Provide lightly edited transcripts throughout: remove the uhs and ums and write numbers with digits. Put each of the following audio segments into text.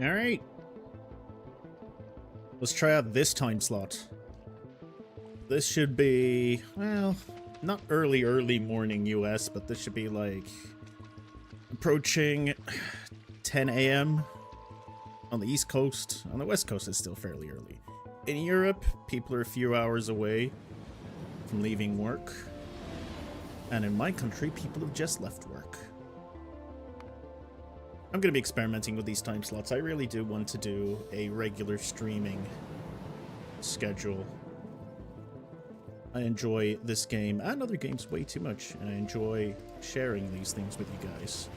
Alright. Let's try out this time slot. This should be, well, not early morning US, but this should be like approaching 10 a.m. on the East Coast. On the West Coast, it's still fairly early. In Europe, people are a few hours away from leaving work. And in my country, people have just left work. I'm going to be experimenting with these time slots. I really do want to do a regular streaming schedule. I enjoy this game and other games way too much, and I enjoy sharing these things with you guys.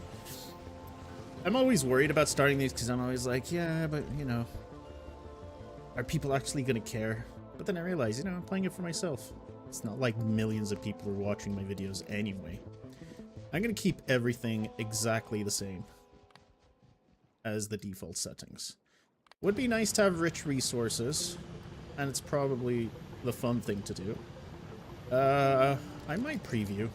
I'm always worried about starting these because I'm always like, yeah, but, you know, are people actually going to care? But then I realize, you know, I'm playing it for myself. It's not like millions of people are watching my videos anyway. I'm going to keep everything exactly the same as the default settings. Would be nice to have rich resources, and it's probably the fun thing to do. I might preview.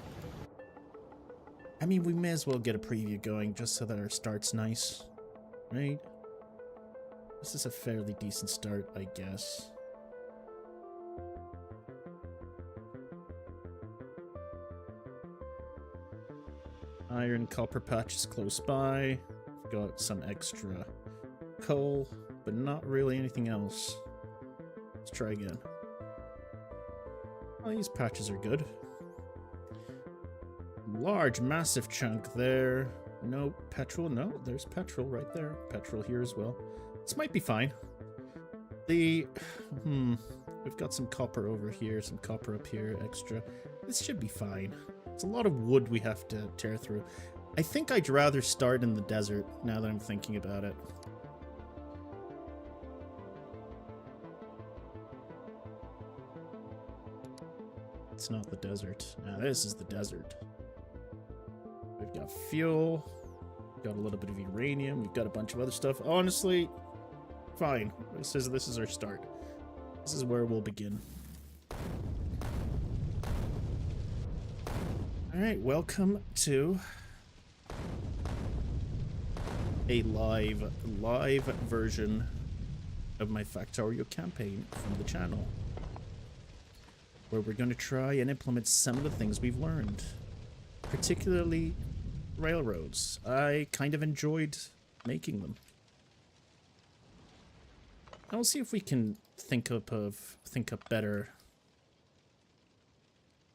I mean, we may as well get a preview going just so that our start's nice, right? This is a fairly decent start, I guess. Iron copper patch is close by. We've got some extra coal, but not really anything else. Let's try again. Well, these patches are good. Large, massive chunk there. No petrol. No, there's petrol right there. Petrol here as well. This might be fine. We've got some copper over here, some copper up here, extra. This should be fine. It's a lot of wood we have to tear through. I think I'd rather start in the desert, now that I'm thinking about it. It's not the desert. Now this is the desert. We've got fuel. We've got a little bit of uranium. We've got a bunch of other stuff. Honestly, fine. This is our start. This is where we'll begin. Alright, welcome to a live version of my Factorio campaign from the channel, where we're going to try and implement some of the things we've learned, particularly railroads. I kind of enjoyed making them. And we'll see if we can think up better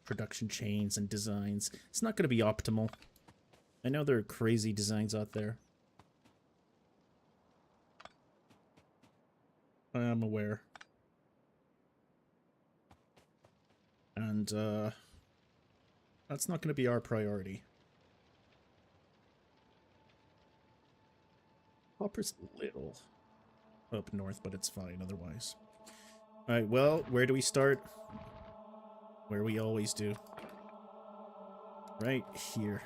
production chains and designs. It's not going to be optimal. I know there are crazy designs out there. I am aware. And that's not going to be our priority. Hopper's a little up north, but it's fine otherwise. Alright, well, where do we start? Where we always do. Right here.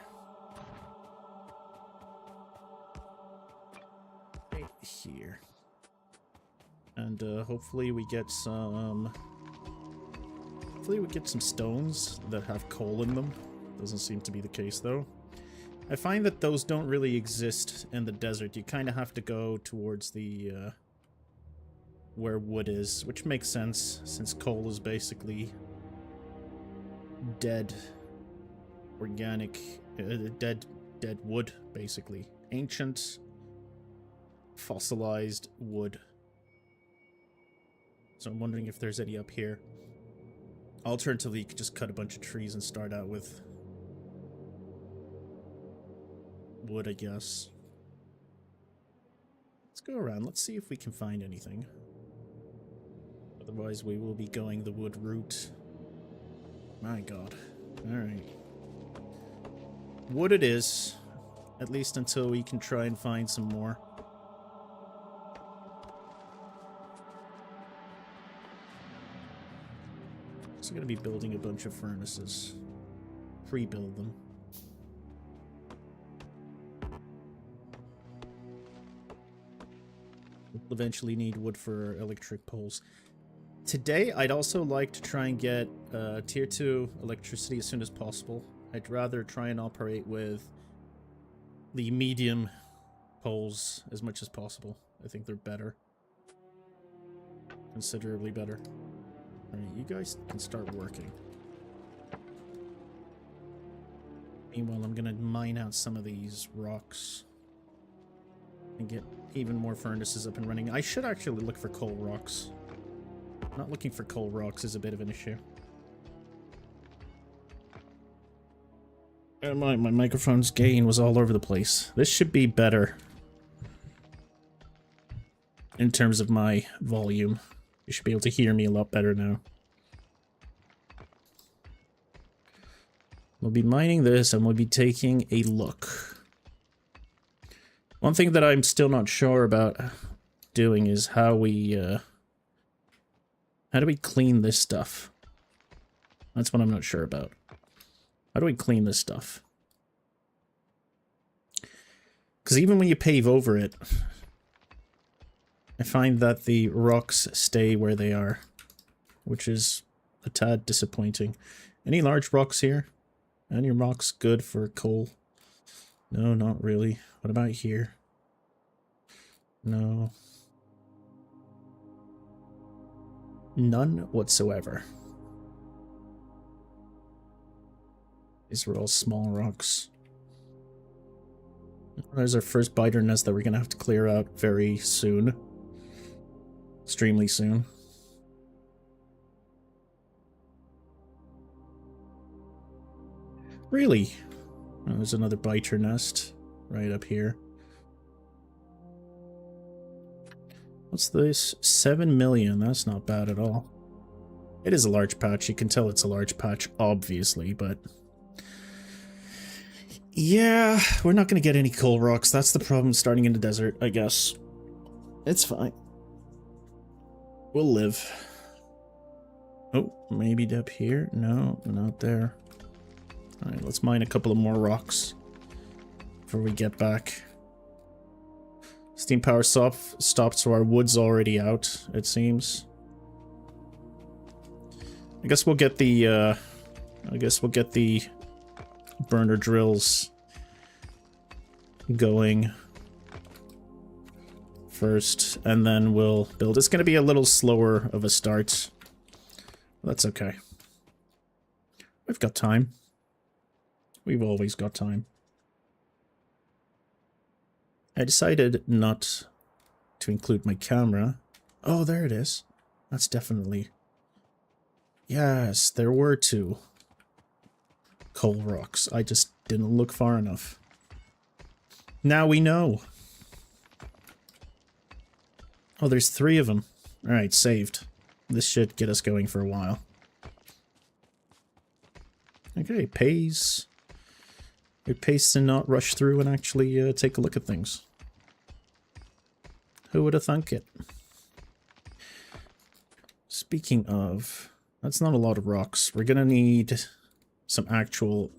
Right here. And hopefully we get some... Hopefully we get some stones that have coal in them. Doesn't seem to be the case though. I find that those don't really exist in the desert. You kind of have to go towards the where wood is, which makes sense since coal is basically dead organic dead wood, basically ancient fossilized wood. So I'm wondering if there's any up here. Alternatively, you could just cut a bunch of trees and start out with wood, I guess. Let's go around. Let's see if we can find anything. Otherwise, we will be going the wood route. My god. Alright. Wood it is. At least until we can try and find some more. So I'm going to be building a bunch of furnaces. Pre-build them. We'll eventually need wood for electric poles. Today, I'd also like to try and get tier 2 electricity as soon as possible. I'd rather try and operate with the medium poles as much as possible. I think they're better. Considerably better. Alright, you guys can start working. Meanwhile, I'm gonna mine out some of these rocks. And get even more furnaces up and running. I should actually look for coal rocks. Not looking for coal rocks is a bit of an issue. And my microphone's gain was all over the place. This should be better. In terms of my volume. You should be able to hear me a lot better now. We'll be mining this and we'll be taking a look. One thing that I'm still not sure about doing is how do we clean this stuff? That's what I'm not sure about. How do we clean this stuff? Because even when you pave over it, I find that the rocks stay where they are, which is a tad disappointing. Any large rocks here? Any rocks good for coal? No, not really. What about here? No. None whatsoever. These were all small rocks. There's our first biter nest that we're going to have to clear out very soon. Extremely soon. Really? Oh, there's another biter nest right up here. What's this? 7 million. That's not bad at all. It is a large patch. You can tell it's a large patch, obviously, but... yeah, we're not going to get any coal rocks. That's the problem starting in the desert, I guess. It's fine. We'll live. Oh, maybe up here? No, not there. Alright, let's mine a couple of more rocks before we get back. Steam power stopped, so our wood's already out, it seems. I guess we'll get the burner drills going first, and then we'll build. It's going to be a little slower of a start. That's okay. We've got time. We've always got time. I decided not to include my camera. Oh, there it is. That's definitely... yes, there were 2 coal rocks. I just didn't look far enough. Now we know. Oh, there's 3 of them. Alright, saved. This should get us going for a while. Okay, pays. It pays to not rush through and actually take a look at things. Who would have thunk it? Speaking of, that's not a lot of rocks. We're gonna need some actual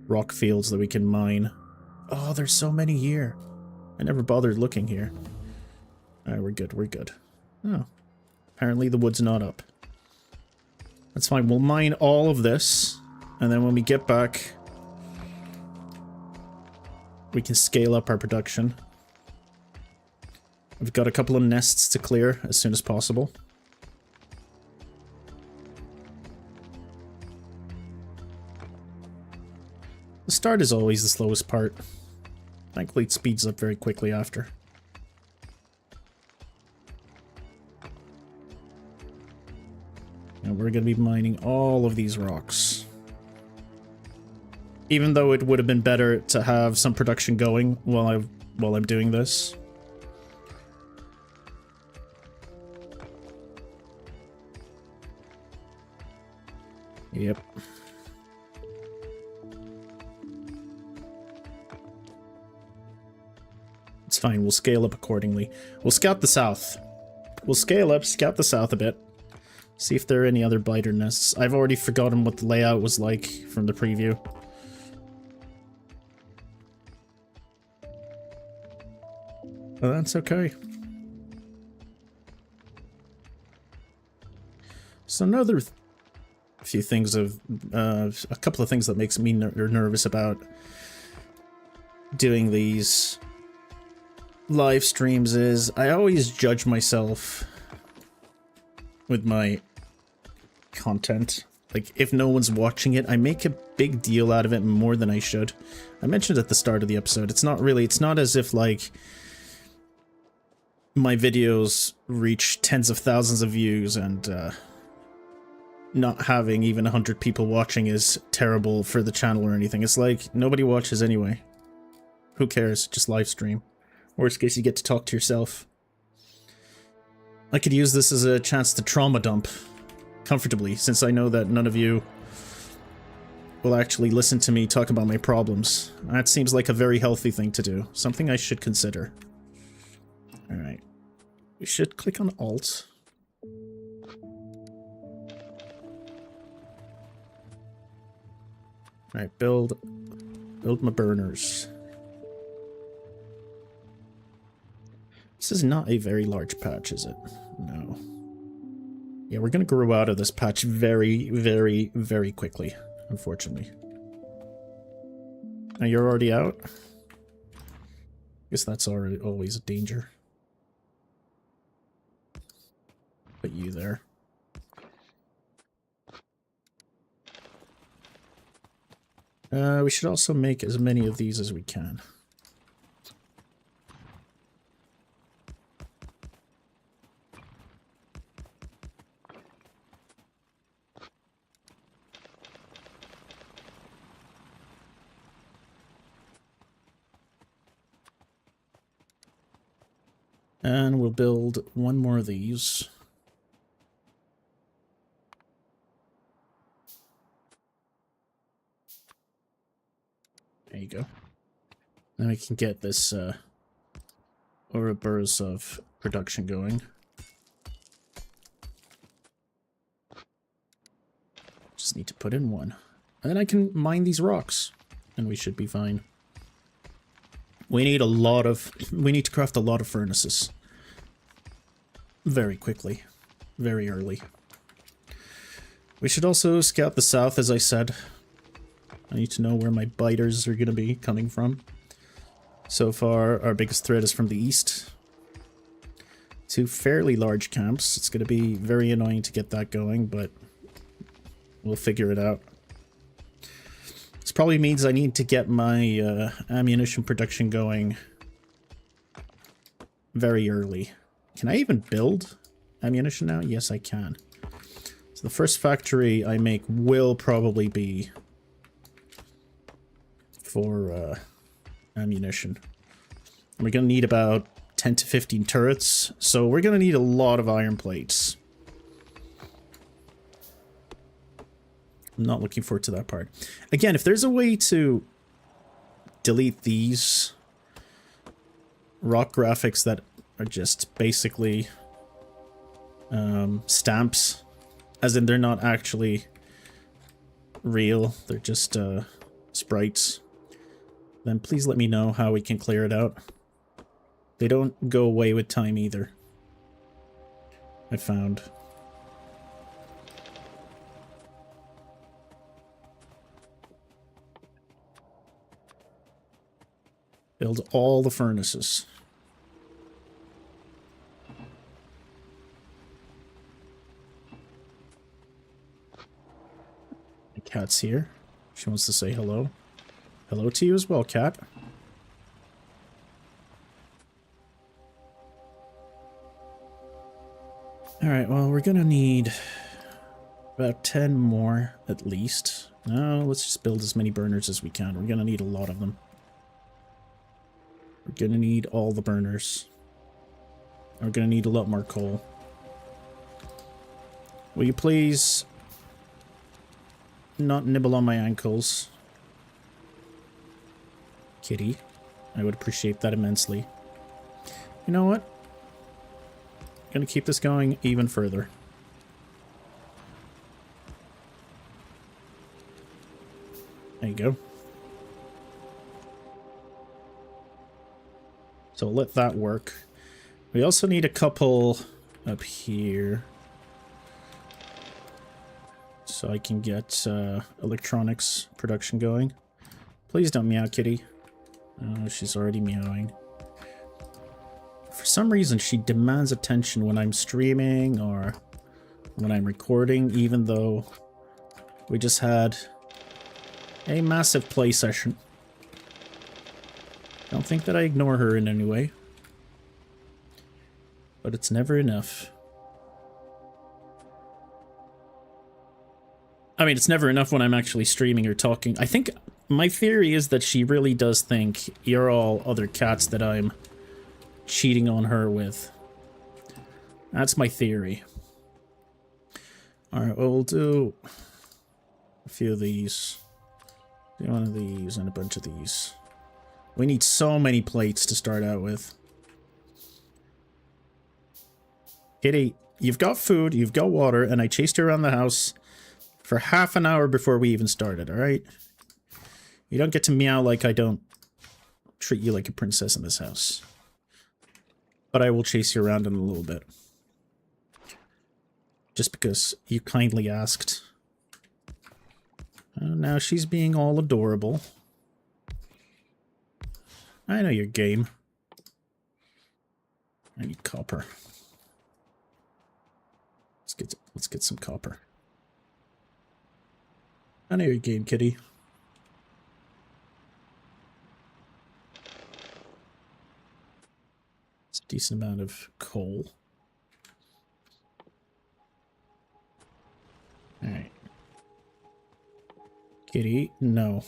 rock fields that we can mine. Oh, there's so many here. I never bothered looking here. Alright, we're good, we're good. Oh, apparently the wood's not up. That's fine, we'll mine all of this, and then when we get back, we can scale up our production. We've got a couple of nests to clear as soon as possible. The start is always the slowest part. Thankfully, it speeds up very quickly after. And we're going to be mining all of these rocks. Even though it would have been better to have some production going while I'm doing this. Yep. It's fine, we'll scale up accordingly. We'll scout the south. We'll scale up, scout the south a bit. See if there are any other biter nests. I've already forgotten what the layout was like from the preview. Well, that's okay. So another few things of a couple of things that makes me nervous about doing these live streams is I always judge myself with my content. Like, if no one's watching it, I make a big deal out of it more than I should. I mentioned at the start of the episode, it's not as if, like, my videos reach tens of thousands of views and, not having even 100 people watching is terrible for the channel or anything. It's like, nobody watches anyway. Who cares? Just live stream. Worst case, you get to talk to yourself. I could use this as a chance to trauma dump comfortably, since I know that none of you will actually listen to me talk about my problems. That seems like a very healthy thing to do. Something I should consider. Alright. We should click on Alt. Alright, build my burners. This is not a very large patch, is it? No. Yeah, we're gonna grow out of this patch very, very, very quickly, unfortunately. Now you're already out? Guess that's already always a danger. Put you there. We should also make as many of these as we can. And we'll build one more of these. There you go. Then we can get this Ouroboros of production going. Just need to put in one. And then I can mine these rocks. And we should be fine. We need to craft a lot of furnaces. Very quickly. Very early. We should also scout the south, as I said. I need to know where my biters are going to be coming from. So far, our biggest threat is from the east. Two fairly large camps. It's going to be very annoying to get that going, but we'll figure it out. This probably means I need to get my ammunition production going very early. Can I even build ammunition now? Yes, I can. So the first factory I make will probably be for ammunition. We're going to need about 10 to 15 turrets, so we're going to need a lot of iron plates. I'm not looking forward to that part. Again, if there's a way to delete these rock graphics that are just basically stamps, as in they're not actually real, they're just sprites, then please let me know how we can clear it out. They don't go away with time either, I found. Build all the furnaces. The cat's here. She wants to say hello. Hello to you as well, cat. Alright, well, we're gonna need about 10 more, at least. No, let's just build as many burners as we can. We're gonna need a lot of them. We're gonna need all the burners. We're gonna need a lot more coal. Will you please not nibble on my ankles? Kitty. I would appreciate that immensely. You know what? I'm gonna keep this going even further. There you go. So let that work. We also need a couple up here. So I can get electronics production going. Please don't meow, kitty. Oh, she's already meowing. For some reason, she demands attention when I'm streaming or when I'm recording, even though we just had a massive play session. Don't think that I ignore her in any way, but it's never enough. I mean, it's never enough when I'm actually streaming or talking. I think my theory is that she really does think you're all other cats that I'm cheating on her with. That's my theory. Alright, well, we'll do a few of these. Do one of these and a bunch of these. We need so many plates to start out with. Kitty, you've got food, you've got water, and I chased you around the house for half an hour before we even started, alright? You don't get to meow like I don't treat you like a princess in this house. But I will chase you around in a little bit. Just because you kindly asked. Now she's being all adorable. I know your game. I need copper. Let's get some copper. I know your game, kitty. It's a decent amount of coal. Alright. Kitty, no.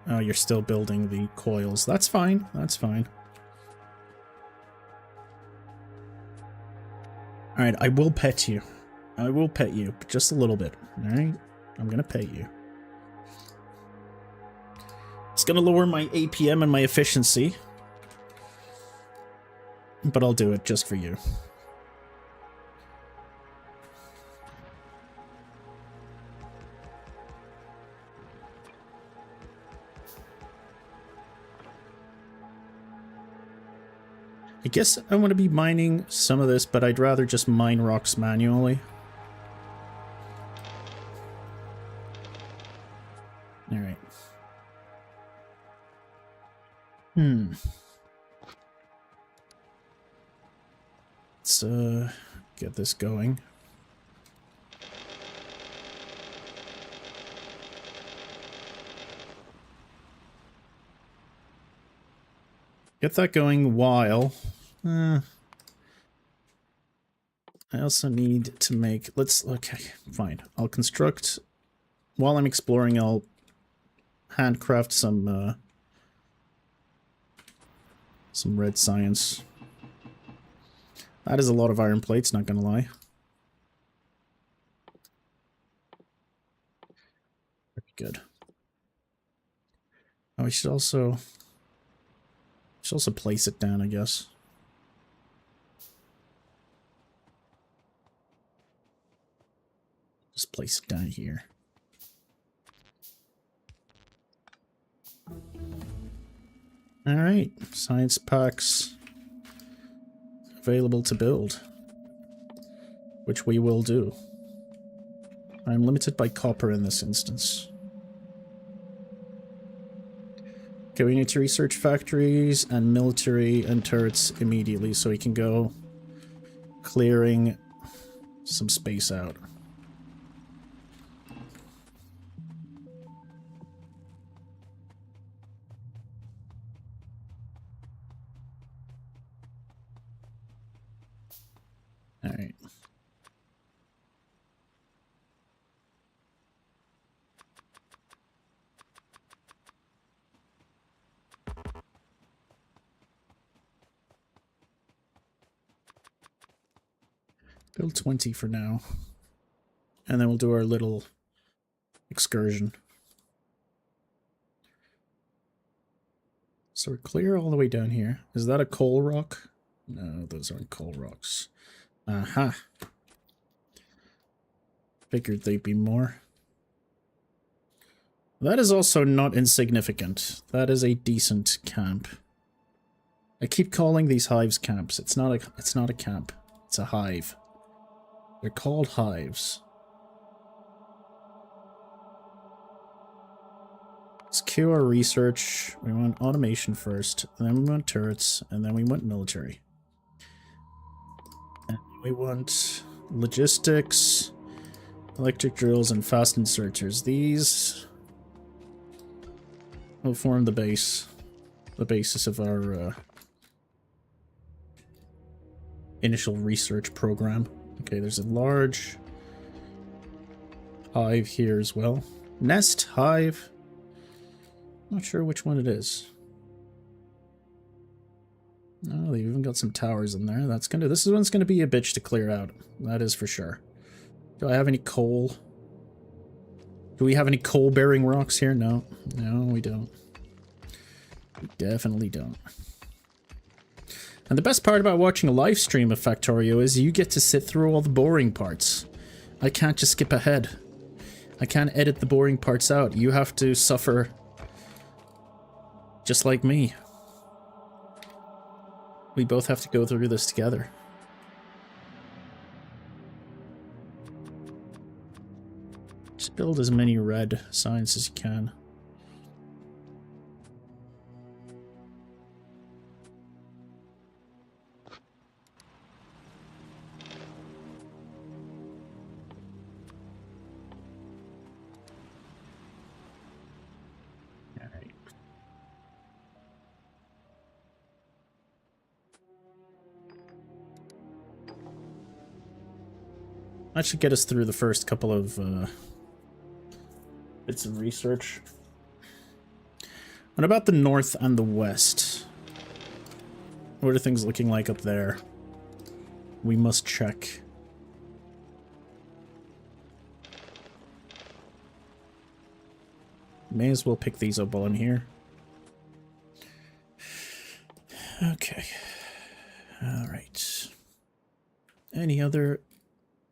Oh, you're still building the coils. That's fine. That's fine. Alright, I will pet you. I will pet you, but just a little bit. Alright? I'm gonna pet you. It's gonna lower my APM and my efficiency. But I'll do it just for you. I guess I want to be mining some of this, but I'd rather just mine rocks manually. Alright. Let's get this going. Get that going while... I also need to make... Okay, fine. I'll construct... While I'm exploring, I'll handcraft some red science. That is a lot of iron plates, not gonna lie. Very good. Oh, we should also place it down, I guess. Just place it down here. Alright, science packs available to build, which we will do. I'm limited by copper in this instance. Okay, we need to research factories and military and turrets immediately so we can go clearing some space out. Alright. Build 20 for now. And then we'll do our little excursion. So we're clear all the way down here. Is that a coal rock? No, those aren't coal rocks. Aha. Figured they'd be more. That is also not insignificant. That is a decent camp. I keep calling these hives camps. It's not a camp. It's a hive. They're called hives. Let's queue our research. We want automation first, and then we want turrets, and then we want military. And we want logistics, electric drills, and fast inserters. These will form the basis of our initial research program. Okay, there's a large hive here as well. Nest, hive. Not sure which one it is. Oh, they've even got some towers in there. This one's gonna be a bitch to clear out. That is for sure. Do I have any coal? Do we have any coal-bearing rocks here? No. No, we don't. We definitely don't. And the best part about watching a live stream of Factorio is you get to sit through all the boring parts. I can't just skip ahead. I can't edit the boring parts out. You have to suffer just like me. We both have to go through this together. Just build as many red signs as you can. That should get us through the first couple of bits of research. What about the north and the west? What are things looking like up there? We must check. May as well pick these up on here. Okay. Alright. Any other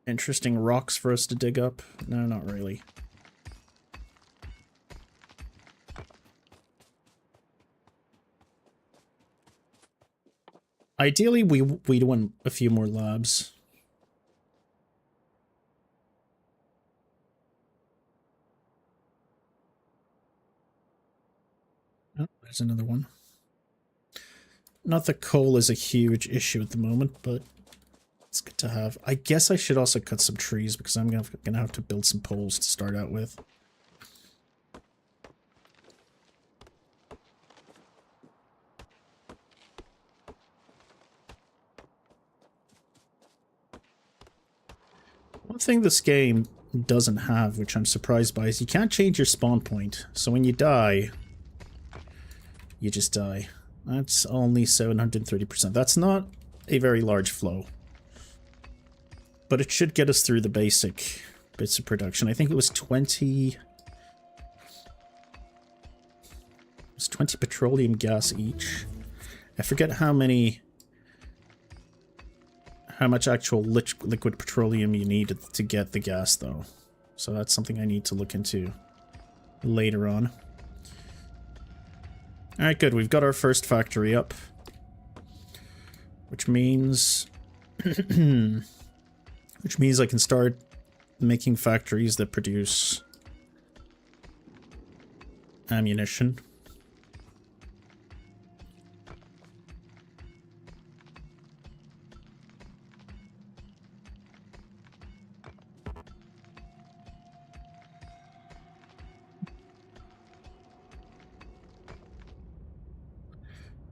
interesting rocks for us to dig up? No, not really. Ideally, we'd want a few more labs. Oh, there's another one. Not that coal is a huge issue at the moment, but it's good to have. I guess I should also cut some trees because I'm gonna have to build some poles to start out with. One thing this game doesn't have, which I'm surprised by, is you can't change your spawn point. So when you die, you just die. That's only 730%. That's not a very large flow. But it should get us through the basic bits of production. I think it was 20... It was 20 petroleum gas each. I forget how much actual liquid petroleum you need to get the gas, though. So that's something I need to look into later on. Alright, good. We've got our first factory up. Which means... which means I can start making factories that produce ammunition.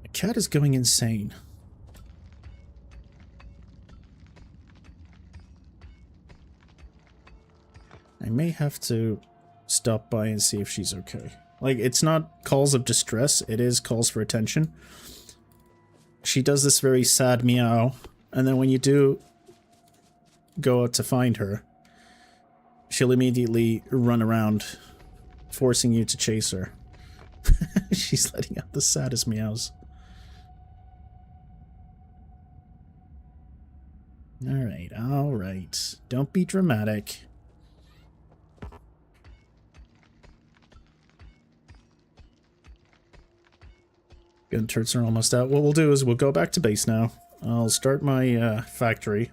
The cat is going insane. I may have to stop by and see if she's okay. Like, it's not calls of distress, it is calls for attention. She does this very sad meow, and then when you do go out to find her, she'll immediately run around, forcing you to chase her. She's letting out the saddest meows. Alright, alright. Don't be dramatic. Gun turrets are almost out. What we'll do is we'll go back to base now. I'll start my factory.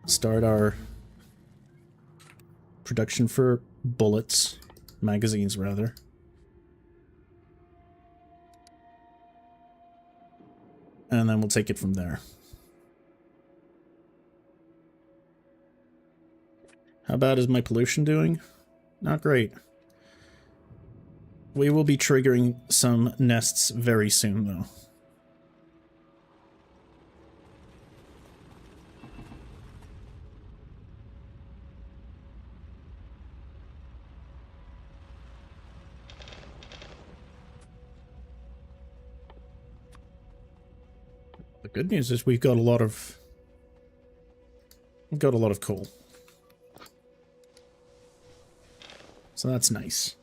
Start our production for bullets. Magazines, rather. And then we'll take it from there. How bad is my pollution doing? Not great. We will be triggering some nests very soon, though. The good news is we've got a lot of coal. So that's nice.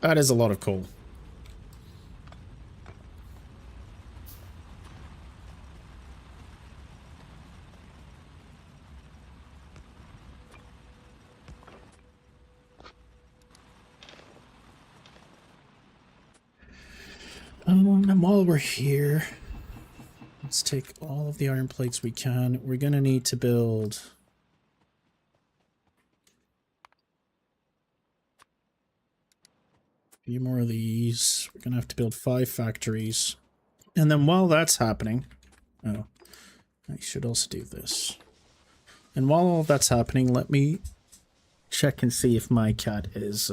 That is a lot of coal. And while we're here, let's take all of the iron plates we can. We're gonna need to build a few more of these. We're gonna have to build 5 factories. And then while that's happening, oh, I should also do this. And while all that's happening, let me check and see if my cat is,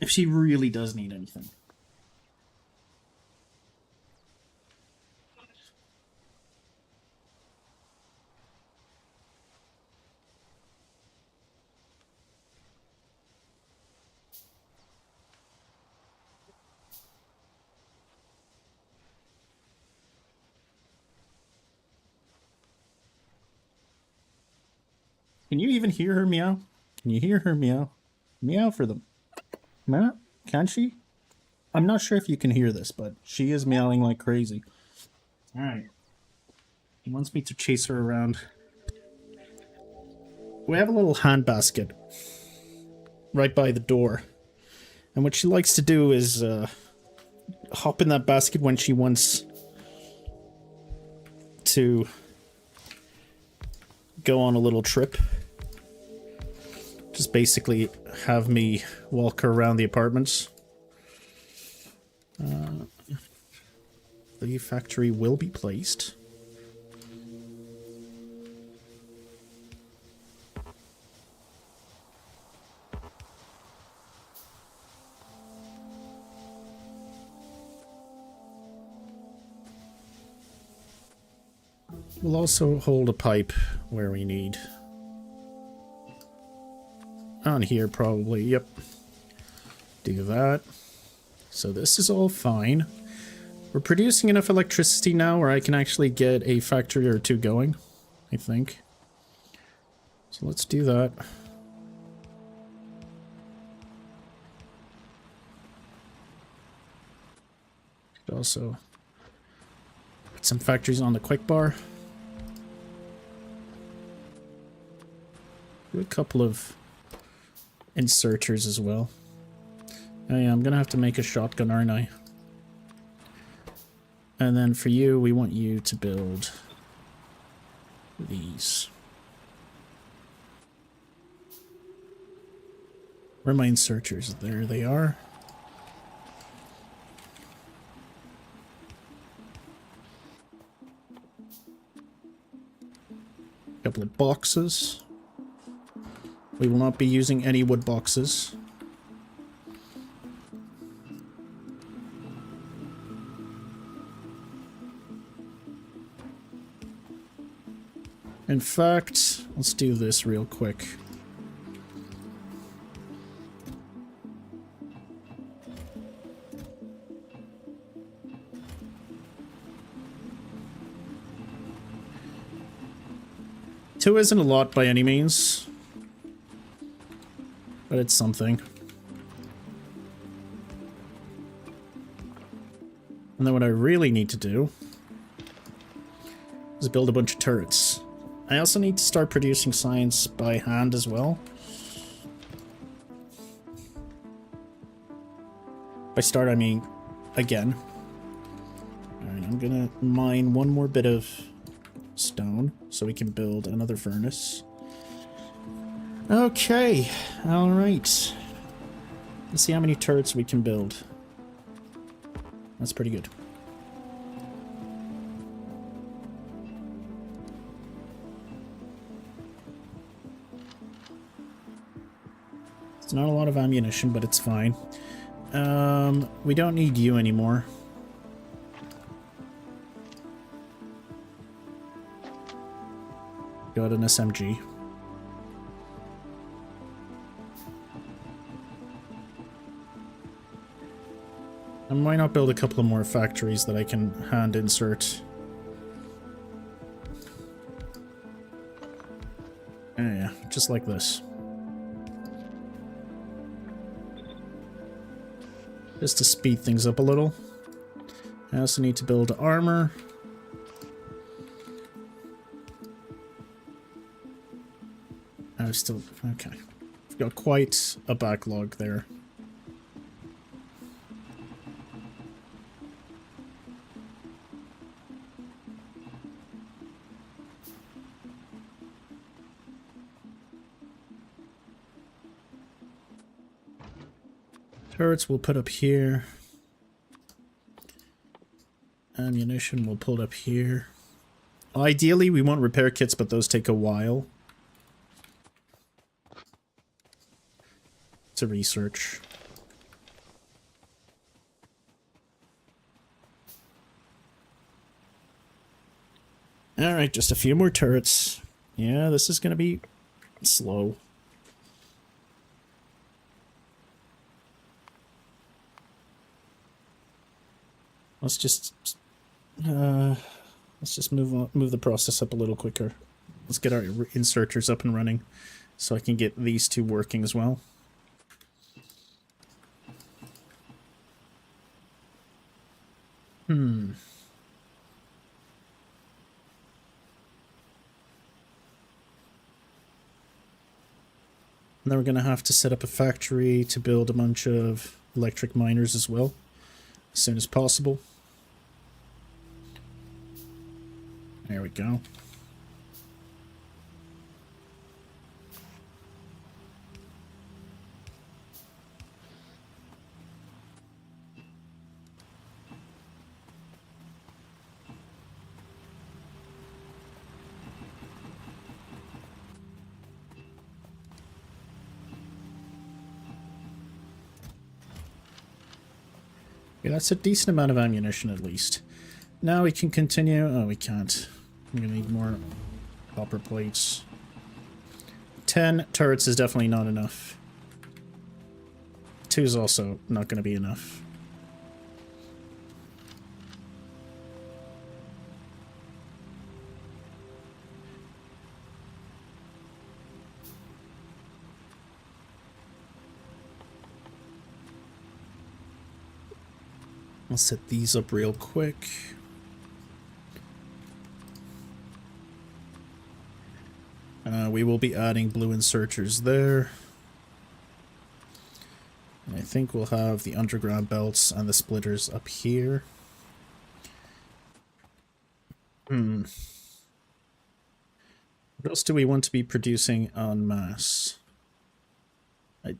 if she really does need anything. Can you even hear her meow? Can you hear her meow? Meow for them. Meow? Can she? I'm not sure if you can hear this, but she is meowing like crazy. Alright. He wants me to chase her around. We have a little handbasket right by the door. And what she likes to do is hop in that basket when she wants to go on a little trip. Just basically have me walk her around the apartments. The factory will be placed. We'll also hold a pipe where we need. On here, probably. Yep. Do that. So this is all fine. We're producing enough electricity now where I can actually get a factory or 2 going, I think. So let's do that. Could also put some factories on the quick bar. Do a couple of inserters as well. Oh yeah, I'm gonna have to make a shotgun, aren't I? And then for you, we want you to build these. Where are my inserters? There they are. Couple of boxes. We will not be using any wood boxes. In fact, let's do this real quick. Two isn't a lot by any means, but it's something. And then what I really need to do is build a bunch of turrets. I also need to start producing science by hand as well. By start, I mean again. Alright, I'm gonna mine one more bit of stone so we can build another furnace. Okay, alright. Let's see how many turrets we can build. That's pretty good. It's not a lot of ammunition, but it's fine. We don't need you anymore. Got an SMG. Why not build a couple of more factories that I can hand insert? Yeah, just like this. Just to speed things up a little. I also need to build armor. I've still... okay. I've got quite a backlog there. Turrets we'll put up here. Ammunition we'll put up here. Ideally, we want repair kits, but those take a while to research. Alright, just a few more turrets. Yeah, this is gonna be slow. Let's just move the process up a little quicker. Let's get our inserters up and running so I can get these two working as well. Now we're gonna have to set up a factory to build a bunch of electric miners as well, as soon as possible. There we go. Yeah, that's a decent amount of ammunition at least. Now we can continue. Oh, we can't. I'm gonna need more copper plates. 10 turrets is definitely not enough. 2 is also not gonna be enough. I'll set these up real quick. We will be adding blue inserters there. And I think we'll have the underground belts and the splitters up here. What else do we want to be producing en masse?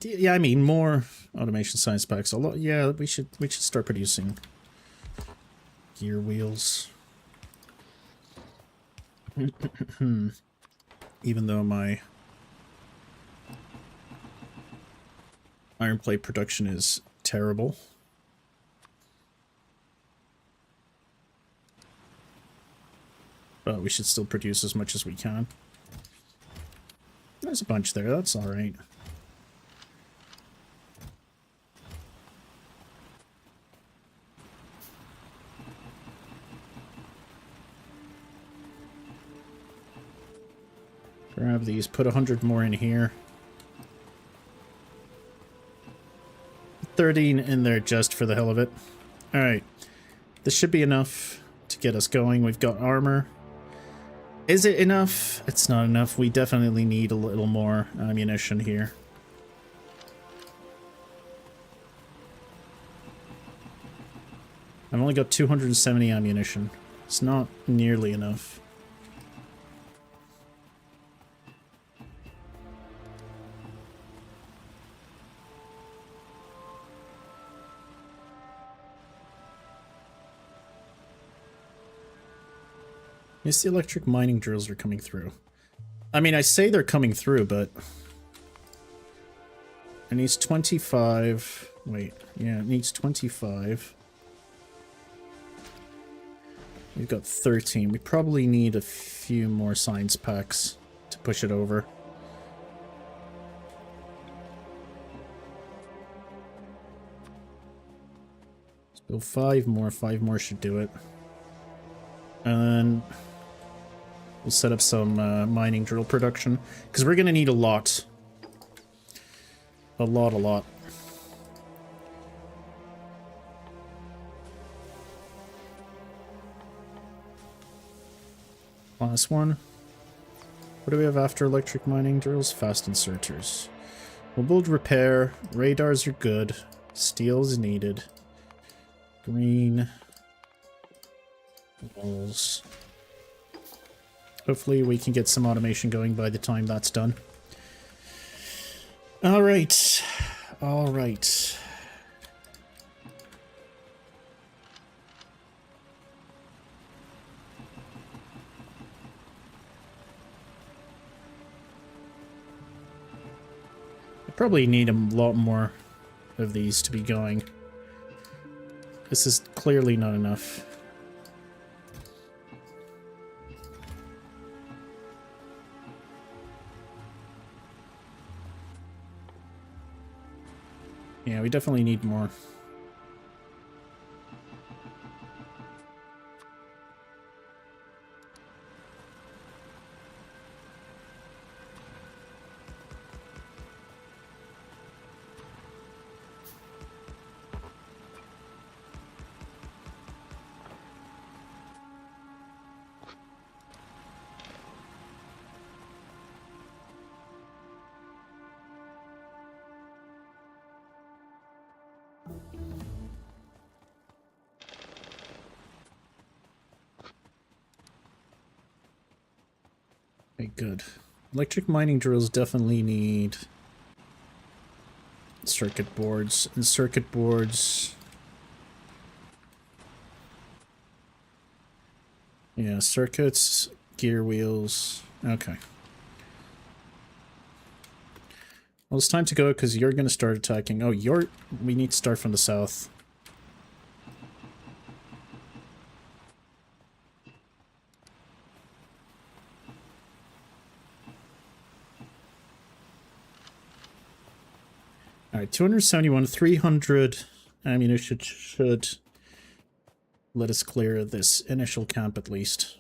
Yeah, I mean more automation science packs. A lot. Yeah, we should start producing gear wheels. Even though my iron plate production is terrible. But we should still produce as much as we can. There's a bunch there, that's alright. Grab these, put 100 more in here. 13 in there just for the hell of it. Alright, this should be enough to get us going. We've got armor. Is it enough? It's not enough. We definitely need a little more ammunition here. I've only got 270 ammunition. It's not nearly enough. Yes, the electric mining drills are coming through. I mean, I say they're coming through, but it needs 25. Wait, yeah, it needs 25. We've got 13. We probably need a few more science packs to push it over. Let's build 5 more. 5 more should do it. And we'll set up some mining drill production, because we're going to need a lot. A lot. Last one. What do we have after electric mining drills? Fast inserters. We'll build repair. Radars are good. Steel is needed. Green. Walls. Hopefully we can get some automation going by the time that's done. Alright. Alright. I probably need a lot more of these to be going. This is clearly not enough. Yeah, we definitely need more. Okay, good. Electric mining drills definitely need circuit boards, and circuit boards... Yeah, circuits, gear wheels... Okay. Well, it's time to go, because you're going to start attacking. Oh, we need to start from the south. Alright, 271, 300 ammunition should let us clear this initial camp at least.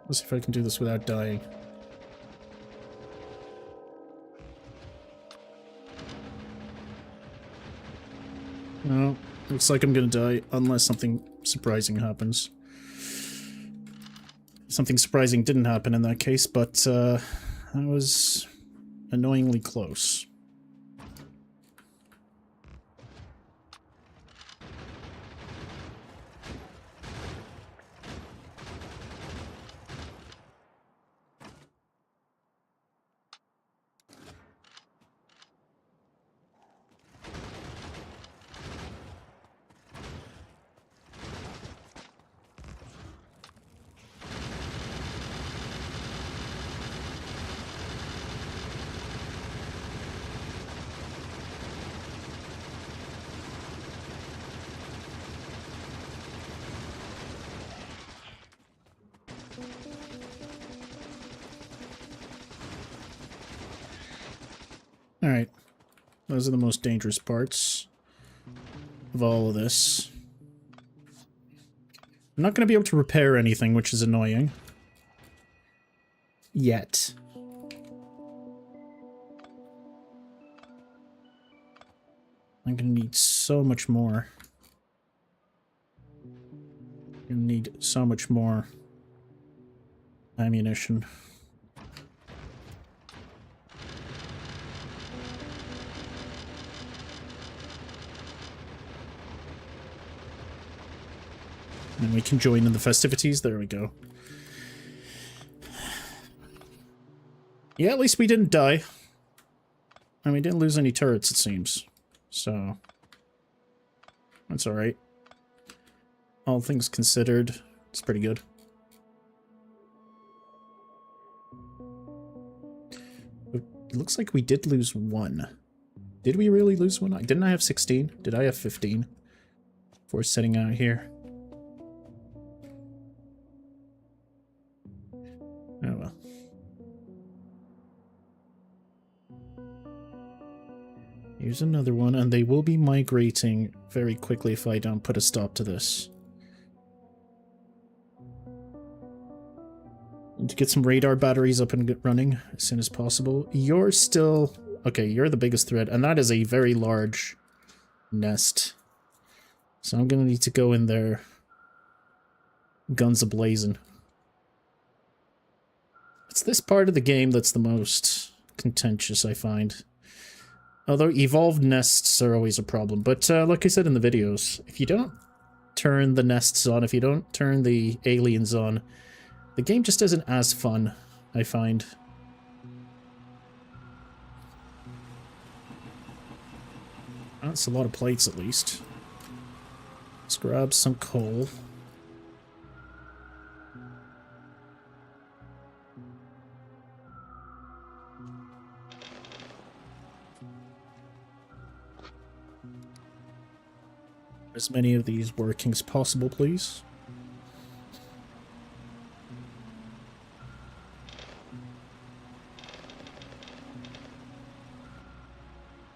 Let's see if I can do this without dying. No, looks like I'm gonna die unless something surprising happens. Something surprising didn't happen in that case, but that was annoyingly close. Alright. Those are the most dangerous parts of all of this. I'm not going to be able to repair anything, which is annoying. Yet. I'm gonna need so much more. I'm gonna need so much more ammunition. And we can join in the festivities. There we go. Yeah, at least we didn't die. And we didn't lose any turrets, it seems. So, that's alright. All things considered, it's pretty good. It looks like we did lose one. Did we really lose one? Didn't I have 16? Did I have 15? Before setting out here. Oh well. Here's another one, and they will be migrating very quickly if I don't put a stop to this. And to get some radar batteries up and running as soon as possible. You're still... Okay, you're the biggest threat, and that is a very large nest. So I'm gonna need to go in there guns a-blazing. It's this part of the game that's the most contentious, I find. Although evolved nests are always a problem. But like I said in the videos, if you don't turn the nests on, if you don't turn the aliens on, the game just isn't as fun, I find. That's a lot of plates, at least. Let's grab some coal. As many of these working as possible, please.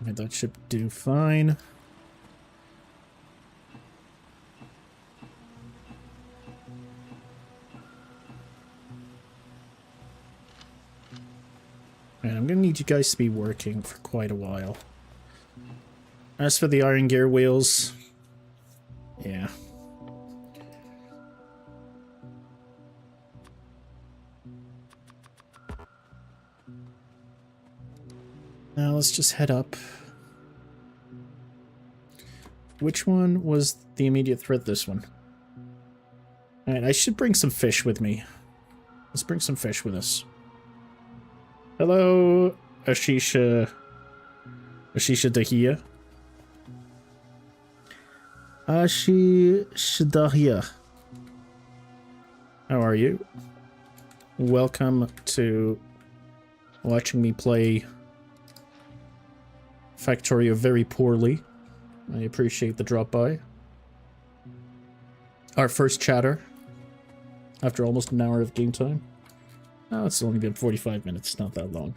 Okay, that should do fine. And I'm gonna need you guys to be working for quite a while. As for the iron gear wheels, yeah. Now let's just head up. Which one was the immediate threat? This one. Alright, I should bring some fish with me. Let's bring some fish with us. Hello, Ashisha Dahia. Ashisha Dahia. How are you? Welcome to watching me play Factorio very poorly. I appreciate the drop by. Our first chatter after almost an hour of game time. Oh, it's only been 45 minutes, not that long.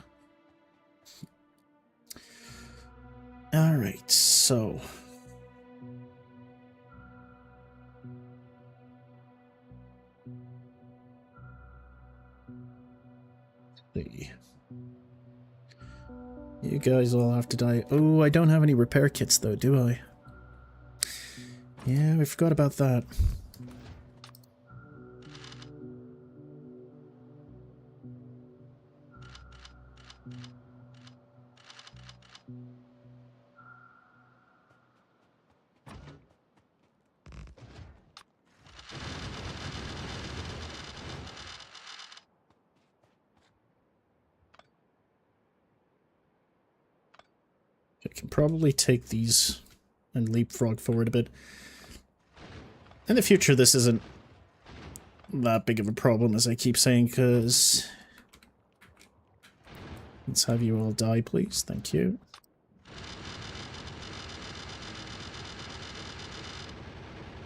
Alright, so... see. You guys all have to die. Oh, I don't have any repair kits though, do I? Yeah, we forgot about that. I can probably take these and leapfrog forward a bit. In the future, this isn't that big of a problem, as I keep saying, because... Let's have you all die, please. Thank you.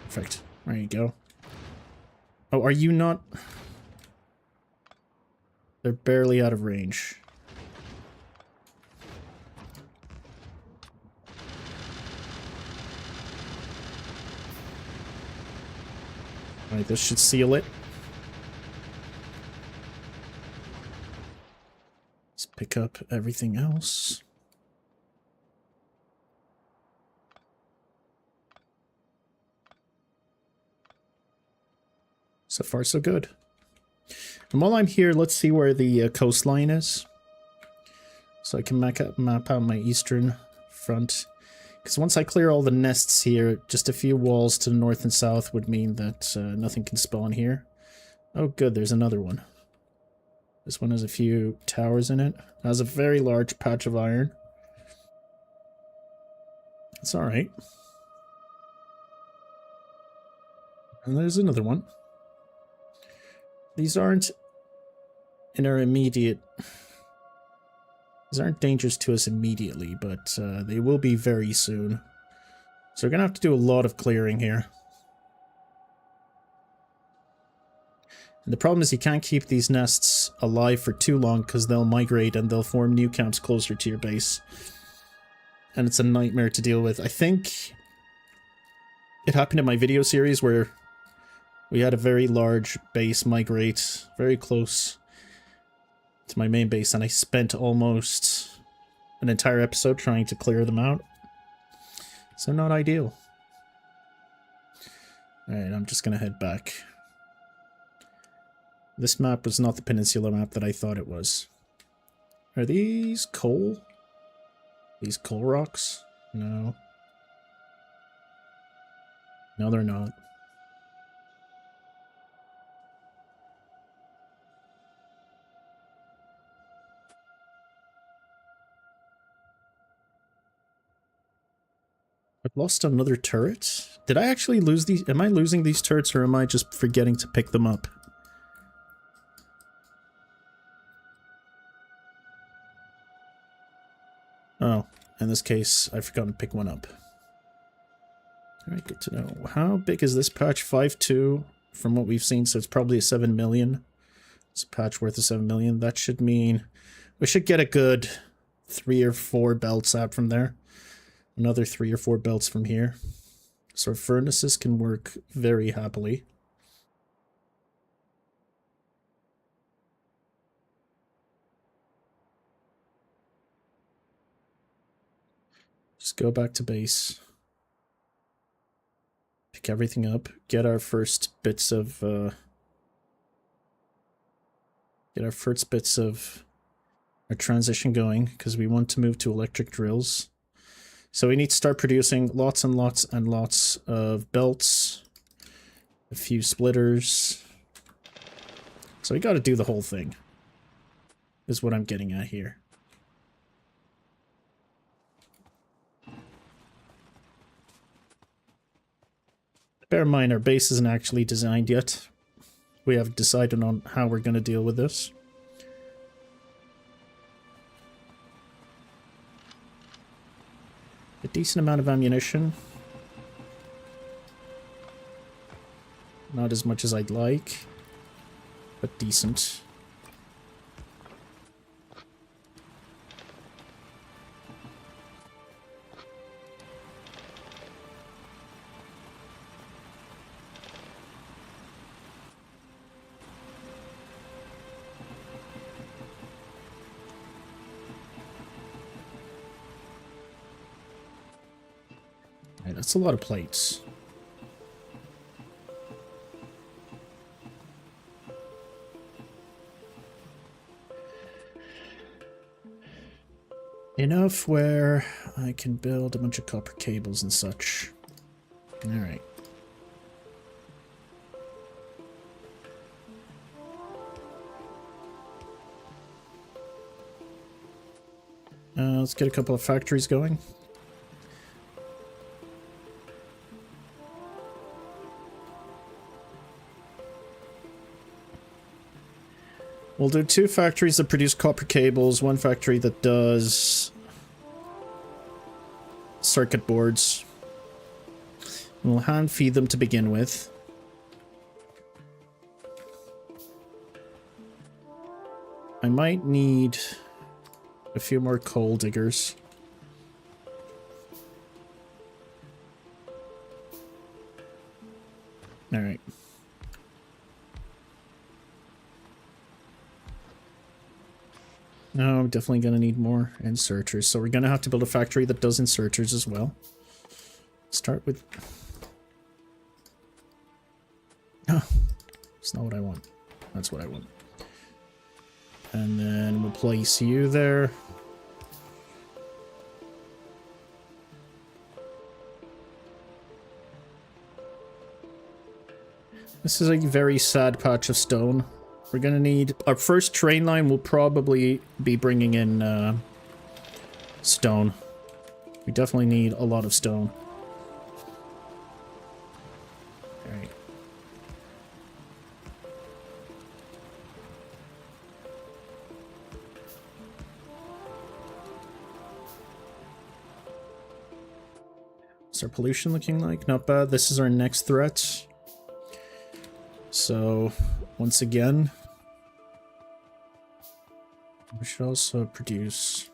Perfect. There you go. Oh, are you not... They're barely out of range. Alright, this should seal it. Let's pick up everything else. So far, so good. And while I'm here, let's see where the coastline is. So I can map out my eastern front. Because once I clear all the nests here, just a few walls to the north and south would mean that nothing can spawn here. Oh good, there's another one. This one has a few towers in it. It has a very large patch of iron. It's alright. And there's another one. These aren't in our immediate... These aren't dangerous to us immediately, but they will be very soon. So we're going to have to do a lot of clearing here. And the problem is you can't keep these nests alive for too long because they'll migrate and they'll form new camps closer to your base. And it's a nightmare to deal with. I think it happened in my video series where we had a very large base migrate very close to my main base, and I spent almost an entire episode trying to clear them out. So not ideal. Alright, I'm just gonna head back. This map was not the peninsula map that I thought it was. Are these coal? These coal rocks? No. No, they're not. I've lost another turret? Did I actually lose these? Am I losing these turrets or am I just forgetting to pick them up? Oh, in this case, I forgot to pick one up. Alright, good to know. How big is this patch? 5.2 from what we've seen, so it's probably a 7 million. It's a patch worth of 7 million. That should mean we should get a good 3 or 4 belts out from there. Another 3 or 4 belts from here. So our furnaces can work very happily. Just go back to base. Pick everything up. Get our first bits of our transition going, because we want to move to electric drills. So we need to start producing lots and lots and lots of belts, a few splitters. So we got to do the whole thing, is what I'm getting at here. Bear in mind, our base isn't actually designed yet. We haven't decided on how we're going to deal with this. A decent amount of ammunition. Not as much as I'd like, but decent. That's a lot of plates. Enough where I can build a bunch of copper cables and such. Alright. Let's get a couple of factories going. We'll do 2 factories that produce copper cables, 1 factory that does circuit boards. We'll hand feed them to begin with. I might need a few more coal diggers. Alright. No, I'm definitely going to need more inserters. So we're going to have to build a factory that does inserters as well. Start with... Oh, That's not what I want. That's what I want. And then we'll place you there. This is a very sad patch of stone. We're gonna need... Our first train line will probably be bringing in stone. We definitely need a lot of stone. Alright. What's our pollution looking like? Not bad. This is our next threat. So, once again, we should also produce...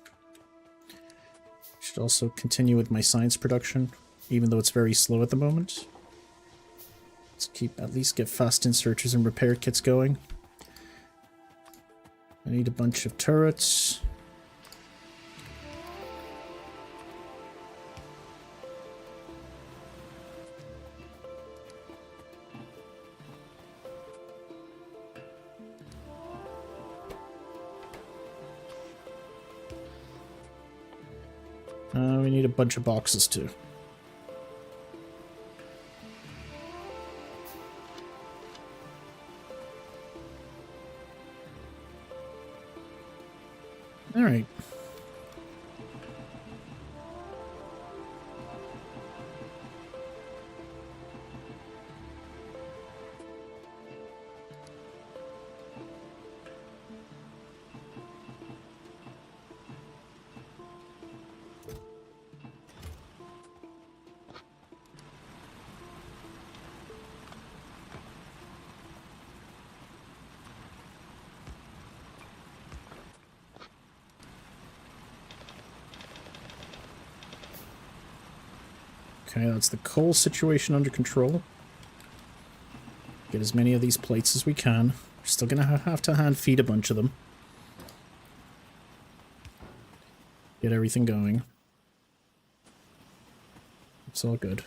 Should also continue with my science production, even though it's very slow at the moment. Let's at least get fast inserters and repair kits going. I need a bunch of turrets. We need a bunch of boxes too. All right. Okay, that's the coal situation under control. Get as many of these plates as we can. We're still gonna have to hand feed a bunch of them. Get everything going. It's all good.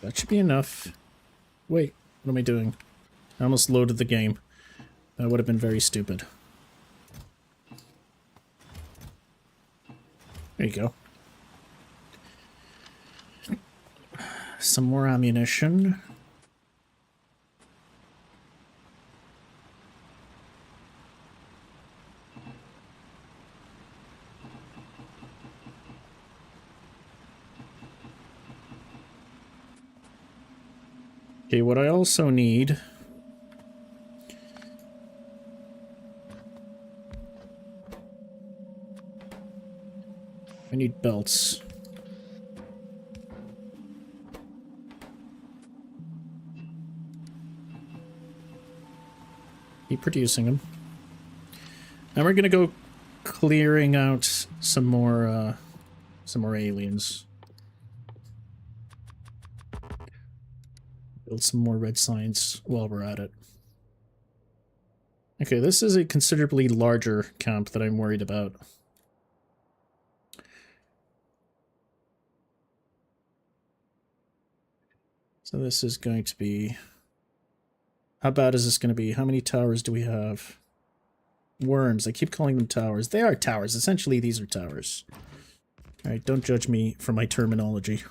That should be enough. Wait, what am I doing? I almost loaded the game. That would have been very stupid. There you go. Some more ammunition. Okay, what I also need... I need belts. Keep producing them. And we're gonna go clearing out some more aliens. Build some more red signs while we're at it. Okay, this is a considerably larger camp that I'm worried about. So this is going to be... How bad is this going to be? How many towers do we have? Worms. I keep calling them towers. They are towers. Essentially, these are towers. Alright, don't judge me for my terminology.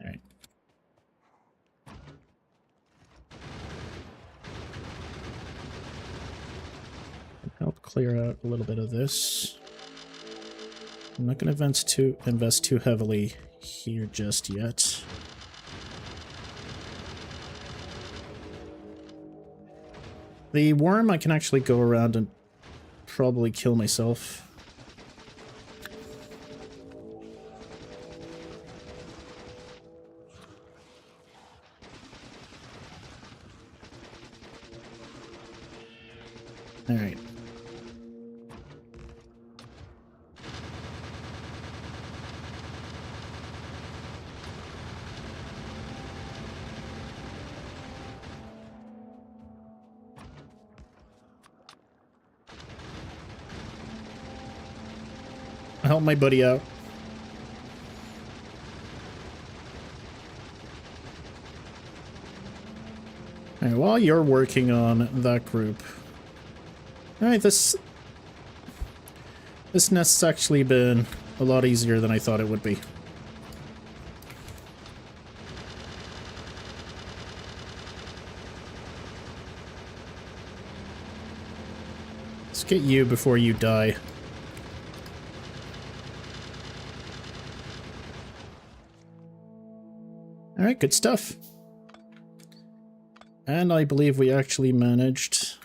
Alright. Help clear out a little bit of this. I'm not going to invest too heavily here just yet. The worm I can actually go around and probably kill myself. Alright. help my buddy out. Alright, while you're working on that group. Alright, this nest's actually been a lot easier than I thought it would be. Let's get you before you die. Alright, good stuff. And I believe we actually managed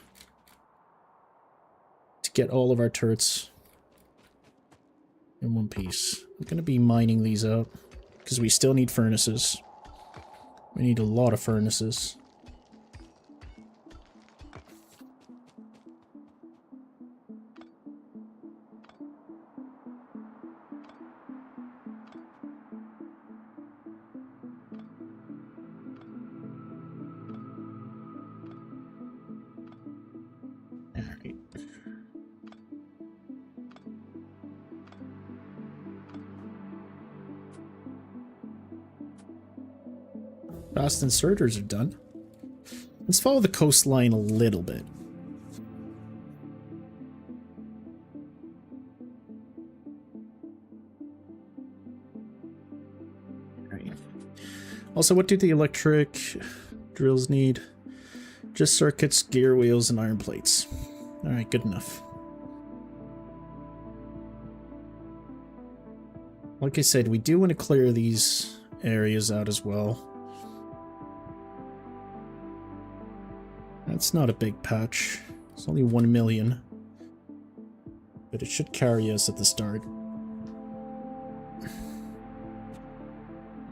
to get all of our turrets in one piece. I'm going to be mining these out because we still need furnaces. We need a lot of furnaces. Fast inserters are done. Let's follow the coastline a little bit. Right. Also, what do the electric drills need? Just circuits, gear wheels, and iron plates. Alright, good enough. Like I said, we do want to clear these areas out as well. That's not a big patch. It's only 1 million. But it should carry us at the start.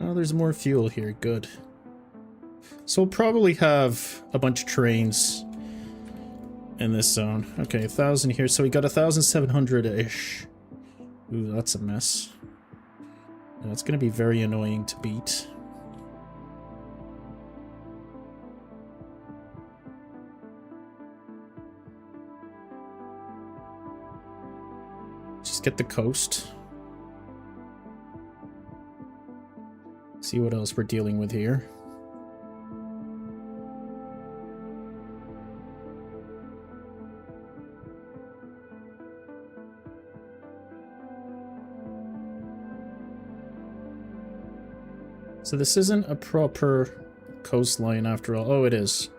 Oh, there's more fuel here. Good. So we'll probably have a bunch of trains in this zone. Okay, 1,000 here. So we got 1,700-ish. Ooh, that's a mess. That's going to be very annoying to beat. Just get the coast. See what else we're dealing with here. So this isn't a proper coastline after all. Oh, it is.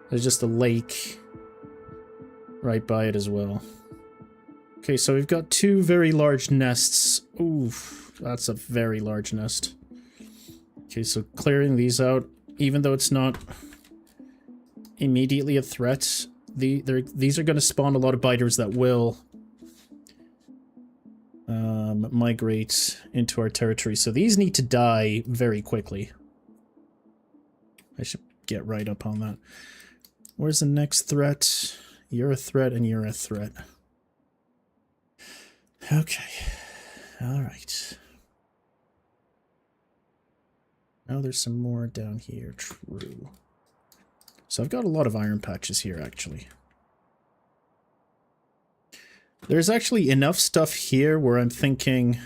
There's just a lake right by it as well. Okay, so we've got 2 very large nests. Oof, that's a very large nest. Okay, so clearing these out, even though it's not immediately a threat, these are going to spawn a lot of biters that will migrate into our territory. So these need to die very quickly. I should get right up on that. Where's the next threat? You're a threat and you're a threat. Okay. Alright. Now there's some more down here. True. So I've got a lot of iron patches here, actually. There's actually enough stuff here where I'm thinking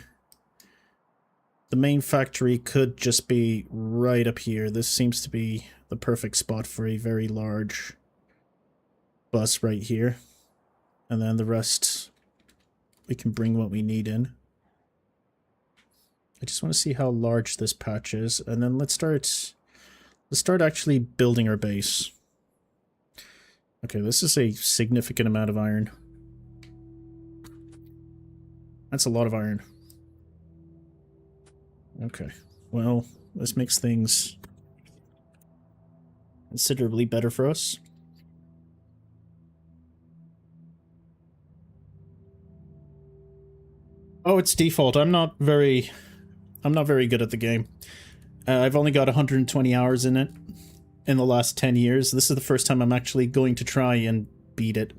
the main factory could just be right up here. This seems to be the perfect spot for a very large bus right here. And then the rest, we can bring what we need in. I just want to see how large this patch is, and then let's start actually building our base. Okay, this is a significant amount of iron. That's a lot of iron. Okay, well, this makes things considerably better for us. Oh, it's default. I'm not very good at the game. I've only got 120 hours in it in the last 10 years. This is the first time I'm actually going to try and beat it.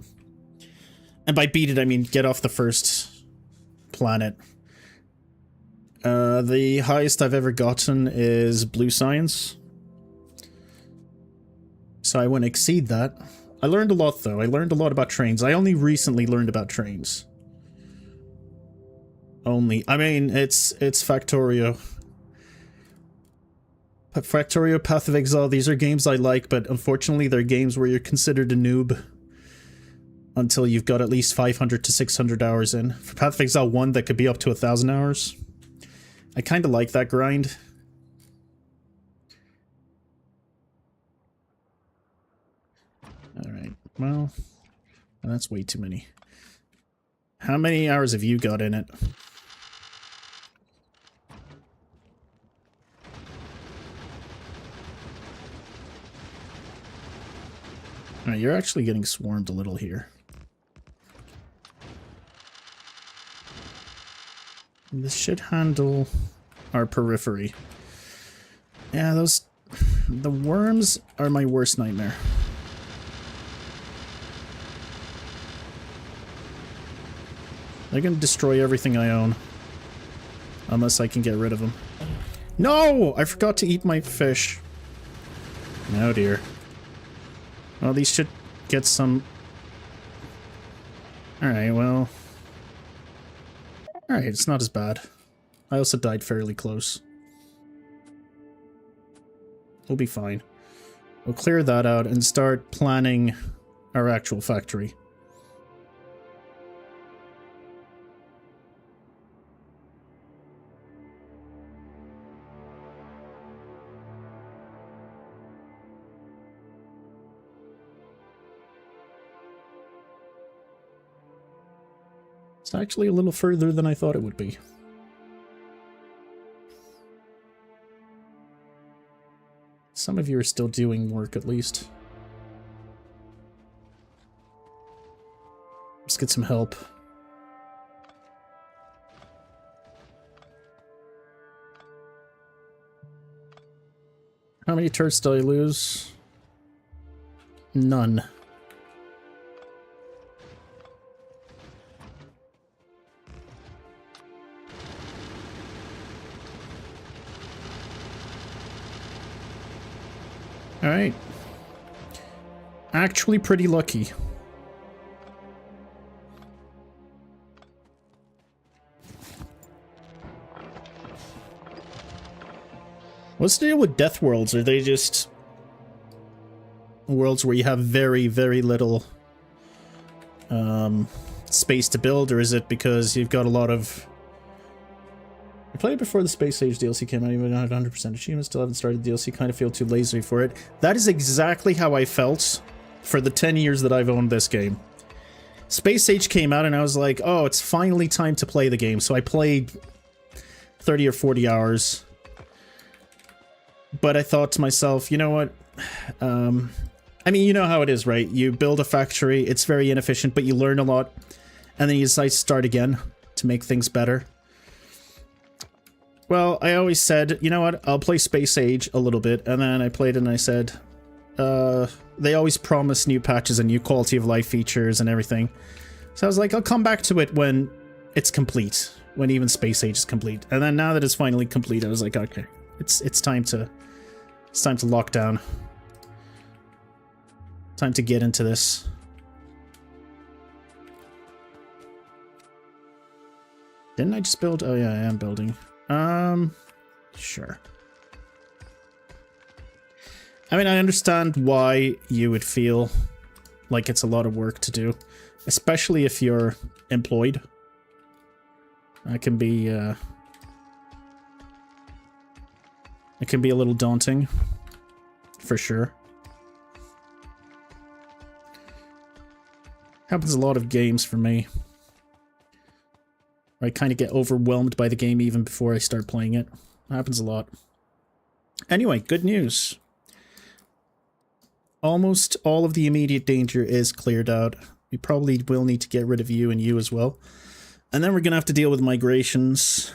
And by beat it, I mean get off the first planet. The highest I've ever gotten is blue science. So I want to exceed that. I learned a lot, though. I learned a lot about trains. I only recently learned about trains. only. I mean, it's Factorio. Factorio, Path of Exile, these are games I like, but unfortunately they're games where you're considered a noob until you've got at least 500 to 600 hours in. For Path of Exile 1, that could be up to 1,000 hours. I kind of like that grind. Alright, well, that's way too many. How many hours have you got in it? Alright, you're actually getting swarmed a little here. This should handle our periphery. Yeah, those... the worms are my worst nightmare. They're gonna destroy everything I own. Unless I can get rid of them. No! I forgot to eat my fish. Oh dear. Well, these should get some... Alright, well... Alright, it's not as bad. I also died fairly close. We'll be fine. We'll clear that out and start planning our actual factory. It's actually a little further than I thought it would be. Some of you are still doing work, at least. Let's get some help. How many turrets did I lose? None. Alright. Actually pretty lucky. What's the deal with death worlds? Are they just worlds where you have very, very little space to build, or is it because you've got a lot of... I played before the Space Age DLC came out, even though I had 100% achievements, still haven't started the DLC, kind of feel too lazy for it. That is exactly how I felt for the 10 years that I've owned this game. Space Age came out and I was like, oh, it's finally time to play the game. So I played 30 or 40 hours. But I thought to myself, you know what? I mean, you know how it is, right? You build a factory, it's very inefficient, but you learn a lot. And then you decide to start again to make things better. Well, I always said, you know what, I'll play Space Age a little bit, and then I played it and I said, they always promise new patches and new quality of life features and everything. So I was like, I'll come back to it when it's complete, when even Space Age is complete. And then now that it's finally complete, I was like, okay, it's time to lock down. Time to get into this. Didn't I just build? Oh yeah, I am building. Sure. I mean, I understand why you would feel like it's a lot of work to do, especially if you're employed. That can be, it can be a little daunting, for sure. Happens a lot of games for me. I kind of get overwhelmed by the game even before I start playing it. Happens a lot. Anyway, good news. Almost all of the immediate danger is cleared out. We probably will need to get rid of you and you as well. And then we're going to have to deal with migrations.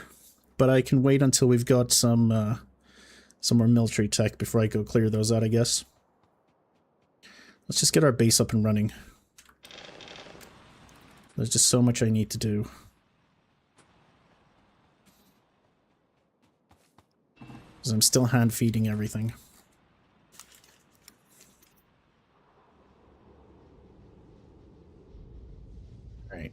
But I can wait until we've got some more military tech before I go clear those out, I guess. Let's just get our base up and running. There's just so much I need to do. Because I'm still hand-feeding everything. Right.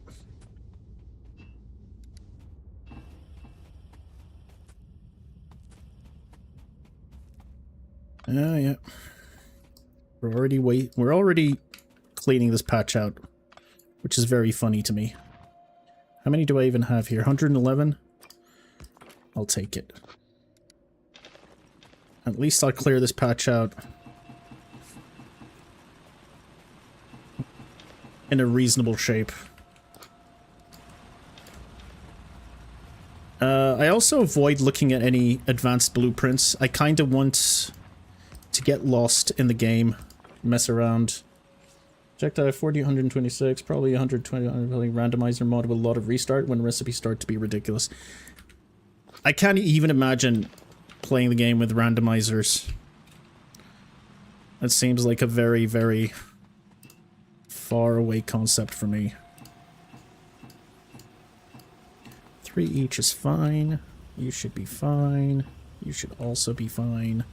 Yeah. We're already cleaning this patch out, which is very funny to me. How many do I even have here? 111? I'll take it. At least I'll clear this patch out in a reasonable shape. I also avoid looking at any advanced blueprints. I kind of want to get lost in the game, mess around. Projectile 40, 126, probably 120, probably randomizer mod with a lot of restart when recipes start to be ridiculous. I can't even imagine playing the game with randomizers. That seems like a very, very far away concept for me. 3 each is fine. You should be fine. You should also be fine.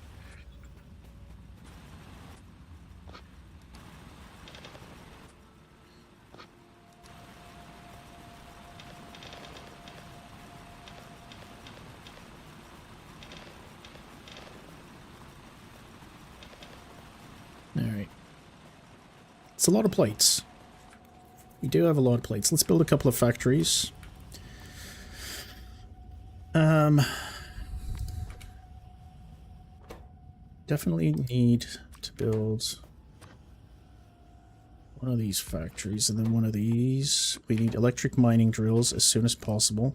Alright. It's a lot of plates. We do have a lot of plates. Let's build a couple of factories. Definitely need to build one of these factories and then one of these. We need electric mining drills as soon as possible.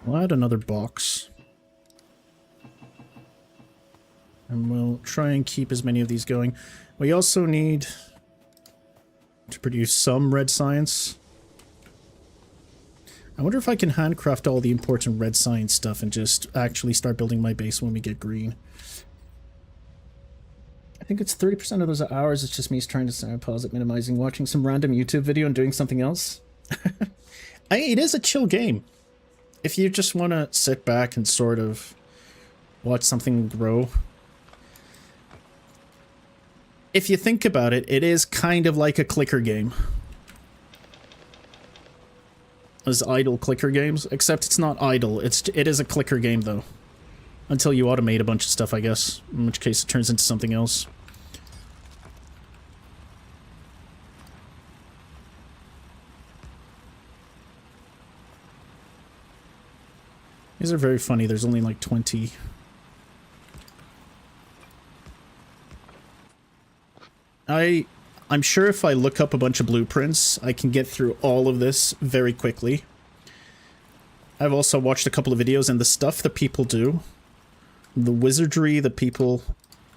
We'll add another box. And we'll try and keep as many of these going. We also need to produce some red science. I wonder if I can handcraft all the important red science stuff and just actually start building my base when we get green. I think it's 30% of those hours. It's just me trying to pause it, minimizing, watching some random YouTube video and doing something else. It is a chill game. If you just want to sit back and sort of watch something grow. If you think about it, it is kind of like a clicker game. As idle clicker games, except it's not idle. It is a clicker game though. Until you automate a bunch of stuff, I guess. In which case it turns into something else. These are very funny. There's only like 20. I'm sure if I look up a bunch of blueprints, I can get through all of this very quickly. I've also watched a couple of videos, and the stuff that people do, the wizardry that people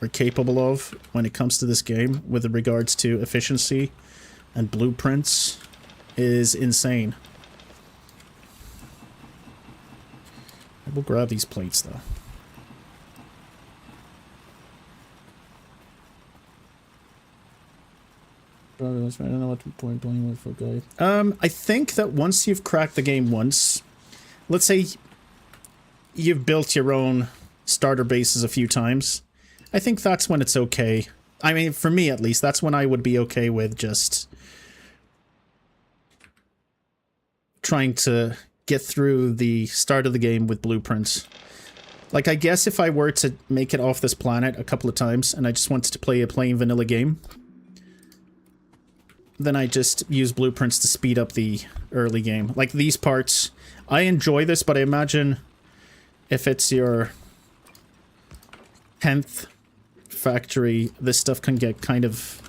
are capable of when it comes to this game with regards to efficiency and blueprints is insane. We'll grab these plates, though. I don't know what the point playing with for guy. I think that once you've cracked the game once, let's say you've built your own starter bases a few times, I think that's when it's okay. I mean, for me at least, that's when I would be okay with just trying to get through the start of the game with blueprints. Like, I guess if I were to make it off this planet a couple of times and I just wanted to play a plain vanilla game, then I just use blueprints to speed up the early game. Like these parts, I enjoy this, but I imagine if it's your 10th factory, this stuff can get kind of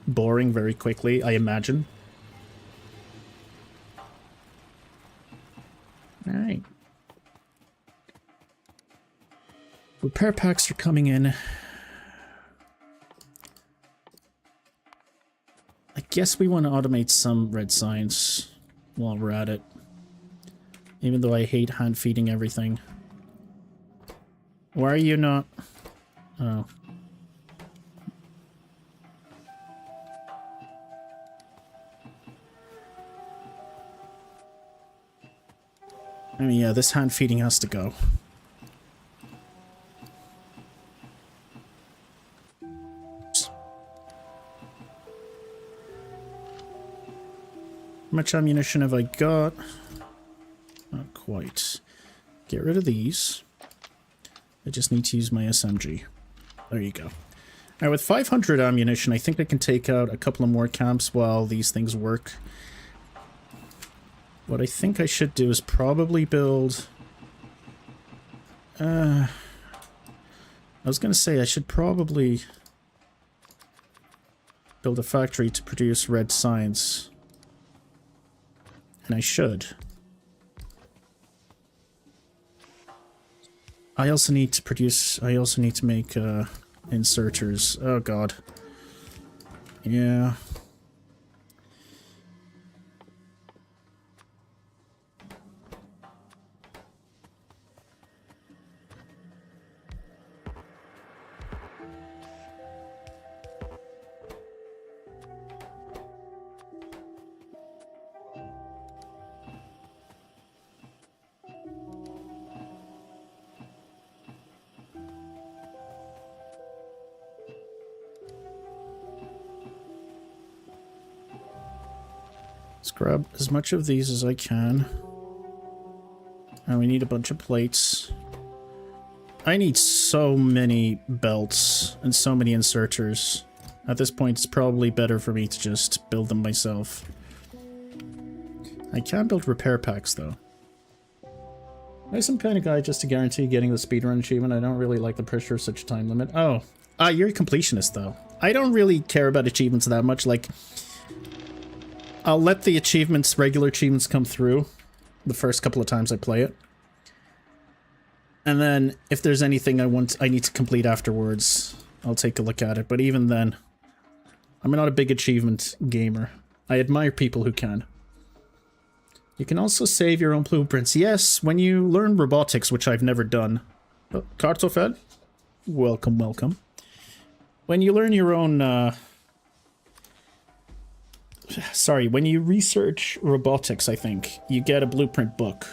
boring very quickly, I imagine. Alright. Repair packs are coming in. I guess we want to automate some red science while we're at it. Even though I hate hand feeding everything. Why are you not... Oh. I mean, yeah, this hand feeding has to go. How much ammunition have I got? Not quite. Get rid of these. I just need to use my SMG. There you go. Now, with 500 ammunition, I think I can take out a couple of more camps while these things work. What I think I should do is probably build... I was going to say I should probably build a factory to produce red science. And I should. I also need to produce... I also need to make inserters. Oh god. Yeah. Let's grab as much of these as I can. And we need a bunch of plates. I need so many belts and so many inserters. At this point, it's probably better for me to just build them myself. I can build repair packs, though. I'm some kind of guy just to guarantee getting the speedrun achievement. I don't really like the pressure of such a time limit. Oh, you're a completionist, though. I don't really care about achievements that much. Like, I'll let the achievements, regular achievements, come through the first couple of times I play it. And then, if there's anything I need to complete afterwards, I'll take a look at it. But even then, I'm not a big achievement gamer. I admire people who can. You can also save your own blueprints. Yes, when you learn robotics, which I've never done. Oh, Kartoffel? Welcome, welcome. When you learn your own, sorry, when you research robotics, I think, you get a blueprint book.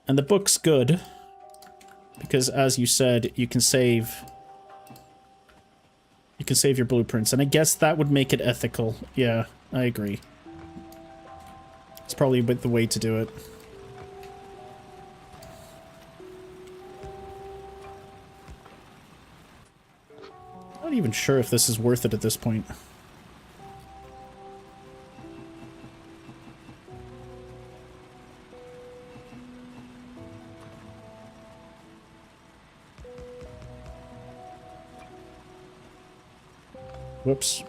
And the book's good, because as you said, you can save your blueprints, and I guess that would make it ethical. Yeah, I agree. It's probably the way to do it. I'm not even sure if this is worth it at this point. Whoops.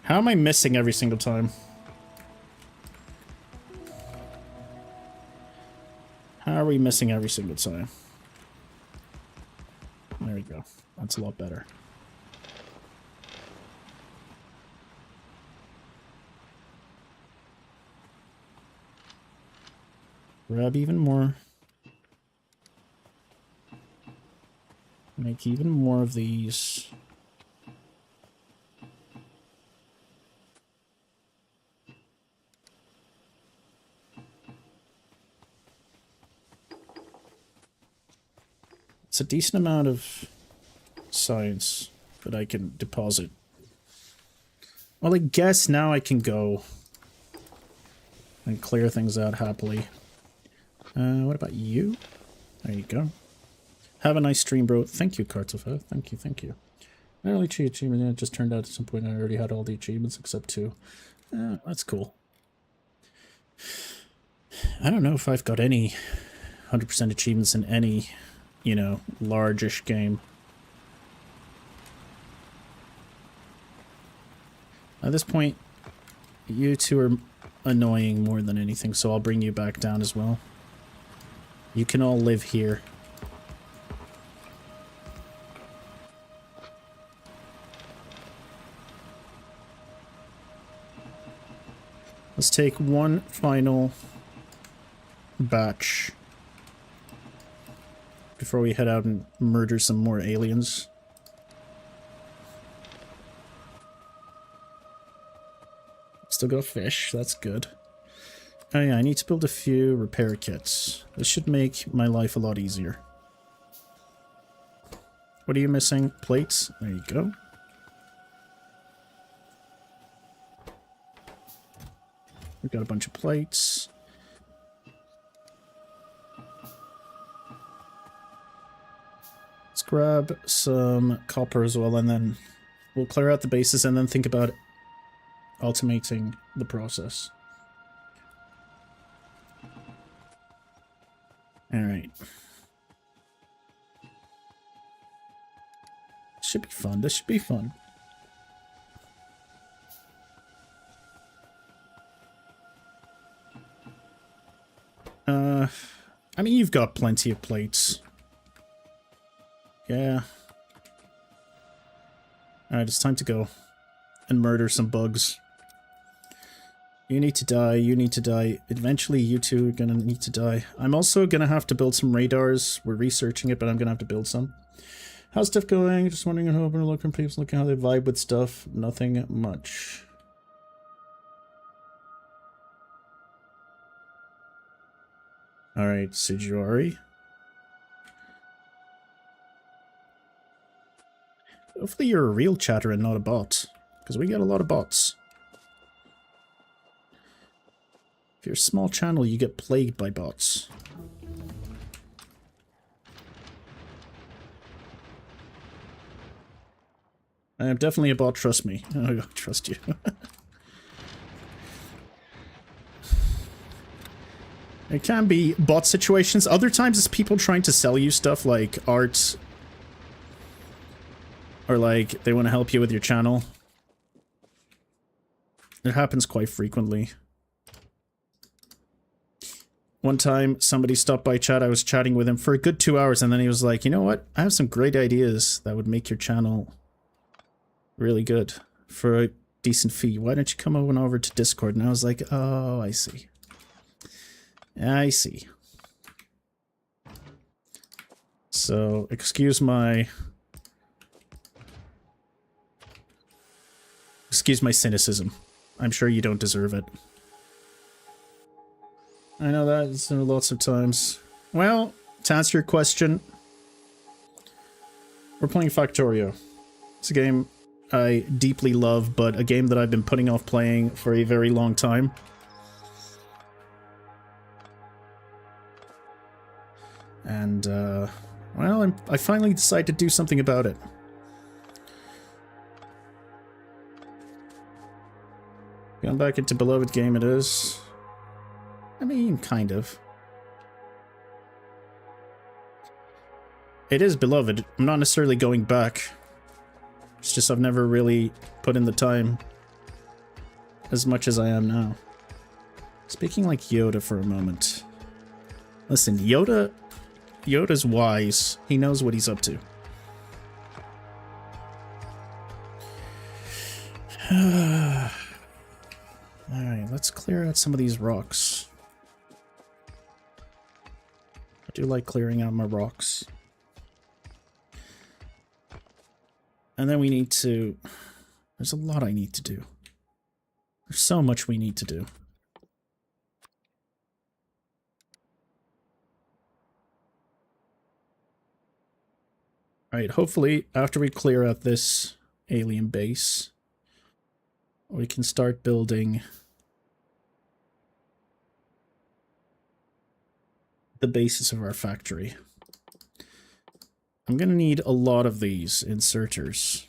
How am I missing every single time? How are we missing every single time? There we go. That's a lot better. Grab even more. Make even more of these. It's a decent amount of science that I can deposit. Well, I guess now I can go and clear things out happily. What about you? There you go. Have a nice stream, bro. Thank you, Kartofa. Thank you, thank you. I only achievement. It just turned out at some point I already had all the achievements except 2. That's cool. I don't know if I've got any 100% achievements in any, you know, largish game. At this point, you two are annoying more than anything, so I'll bring you back down as well. You can all live here. Let's take one final batch before we head out and murder some more aliens. Still got fish, that's good. Oh yeah, I need to build a few repair kits. This should make my life a lot easier. What are you missing? Plates? There you go. We've got a bunch of plates. Let's grab some copper as well, and then we'll clear out the bases and then think about automating the process. Alright. Should be fun. This should be fun. I mean, you've got plenty of plates. Yeah. Alright, it's time to go and murder some bugs. You need to die, you need to die. Eventually, you two are gonna need to die. I'm also gonna have to build some radars. We're researching it, but I'm gonna have to build some. How's stuff going? Just wondering how open looking people looking how they vibe with stuff. Nothing much. Alright, Sujuari. Hopefully you're a real chatter and not a bot. Because we get a lot of bots. If you're a small channel, you get plagued by bots. I am definitely a bot, trust me. I trust you. It can be bot situations. Other times it's people trying to sell you stuff like art. Or like, they want to help you with your channel. It happens quite frequently. One time, somebody stopped by chat, I was chatting with him for a good 2 hours, and then he was like, you know what? I have some great ideas that would make your channel really good for a decent fee. Why don't you come over to Discord? And I was like, oh, I see. I see. So, excuse my cynicism. I'm sure you don't deserve it. I know that, it's lots of times. Well, to answer your question, we're playing Factorio. It's a game I deeply love, but a game that I've been putting off playing for a very long time. And, well, I finally decided to do something about it. Going back into beloved game it is. I mean, kind of. It is beloved. I'm not necessarily going back. It's just I've never really put in the time as much as I am now. Speaking like Yoda for a moment. Listen, Yoda's wise. He knows what he's up to. Alright, let's clear out some of these rocks. I do like clearing out my rocks. And then we need to... There's a lot I need to do. There's so much we need to do. Alright, hopefully after we clear out this alien base, we can start building the basis of our factory. I'm gonna need a lot of these inserters.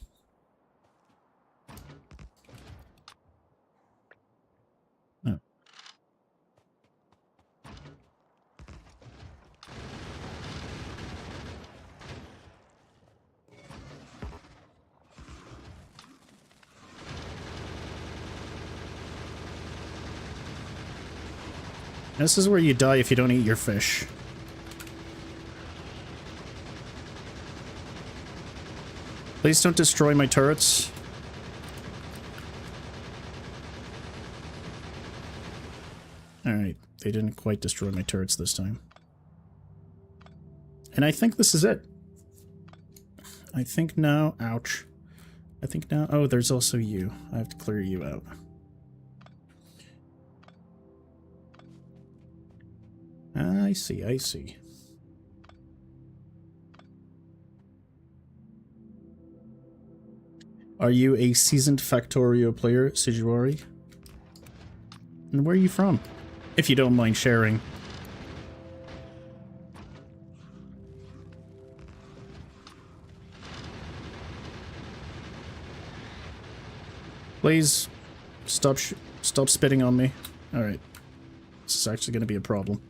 Oh. This is where you die if you don't eat your fish. Please don't destroy my turrets. Alright, they didn't quite destroy my turrets this time. And I think this is it. I think now... Ouch. I think now... Oh, there's also you. I have to clear you out. I see, I see. Are you a seasoned Factorio player, Sijuari? And where are you from? If you don't mind sharing. Please, stop spitting on me. Alright. This is actually going to be a problem.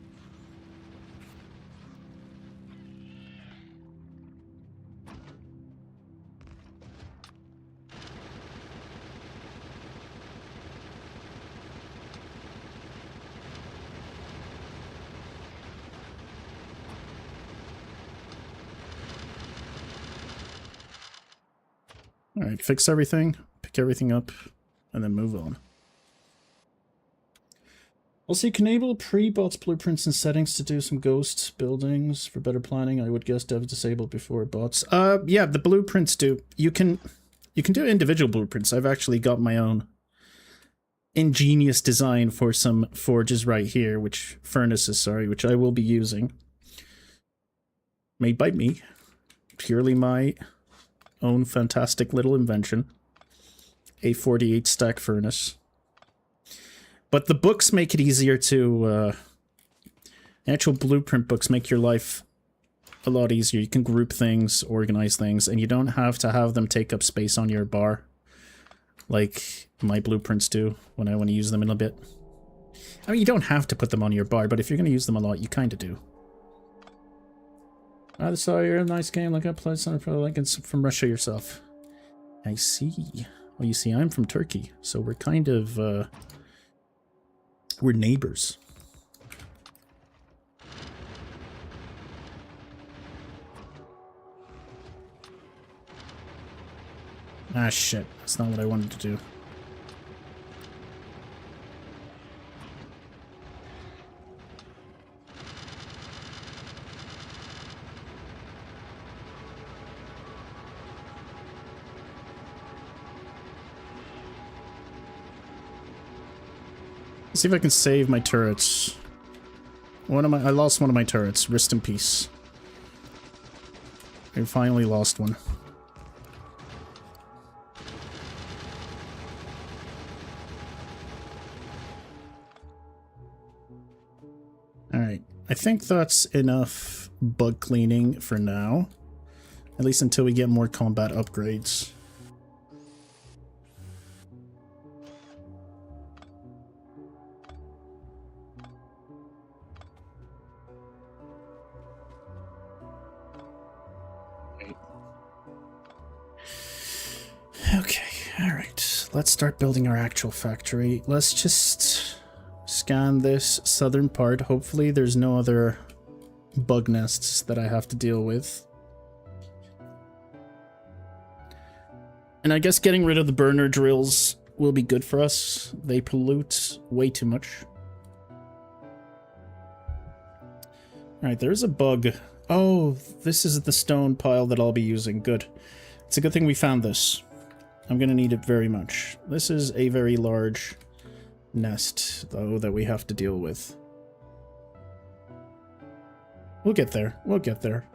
Alright, fix everything, pick everything up, and then move on. Also, you can enable pre-bots blueprints and settings to do some ghost buildings for better planning. I would guess dev disabled before bots. Yeah, the blueprints do. You can do individual blueprints. I've actually got my own ingenious design for some forges right here, furnaces, sorry, which I will be using. Made by me. Purely my own fantastic little invention. A 48 stack furnace. But the books make it easier to, actual blueprint books make your life a lot easier. You can group things, organize things, and you don't have to have them take up space on your bar. Like my blueprints do when I want to use them in a bit. I mean, you don't have to put them on your bar, but if you're going to use them a lot, you kind of do. I saw you're a nice game, like I played something probably like it's from Russia yourself. I see. Well, you see, I'm from Turkey, so we're kind of, we're neighbors. Ah, shit. That's not what I wanted to do. Let's see if I can save my turrets. I lost one of my turrets. Rest in peace. I finally lost one. Alright, I think that's enough bug cleaning for now. At least until we get more combat upgrades. Okay, alright. Let's start building our actual factory. Let's just scan this southern part. Hopefully there's no other bug nests that I have to deal with. And I guess getting rid of the burner drills will be good for us. They pollute way too much. Alright, there's a bug. Oh, this is the stone pile that I'll be using. Good. It's a good thing we found this. I'm going to need it very much. This is a very large nest, though, that we have to deal with. We'll get there. We'll get there.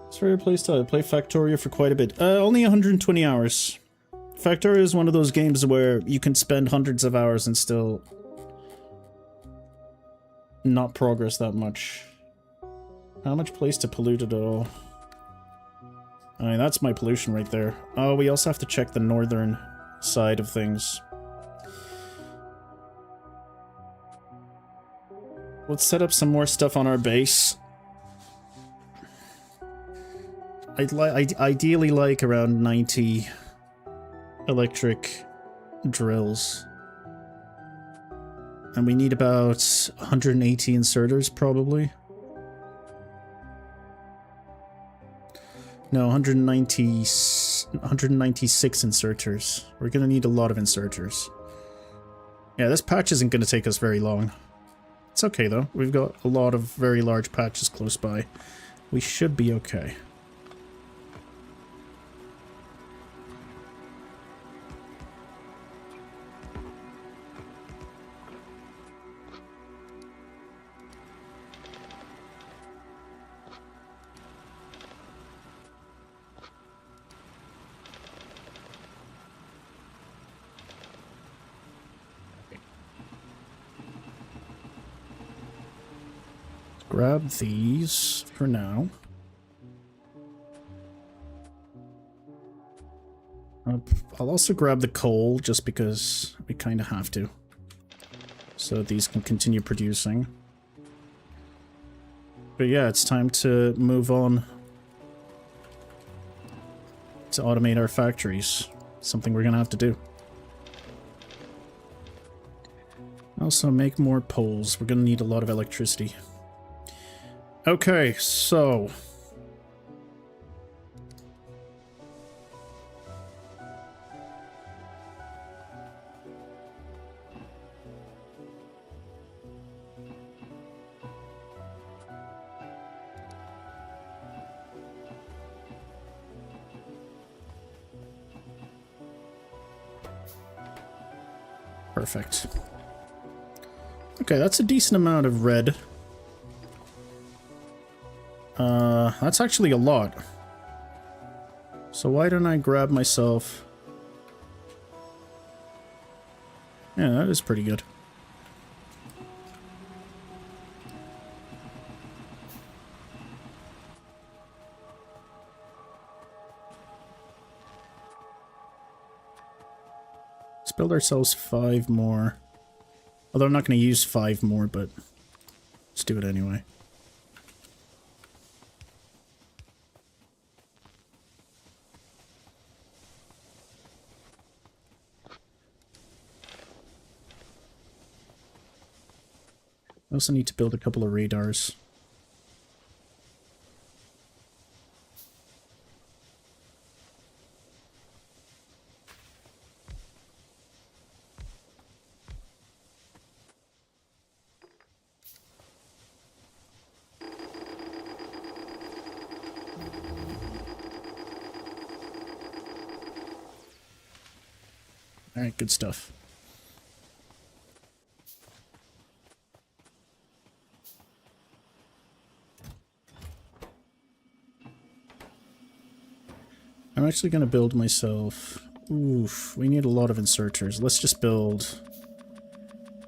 It's a very place to play Factorio for quite a bit. Only 120 hours. Factorio is one of those games where you can spend hundreds of hours and still not progress that much. How much place to pollute it all? I mean, that's my pollution right there. Oh, we also have to check the northern side of things. Let's set up some more stuff on our base. I'd ideally like around 90 electric drills. And we need about 180 inserters, probably. No, 196 inserters. We're gonna need a lot of inserters. Yeah, this patch isn't gonna take us very long. It's okay, though. We've got a lot of very large patches close by. We should be okay. grab these for now. I'll also grab the coal just because we kind of have to. So these can continue producing. But yeah, it's time to move on to automate our factories. Something we're gonna have to do. Also make more poles. We're gonna need a lot of electricity. Okay, so... Perfect. Okay, that's a decent amount of red. That's actually a lot. So why don't I grab myself... Yeah, that is pretty good. Let's build ourselves 5 more. Although I'm not going to use 5 more, but let's do it anyway. I also need to build a couple of radars. Alright, good stuff. I'm actually going to build myself... Oof, we need a lot of inserters. Let's just build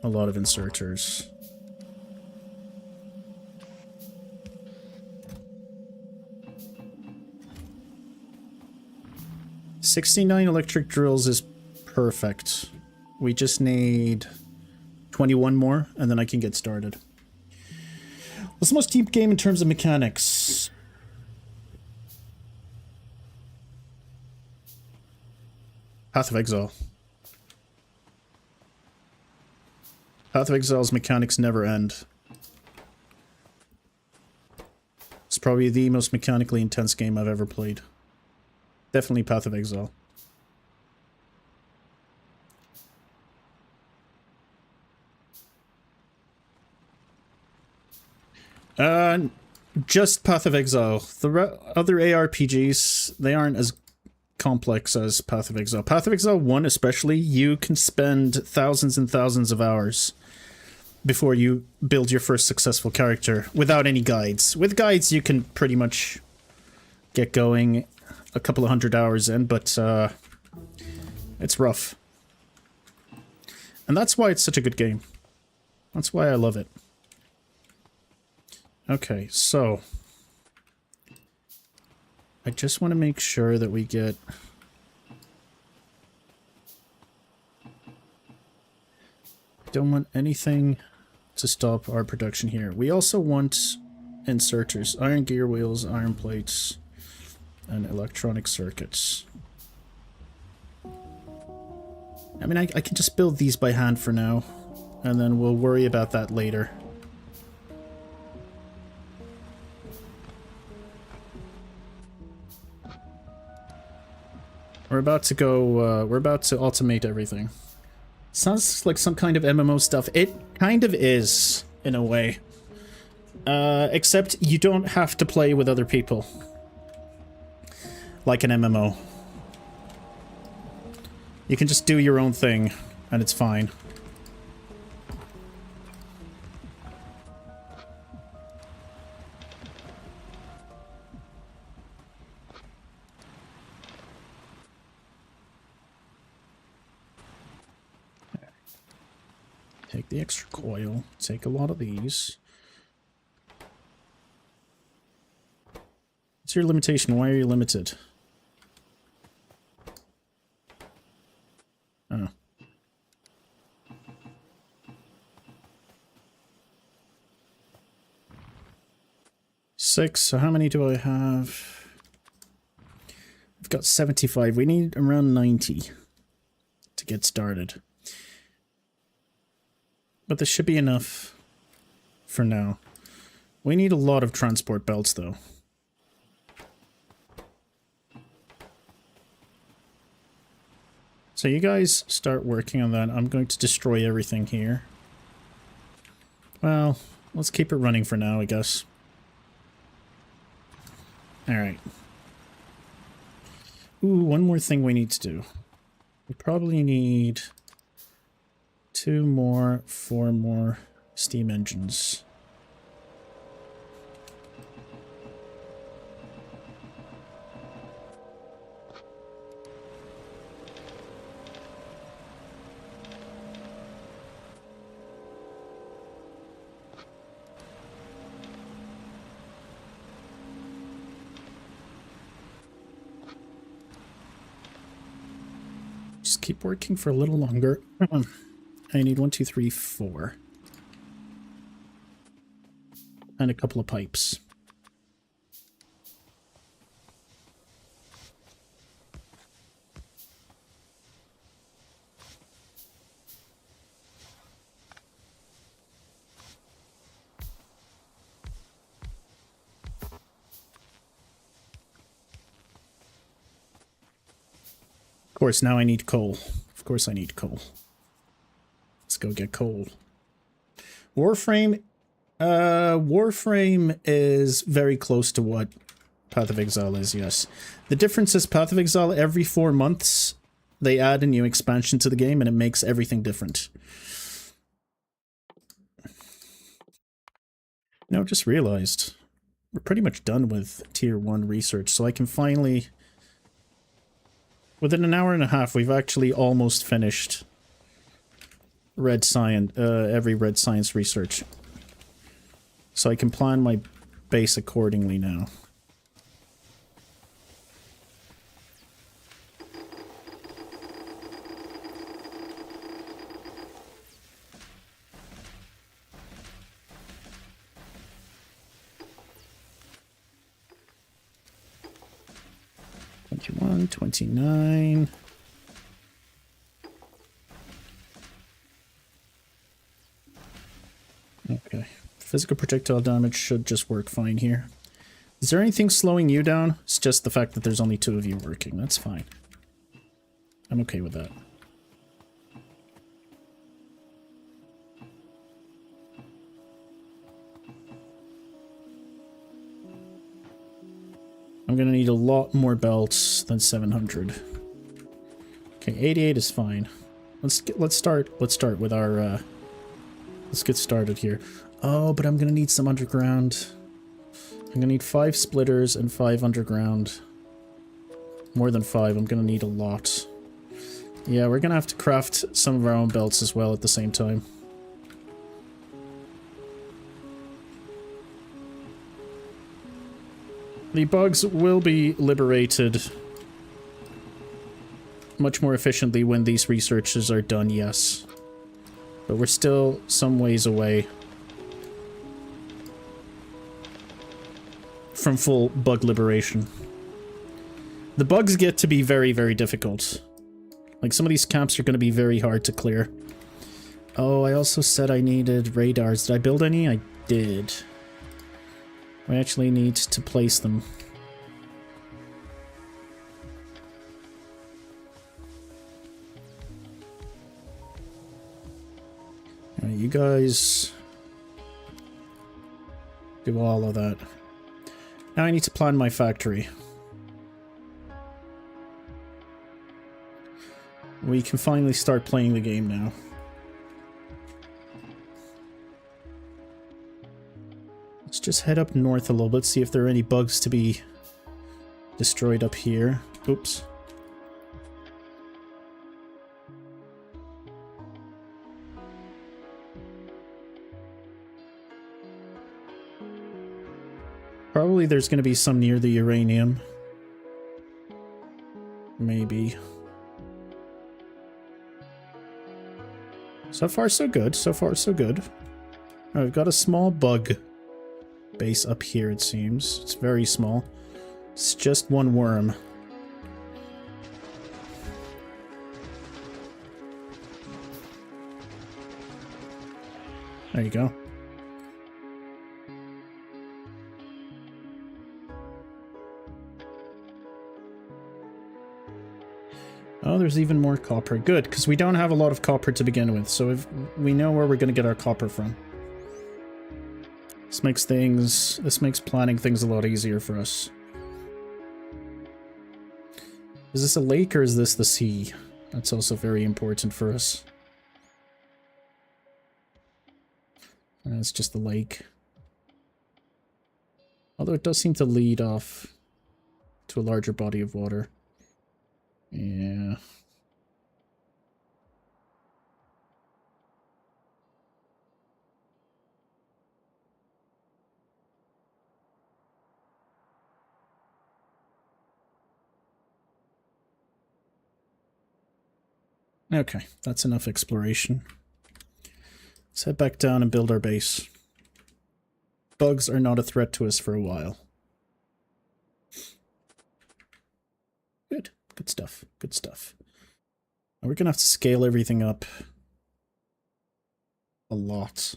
a lot of inserters. $69 electric drills is perfect. We just need 21 more, and then I can get started. What's the most deep game in terms of mechanics? Path of Exile. Path of Exile's mechanics never end. It's probably the most mechanically intense game I've ever played. Definitely Path of Exile. Just Path of Exile. The other ARPGs, they aren't as complex as Path of Exile. Path of Exile 1 especially, you can spend thousands and thousands of hours before you build your first successful character without any guides. With guides you can pretty much get going a couple of 100 hours in, but it's rough. And that's why it's such a good game. That's why I love it. Okay, so I just want to make sure that we get... Don't want anything to stop our production here. We also want inserters, iron gear wheels, iron plates, and electronic circuits. I mean, I can just build these by hand for now, and then we'll worry about that later. We're about to go, we're about to automate everything. Sounds like some kind of MMO stuff. It kind of is, in a way. Except you don't have to play with other people. Like an MMO. You can just do your own thing, and it's fine. Take the extra coil, take a lot of these. What's your limitation? Why are you limited? Oh. Six. So how many do I have? I've got 75. We need around 90 to get started. But this should be enough for now. We need a lot of transport belts, though. So you guys start working on that. I'm going to destroy everything here. Well, let's keep it running for now, I guess. Alright. Ooh, one more thing we need to do. We probably need 2 more, 4 more steam engines. Just keep working for a little longer. I need 1, 2, 3, 4. And a couple of pipes. Of course, now I need coal. Of course I need coal. Let's go get coal. Warframe. Warframe is very close to what Path of Exile is, yes. The difference is Path of Exile, every 4 months, they add a new expansion to the game and it makes everything different. No, just realized we're pretty much done with Tier 1 research, so I can finally... Within an hour and a half, we've actually almost finished Red Science, every Red Science research. So I can plan my base accordingly now. '21, '29. Okay. Physical projectile damage should just work fine here. Is there anything slowing you down? It's just the fact that there's only 2 of you working. That's fine. I'm okay with that. I'm gonna need a lot more belts than 700. Okay, 88 is fine. Let's start with our let's get started here. Oh, but I'm gonna need some underground. I'm gonna need 5 splitters and 5 underground. More than 5, I'm gonna need a lot. Yeah, we're gonna have to craft some of our own belts as well at the same time. The bugs will be liberated much more efficiently when these researches are done, yes. But we're still some ways away from full bug liberation. The bugs get to be very, very difficult. Like, some of these camps are going to be very hard to clear. Oh, I also said I needed radars. Did I build any? I did. We actually need to place them. Alright, you guys do all of that. Now I need to plan my factory. We can finally start playing the game now. Let's just head up north a little bit, see if there are any bugs to be destroyed up here. Oops. Probably there's going to be some near the uranium. Maybe. So far, so good. So far, so good. I've got a small bug base up here, it seems. It's very small. It's just one worm. There you go. Oh, there's even more copper. Good, because we don't have a lot of copper to begin with, so if we know where we're going to get our copper from. This makes planning things a lot easier for us. Is this a lake or is this the sea? That's also very important for us. It's just the lake. Although it does seem to lead off to a larger body of water. Yeah. Okay, that's enough exploration. Let's head back down and build our base. Bugs are not a threat to us for a while. Good. Good stuff. Good stuff. Now we're going to have to scale everything up a lot.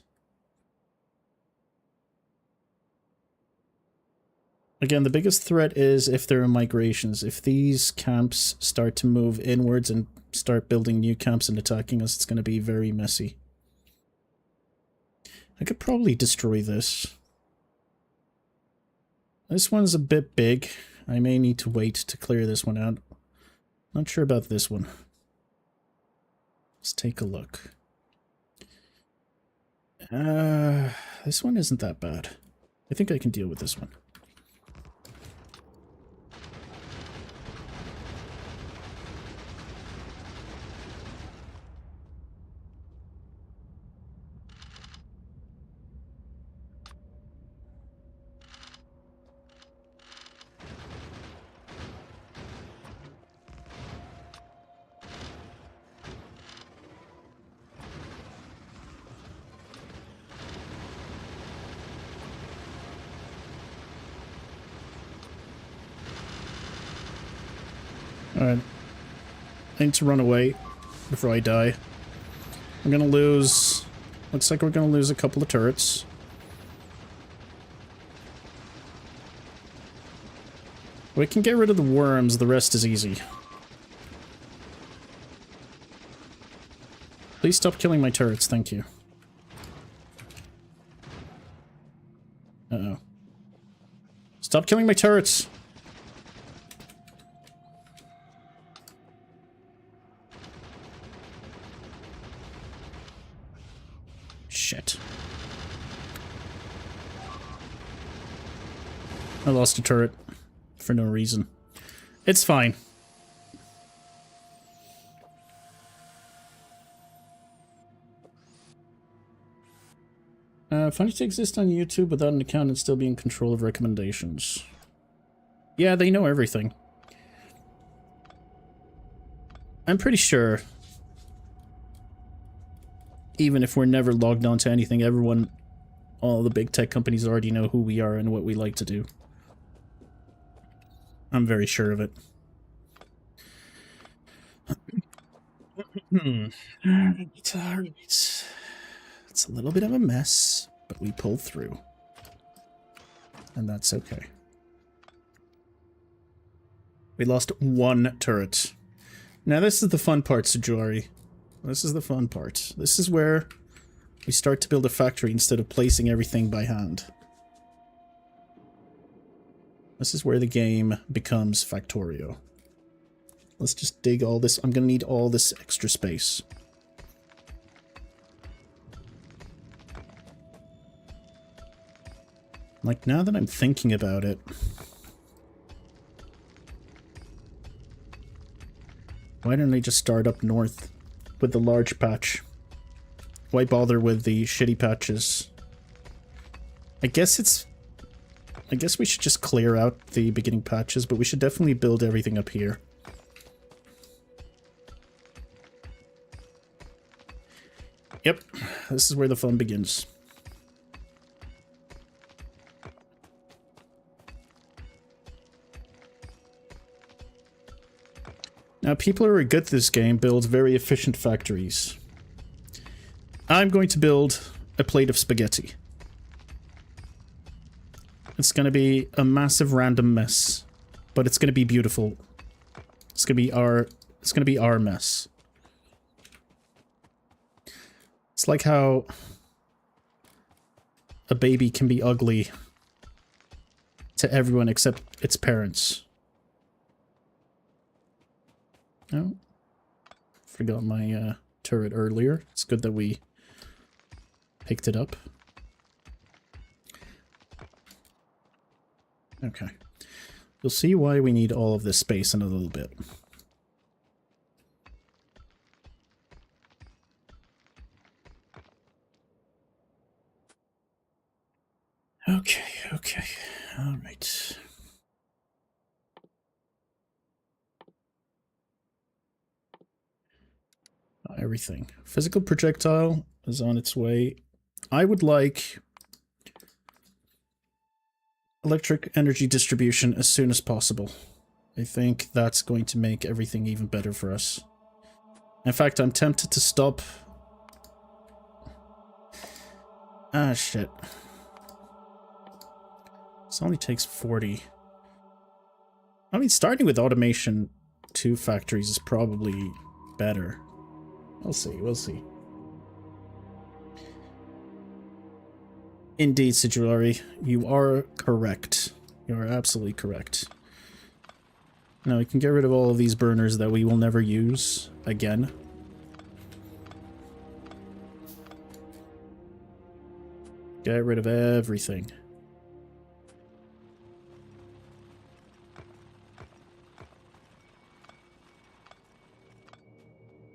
Again, the biggest threat is if there are migrations. If these camps start to move inwards and start building new camps and attacking us, it's going to be very messy. I could probably destroy this. This one's a bit big. I may need to wait to clear this one out. Not sure about this one. Let's take a look. This one isn't that bad. I think I can deal with this one. Alright. I need to run away before I die. I'm gonna lose... Looks like we're gonna lose a couple of turrets. We can get rid of the worms, the rest is easy. Please stop killing my turrets, thank you. Uh-oh. Stop killing my turrets! Shit. I lost a turret for no reason. It's fine. Funny to exist on YouTube without an account and still be in control of recommendations. Yeah, they know everything. I'm pretty sure, even if we're never logged on to anything, everyone, all the big tech companies already know who we are and what we like to do. I'm very sure of it. Alright. It's a little bit of a mess, but we pulled through. And that's okay. We lost one turret. Now this is the fun part, Sujari. This is the fun part. This is where we start to build a factory instead of placing everything by hand. This is where the game becomes Factorio. Let's just dig all this. I'm gonna need all this extra space. Like, now that I'm thinking about it... Why don't I just start up north with the large patch? Why bother with the shitty patches? I guess it's I guess we should just clear out the beginning patches, but we should definitely build everything up here. Yep, this is where the fun begins. Now, people who are good at this game build very efficient factories. I'm going to build a plate of spaghetti. It's going to be a massive random mess, but it's going to be beautiful. It's going to be our mess. It's like how a baby can be ugly to everyone except its parents. Oh, forgot my turret earlier. It's good that we picked it up. Okay. You'll see why we need all of this space in a little bit. Okay. All right. Everything. Physical projectile is on its way. I would like electric energy distribution as soon as possible. I think that's going to make everything even better for us. In fact, I'm tempted to stop. Ah, shit. This only takes 40. I mean, starting with automation 2 factories is probably better. We'll see. Indeed, Sigilari, you are correct. You are absolutely correct. Now we can get rid of all of these burners that we will never use again. Get rid of everything.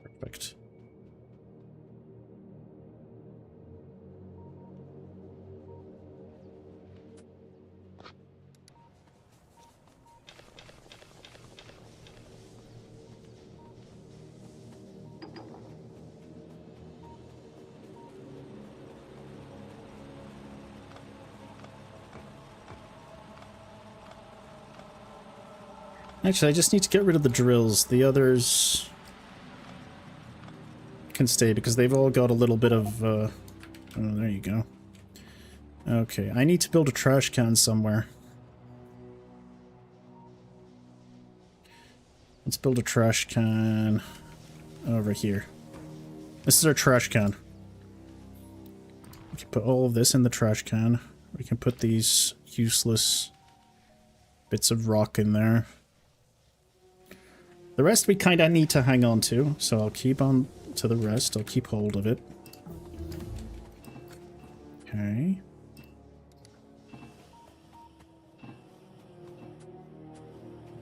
Perfect. Actually, I just need to get rid of the drills. The others can stay because they've all got a little bit of, oh, there you go. Okay, I need to build a trash can somewhere. Let's build a trash can over here. This is our trash can. We can put all of this in the trash can. We can put these useless bits of rock in there. The rest we kind of need to hang on to, so I'll keep on to the rest. I'll keep hold of it. Okay.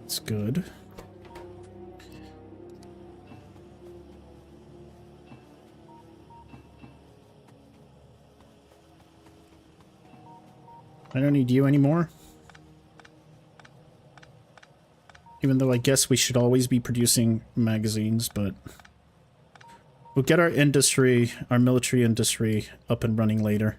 That's good. I don't need you anymore. Even though I guess we should always be producing magazines, but we'll get our industry, our military industry, up and running later.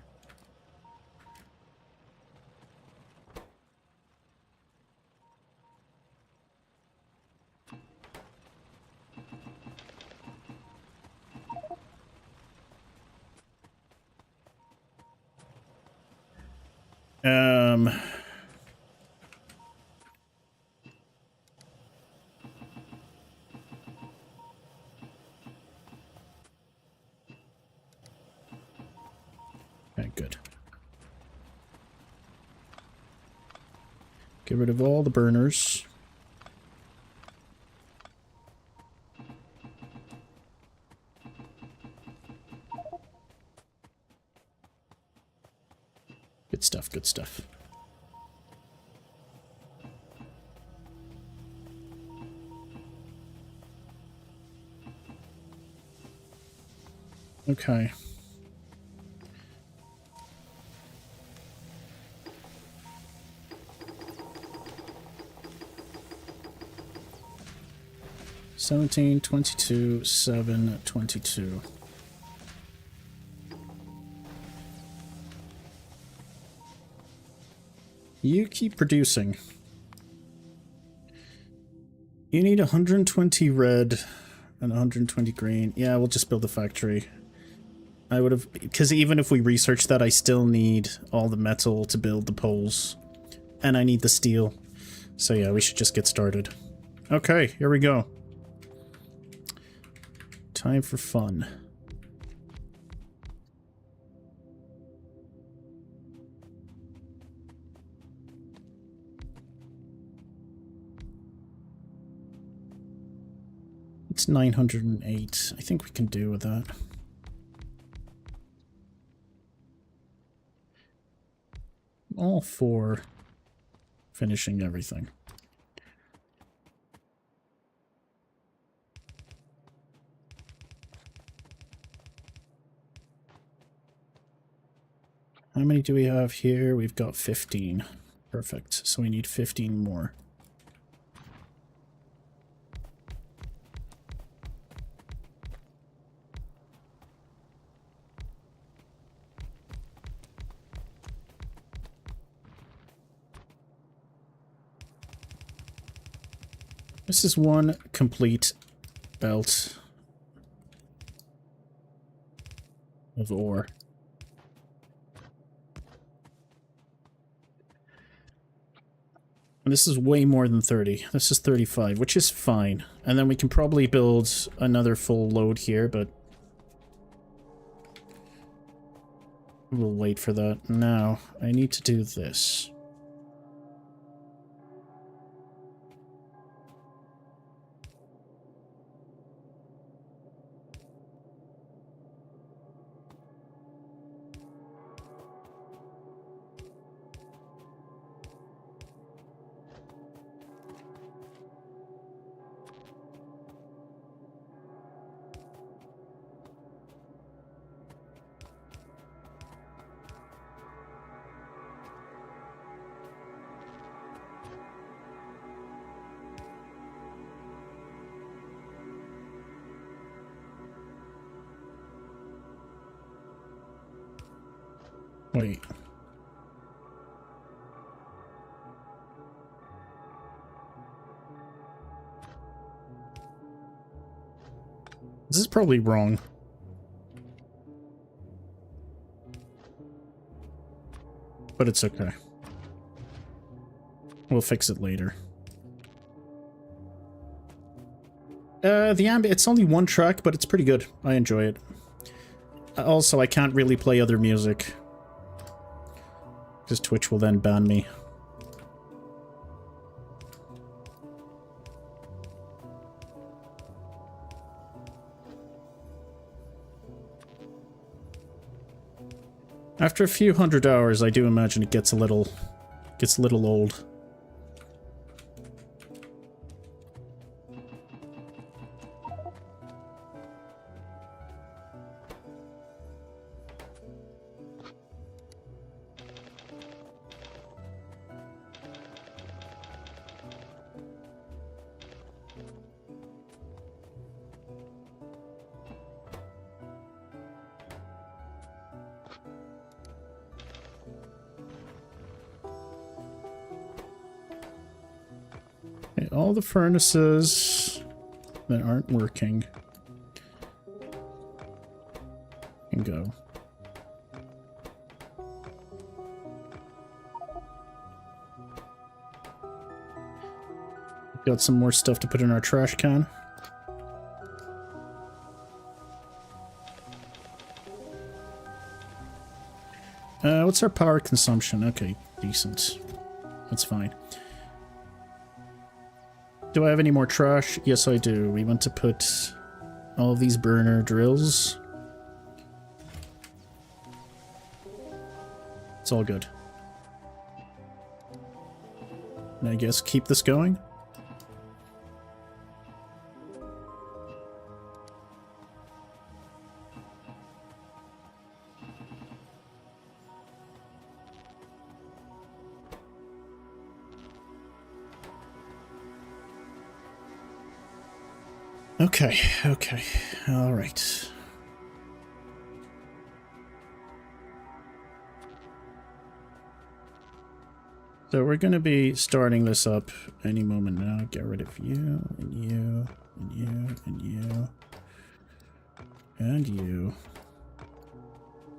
Okay, good. Get rid of all the burners. Good stuff, good stuff. Okay. 17, 22, 7, 22. You keep producing. You need 120 red and 120 green. Yeah, we'll just build a factory. I would have... Because even if we research that, I still need all the metal to build the poles. And I need the steel. So yeah, we should just get started. Okay, here we go. Time for fun. It's 908. I think we can do with that. All for finishing everything. How many do we have here? We've got 15. Perfect. So we need 15 more. This is one complete belt of ore. And this is way more than 30. This is 35, which is fine. And then we can probably build another full load here, but we'll wait for that. Now, I need to do this. Wait. This is probably wrong. But it's okay. We'll fix it later. It's only one track, but it's pretty good. I enjoy it. Also, I can't really play other music, because Twitch will then ban me. After a few hundred hours, I do imagine it gets a little old. All the furnaces that aren't working can go. Got some more stuff to put in our trash can. What's our power consumption? Okay, decent. That's fine. Do I have any more trash? Yes, I do. We want to put all of these burner drills. It's all good. And I guess keep this going. Okay, okay. All right. So we're going to be starting this up any moment now. Get rid of you, and you, and you, and you, and you.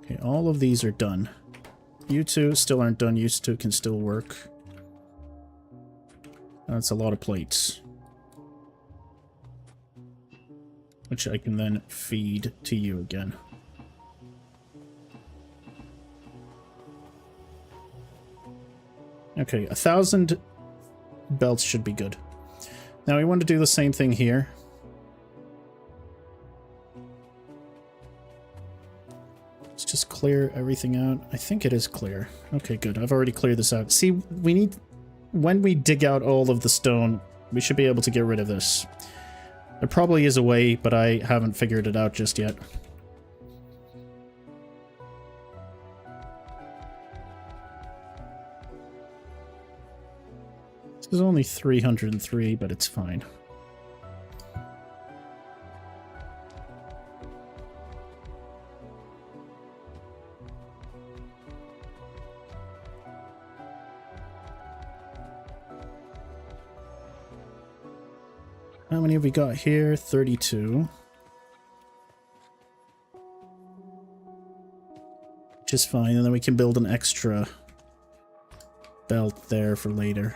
Okay, all of these are done. You two still aren't done. You two can still work. That's a lot of plates. Which I can then feed to you again. Okay, 1,000 belts should be good. Now we want to do the same thing here. Let's just clear everything out. I think it is clear. Okay, good. I've already cleared this out. See, we need... When we dig out all of the stone, we should be able to get rid of this. There probably is a way, but I haven't figured it out just yet. This is only 303, but it's fine. How many have we got here? 32. Which is fine, and then we can build an extra belt there for later.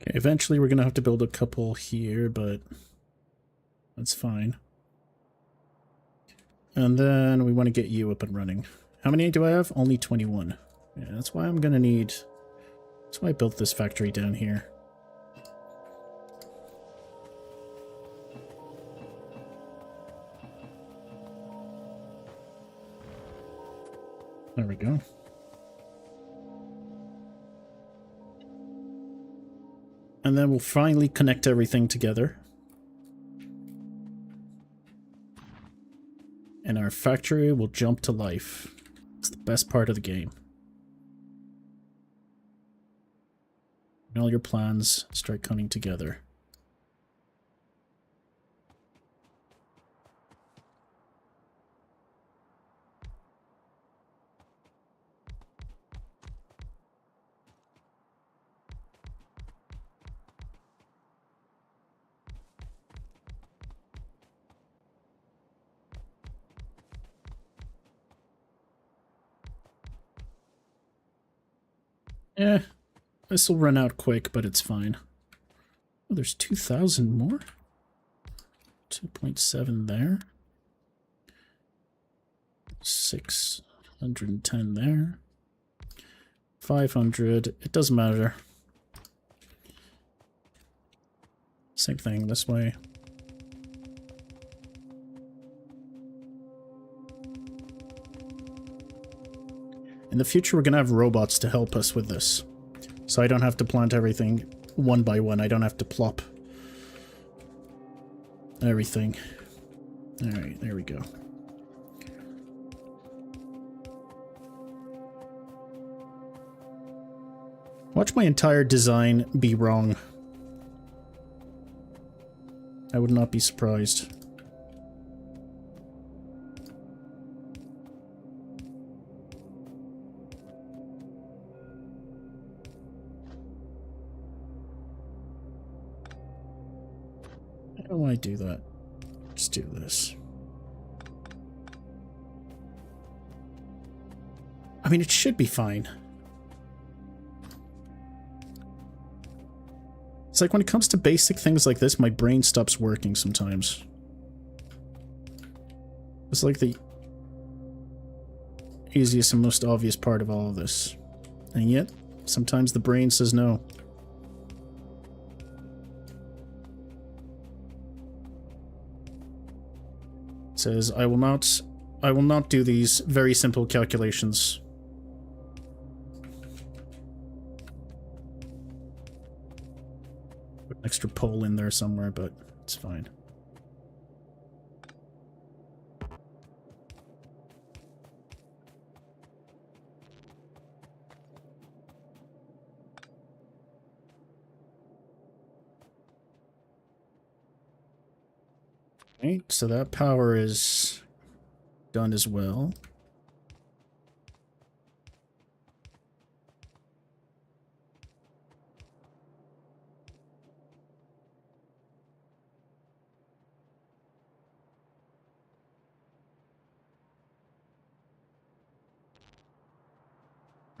Okay, eventually we're going to have to build a couple here, but that's fine. And then we want to get you up and running. How many do I have? Only 21. Yeah, that's why I'm going to need... That's why I built this factory down here. There we go. And then we'll finally connect everything together. And our factory will jump to life. It's the best part of the game. And all your plans start coming together. Eh, this will run out quick, but it's fine. Oh, there's 2,000 more? 2.7 there. 610 there. 500. It doesn't matter. Same thing this way. In the future, we're going to have robots to help us with this. So I don't have to plant everything one by one. I don't have to plop everything. Alright, there we go. Watch my entire design be wrong. I would not be surprised. I do that? Just do this. I mean, it should be fine. It's like when it comes to basic things like this, my brain stops working sometimes. It's like the easiest and most obvious part of all of this. And yet, sometimes the brain says no. It says, I will not do these very simple calculations. Put an extra pole in there somewhere, but it's fine. Right, so that power is done as well.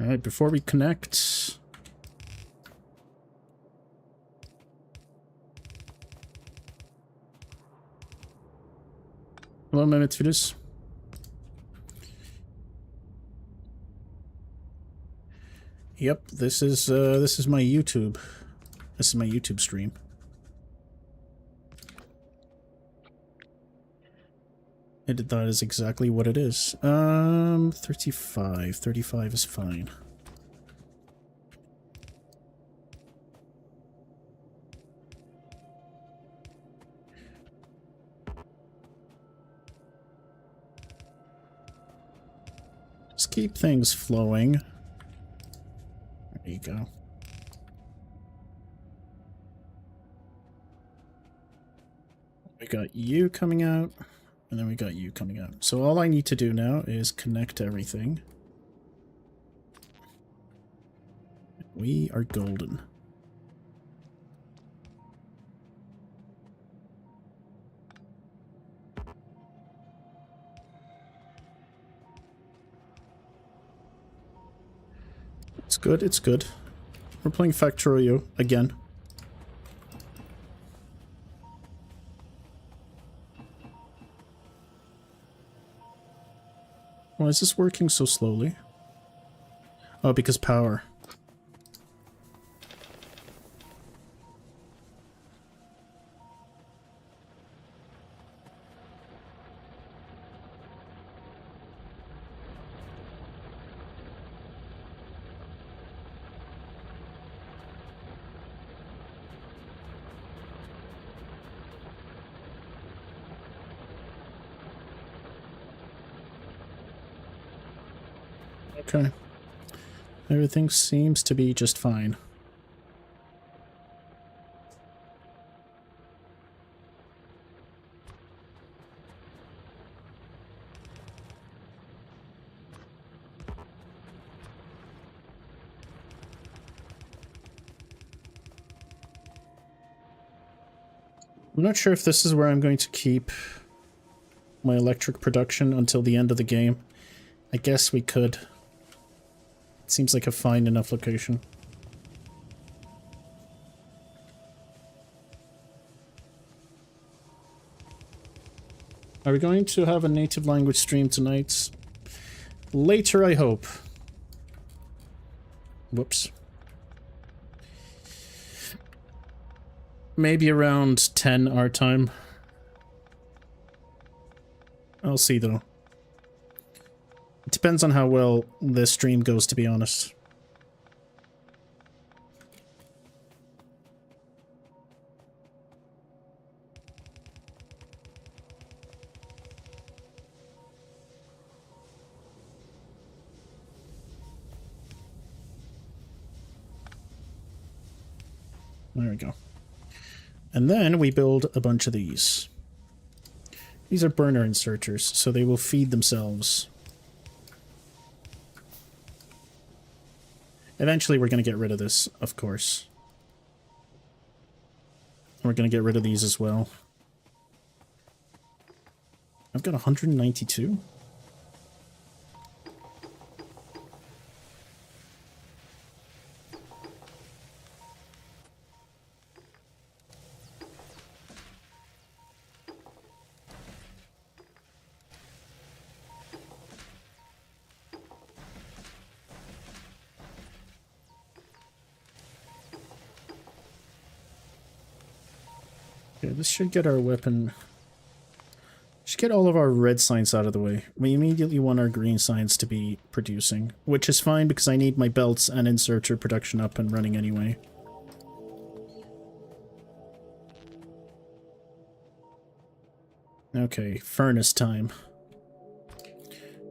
All right, before we connect, hello, my Mitsudas. Yep, this is my YouTube. This is my YouTube stream. And that is exactly what it is. 35. 35 is fine. Just keep things flowing. There you go. We got you coming out, and then we got you coming out. So all I need to do now is connect everything. We are golden. It's good, it's good. We're playing Factorio again. Why is this working so slowly? Oh, because power. Okay. Everything seems to be just fine. I'm not sure if this is where I'm going to keep my electric production until the end of the game. I guess we could. It seems like a fine enough location. Are we going to have a native language stream tonight? Later, I hope. Whoops. Maybe around 10 our time. I'll see, though. It depends on how well this stream goes, to be honest. There we go. And then we build a bunch of these. These are burner inserters, so they will feed themselves. Eventually we're going to get rid of this, of course. We're going to get rid of these as well. I've got 192. Okay, this should get our weapon. Should get all of our red signs out of the way. We immediately want our green signs to be producing, which is fine because I need my belts and inserter production up and running anyway. Okay, furnace time.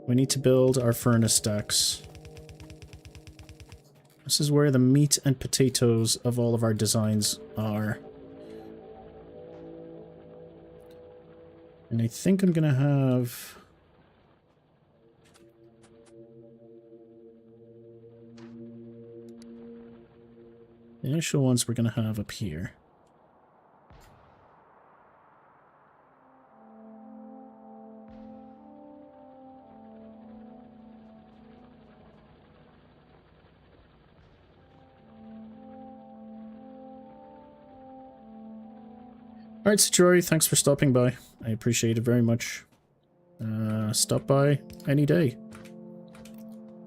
We need to build our furnace stacks. This is where the meat and potatoes of all of our designs are. And I think I'm gonna have... the initial ones we're gonna have up here. Alright, Satori, thanks for stopping by. I appreciate it very much. Stop by any day.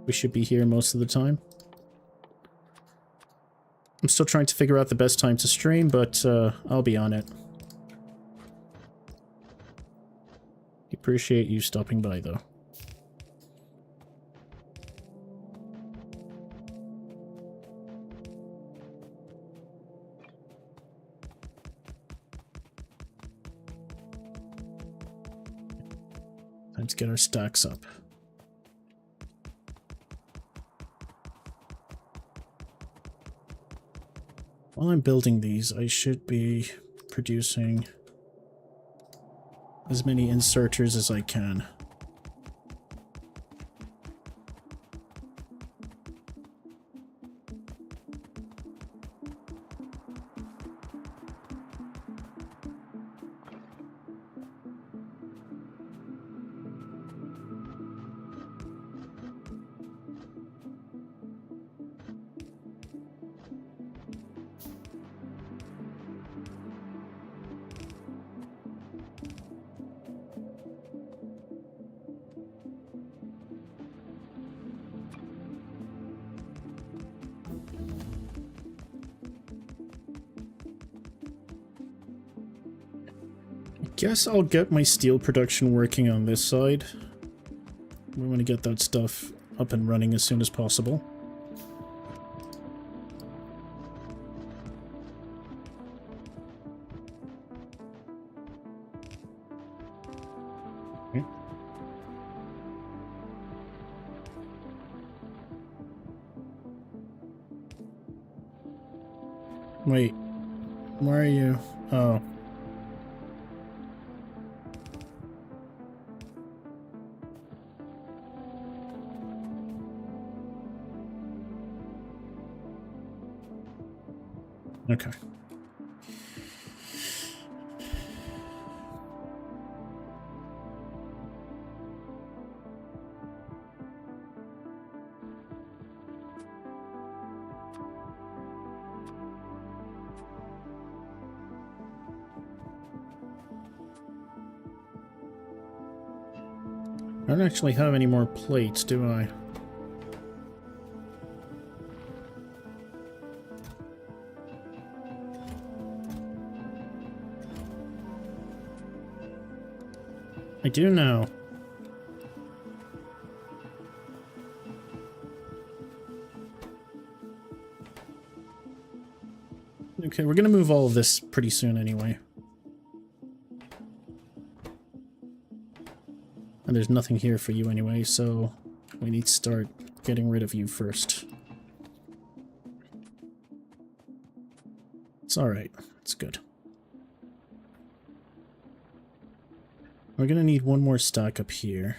We should be here most of the time. I'm still trying to figure out the best time to stream, but I'll be on it. Appreciate you stopping by, though. Time to get our stacks up. While I'm building these, I should be producing as many inserters as I can. Guess I'll get my steel production working on this side. We want to get that stuff up and running as soon as possible. Okay. Wait, where are you? Oh. Okay. I don't actually have any more plates, do I? I do now. Okay, we're gonna move all of this pretty soon anyway. And there's nothing here for you anyway, so we need to start getting rid of you first. It's alright. It's good. We're gonna need one more stack up here.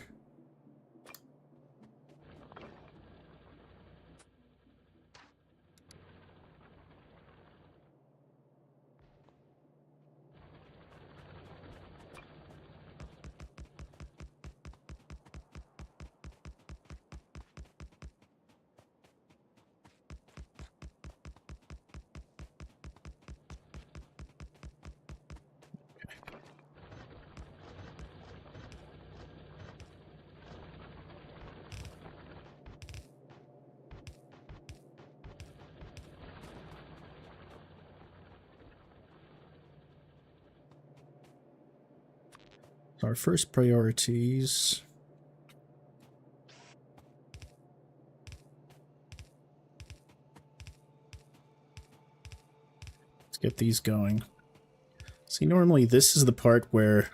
Our first priorities. Let's get these going. See, normally this is the part where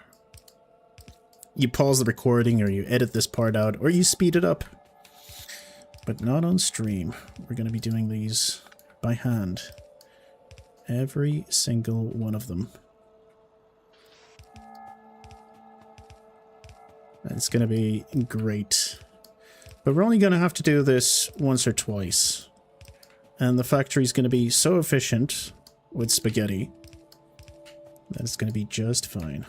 you pause the recording or you edit this part out or you speed it up. But not on stream. We're going to be doing these by hand. Every single one of them. It's going to be great. But we're only going to have to do this once or twice. And the factory's going to be so efficient with spaghetti that it's going to be just fine.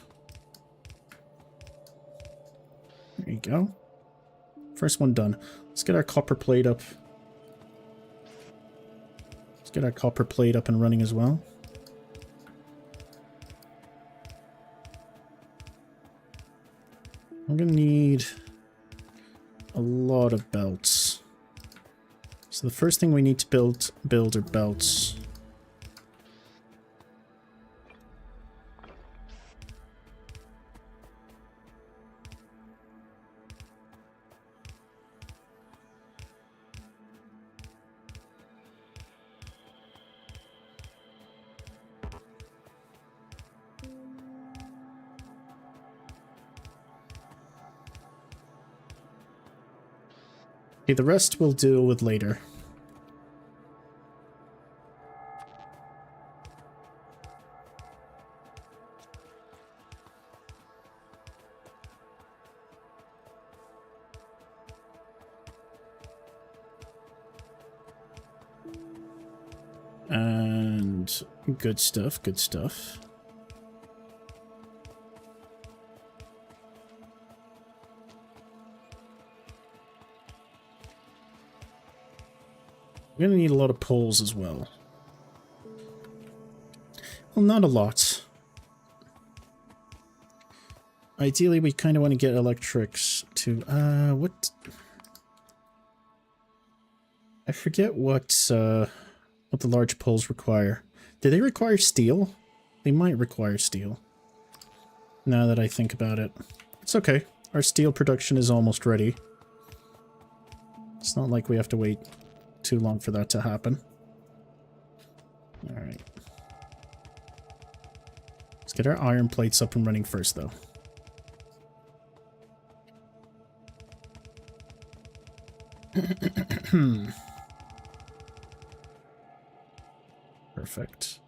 There you go. First one done. Let's get our copper plate up. Let's get our copper plate up and running as well. I'm gonna need a lot of belts. So the first thing we need to build are belts. Okay, the rest we'll deal with later. And good stuff, good stuff. We're gonna need a lot of poles as well. Well, not a lot. Ideally, we kind of want to get electrics to, what? I forget what the large poles require. Do they require steel? They might require steel. Now that I think about it. It's okay. Our steel production is almost ready. It's not like we have to wait too long for that to happen. Alright. Let's get our iron plates up and running first, though. Perfect.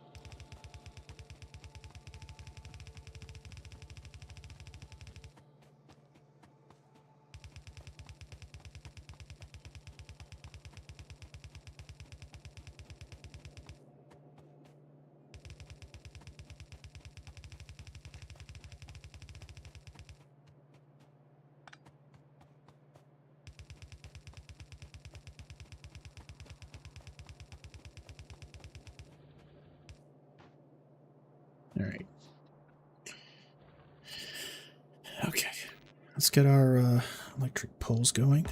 Alright. Okay. Let's get our electric poles going.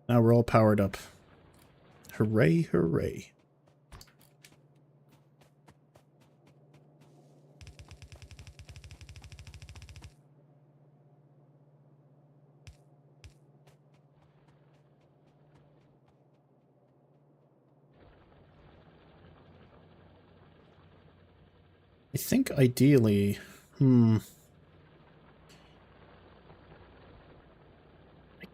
Now we're all powered up. Hooray, hooray. I think ideally, I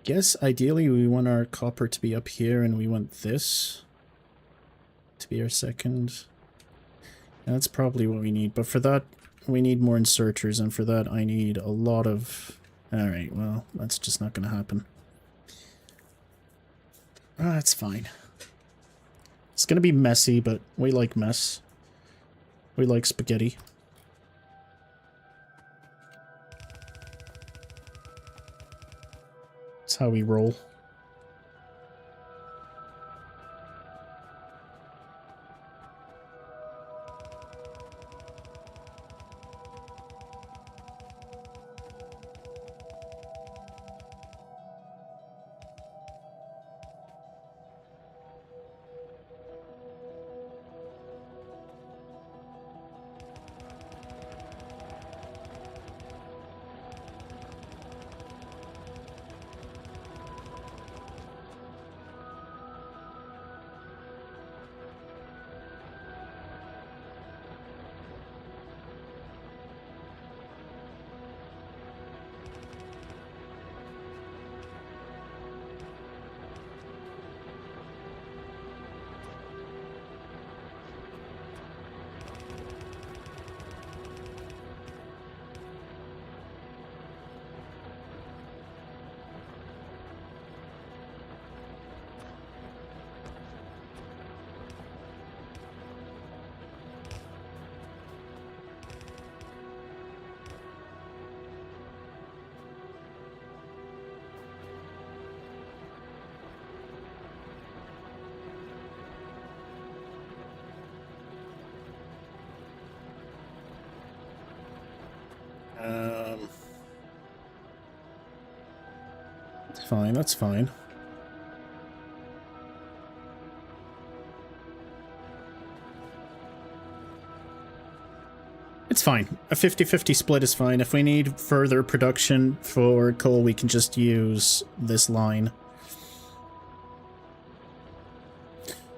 guess ideally we want our copper to be up here and we want this to be our second. And that's probably what we need, but for that we need more inserters, and for that I need a lot of... Alright, well, that's just not going to happen. That's fine. It's going to be messy, but we like mess. We like spaghetti. That's how we roll. Um, fine, that's fine. It's fine. A 50-50 split is fine. If we need further production for coal, we can just use this line.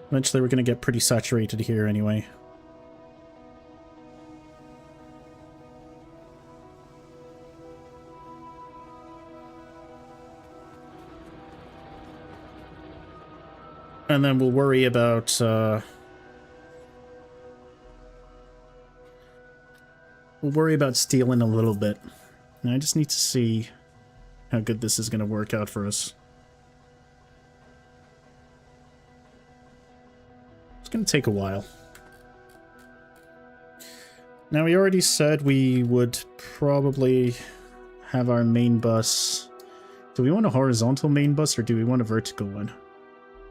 Eventually, we're going to get pretty saturated here anyway. And then we'll worry about... we'll worry about stealing a little bit. And I just need to see how good this is going to work out for us. It's going to take a while. Now, we already said we would probably have our main bus. Do we want a horizontal main bus or do we want a vertical one?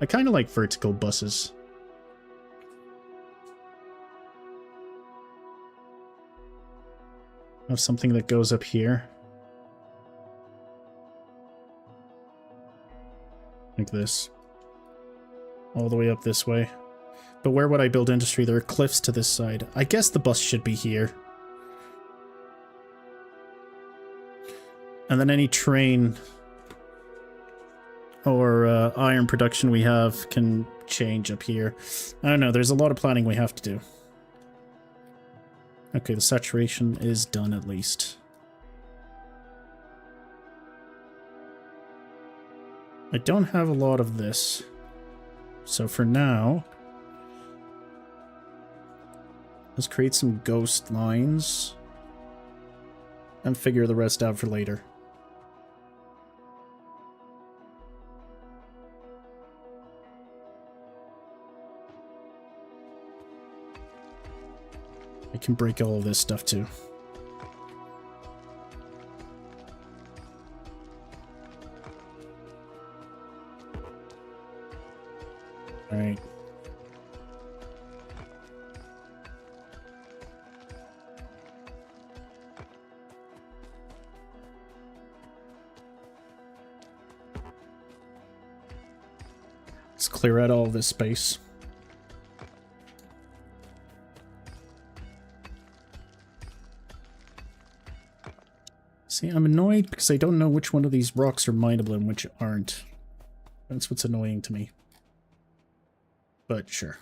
I kind of like vertical buses. Have something that goes up here. Like this. All the way up this way. But where would I build industry? There are cliffs to this side. I guess the bus should be here. And then any train or iron production we have can change up here. I don't know, there's a lot of planning we have to do. Okay, the saturation is done at least. I don't have a lot of this. So for now, let's create some ghost lines and figure the rest out for later. I can break all of this stuff too. All right. Let's clear out all of this space. See, I'm annoyed because I don't know which one of these rocks are mineable and which aren't. That's what's annoying to me. But sure.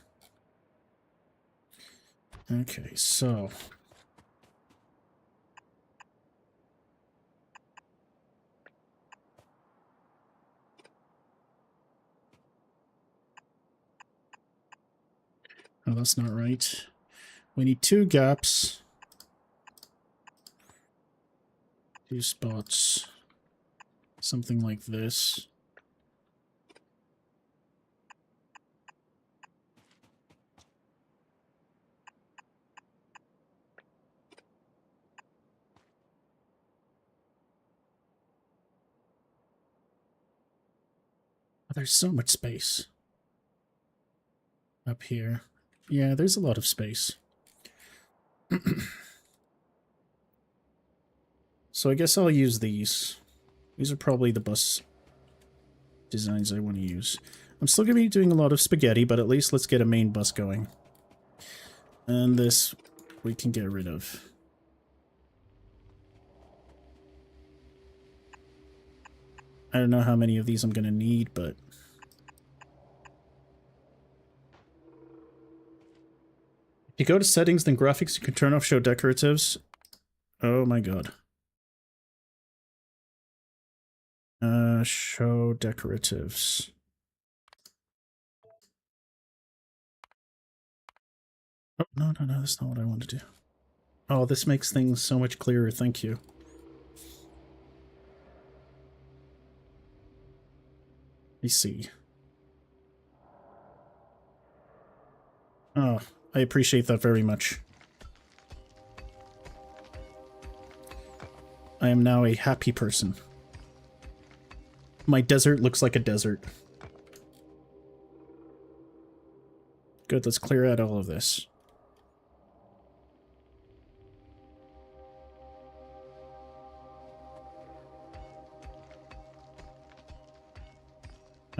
Okay, so... oh, that's not right. We need 2 gaps. 2 spots. Something like this. Oh, there's so much space. Up here. Yeah, there's a lot of space. So I guess I'll use these. These are probably the bus designs I want to use. I'm still going to be doing a lot of spaghetti, but at least let's get a main bus going. And this we can get rid of. I don't know how many of these I'm going to need, but... if you go to settings, then graphics, you can turn off show decoratives. Oh my god. Show decoratives. Oh, no, that's not what I want to do. Oh, this makes things so much clearer, thank you. I see. Oh, I appreciate that very much. I am now a happy person. My desert looks like a desert. Good, let's clear out all of this.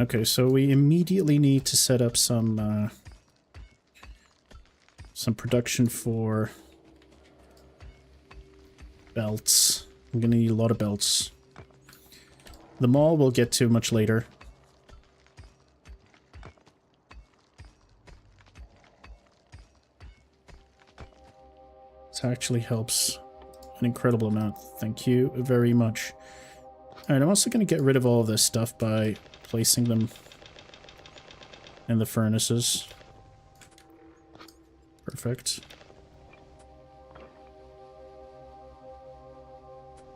Okay, so we immediately need to set up some production for belts. I'm gonna need a lot of belts. The mall we'll get to much later. This actually helps an incredible amount. Thank you very much. Alright, I'm also going to get rid of all of this stuff by placing them in the furnaces. Perfect.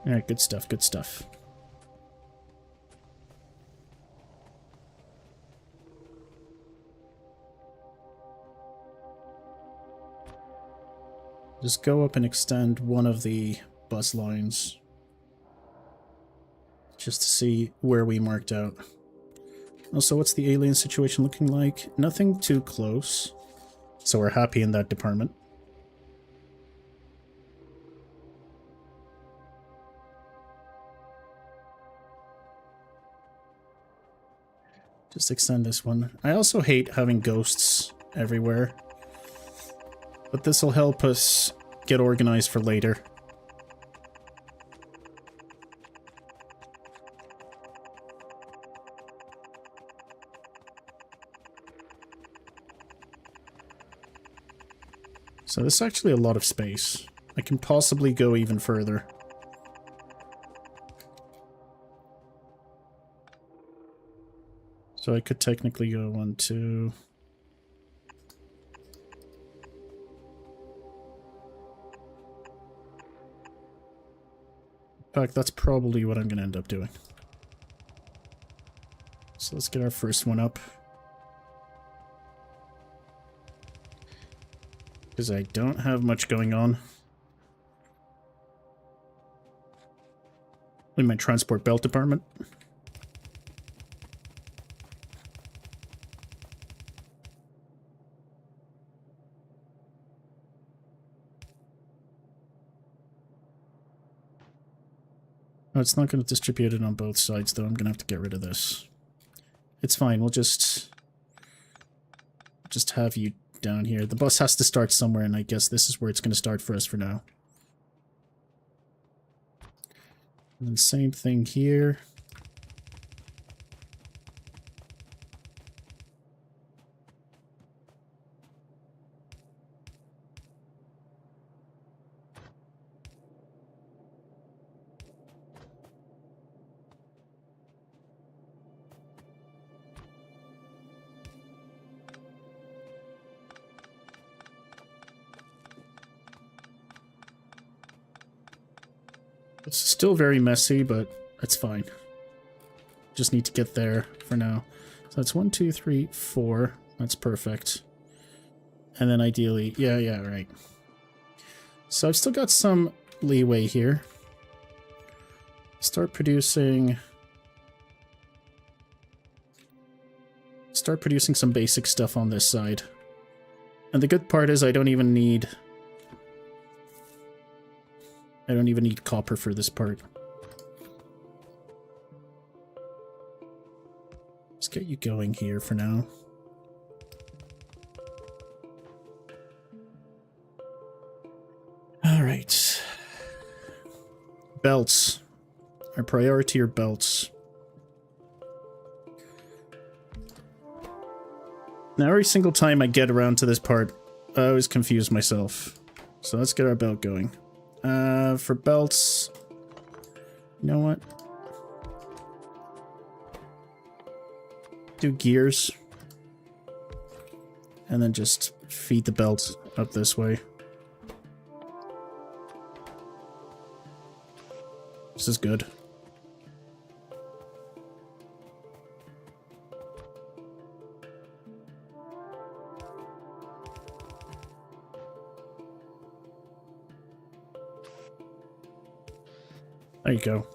Alright, good stuff, good stuff. Just go up and extend one of the bus lines. Just to see where we marked out. Also, what's the alien situation looking like? Nothing too close. So we're happy in that department. Just extend this one. I also hate having ghosts everywhere. But this will help us get organized for later. So this is actually a lot of space. I can possibly go even further. So I could technically go 1, 2... In fact, that's probably what I'm going to end up doing. So let's get our first one up. Because I don't have much going on in my transport belt department. Oh, it's not going to distribute it on both sides, though. I'm going to have to get rid of this. It's fine. We'll just have you down here. The bus has to start somewhere, and I guess this is where it's going to start for us for now. And then same thing here. It's still very messy, but it's fine. Just need to get there for now. So that's 1, 2, 3, 4. That's perfect. And then ideally, yeah, right. So I've still got some leeway here. Start producing some basic stuff on this side. And the good part is I don't even need copper for this part. Let's get you going here for now. All right. Belts. Our priority are belts. Now, every single time I get around to this part, I always confuse myself. So let's get our belt going. For belts, you know what? Do gears. And then just feed the belt up this way. This is good. There you go.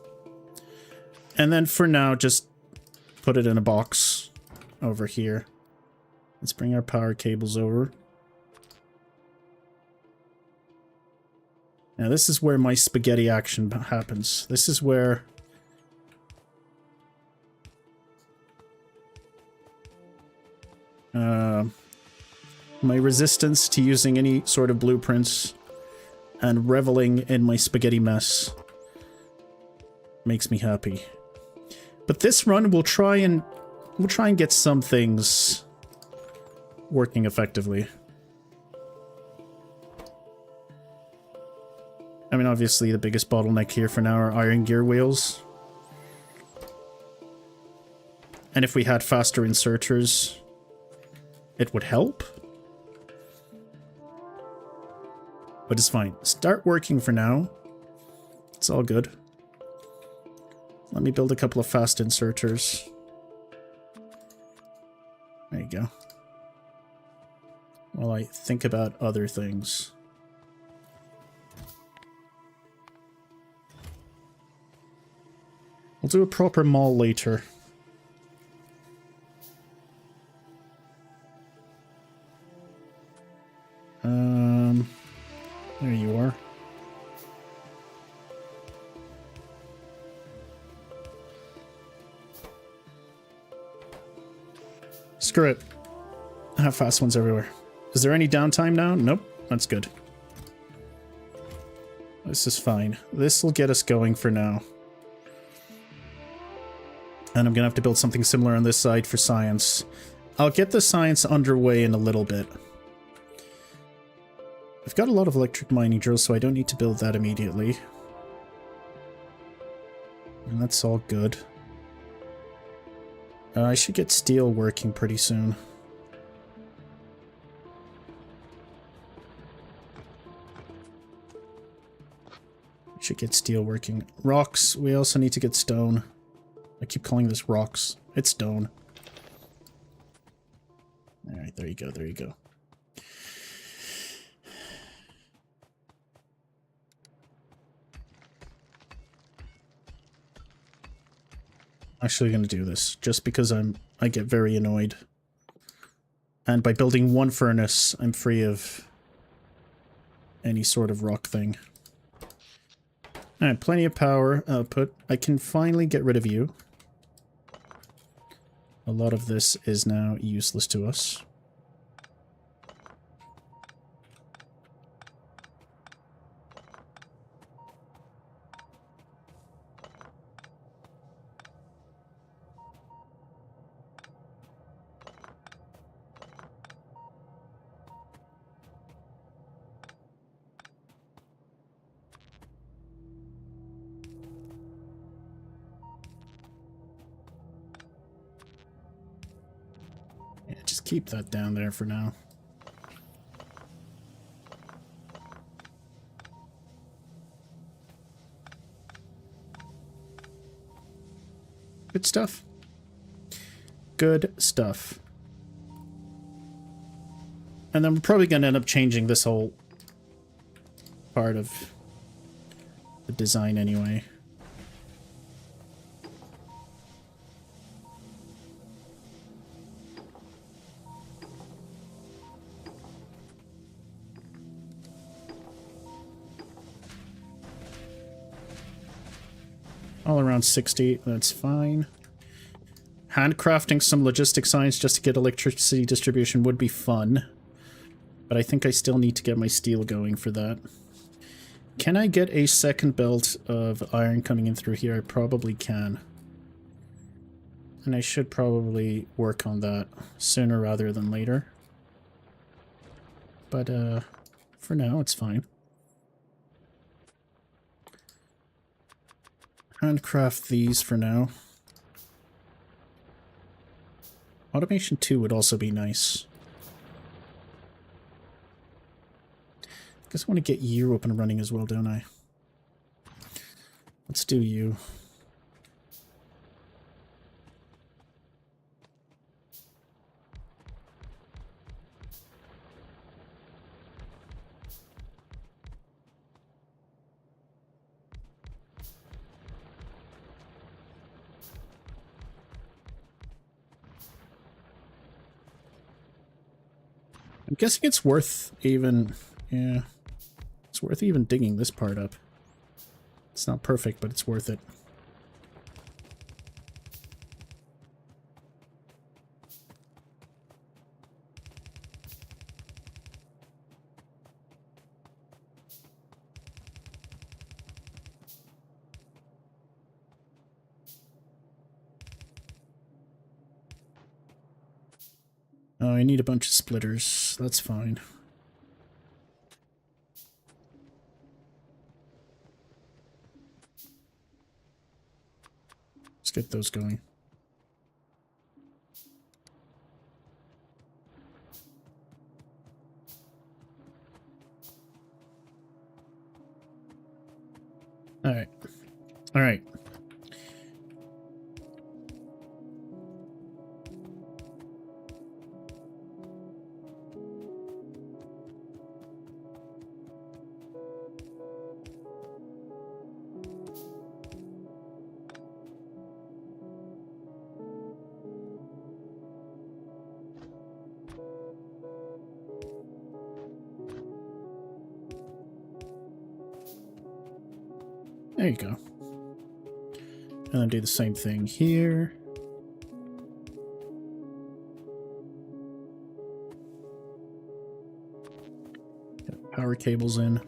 And then for now, just put it in a box over here. Let's bring our power cables over. Now this is where my spaghetti action happens. This is where My resistance to using any sort of blueprints and reveling in my spaghetti mess makes me happy. But this run, we'll try and get some things working effectively. I mean, obviously the biggest bottleneck here for now are iron gear wheels. And if we had faster inserters, it would help. But it's fine. Start working for now. It's all good. Let me build a couple of fast inserters. There you go. While I think about other things. We'll do a proper mall later. There you are. Screw it. I have fast ones everywhere. Is there any downtime now? Nope. That's good. This is fine. This will get us going for now. And I'm gonna have to build something similar on this side for science. I'll get the science underway in a little bit. I've got a lot of electric mining drills, so I don't need to build that immediately. And that's all good. I should get steel working pretty soon. Should get steel working. Rocks, we also need to get stone. I keep calling this rocks. It's stone. Alright, there you go, there you go. Actually gonna do this, just because I get very annoyed. And by building one furnace, I'm free of any sort of rock thing. Alright, plenty of power output. I can finally get rid of you. A lot of this is now useless to us. Just keep that down there for now. Good stuff. Good stuff. And then we're probably going to end up changing this whole part of the design anyway. All around 60, that's fine. Handcrafting some logistic science just to get electricity distribution would be fun. But I think I still need to get my steel going for that. Can I get a second belt of iron coming in through here? I probably can. And I should probably work on that sooner rather than later. But for now, it's fine. Handcraft these for now. Automation 2 would also be nice. I guess I want to get you up and running as well, don't I? Let's do you. I'm guessing it's worth even, yeah, it's worth even digging this part up. It's not perfect, but it's worth it. Oh, I need a bunch of splitters. That's fine. Let's get those going. Alright. Alright. There you go. And then do the same thing here. Get power cables in.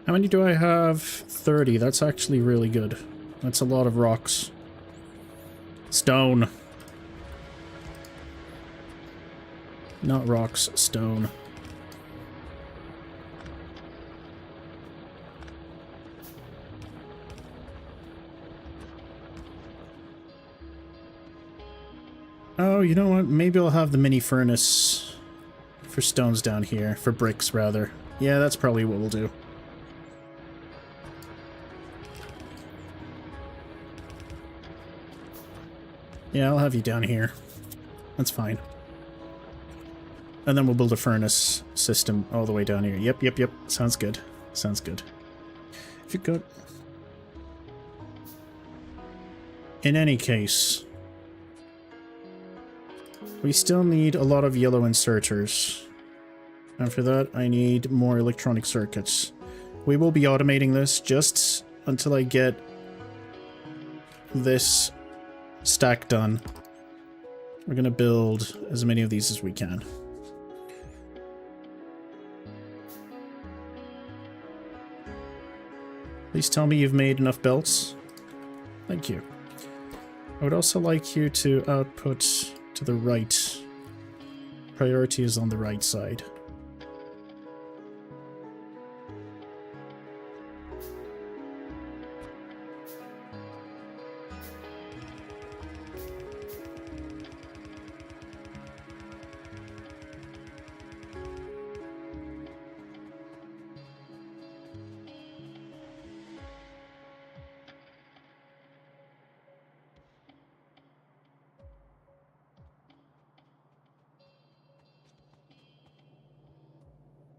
How many do I have? 30. That's actually really good. That's a lot of rocks. Stone. Not rocks, stone. Oh, you know what? Maybe I'll have the mini furnace for stones down here. For bricks, rather. Yeah, that's probably what we'll do. Yeah, I'll have you down here. That's fine. And then we'll build a furnace system all the way down here. Yep. Sounds good. Sounds good. If you could... In any case... we still need a lot of yellow inserters. And for that, I need more electronic circuits. We will be automating this just until I get this stack done. We're gonna build as many of these as we can. Please tell me you've made enough belts. Thank you. I would also like you to output to the right. Priority is on the right side.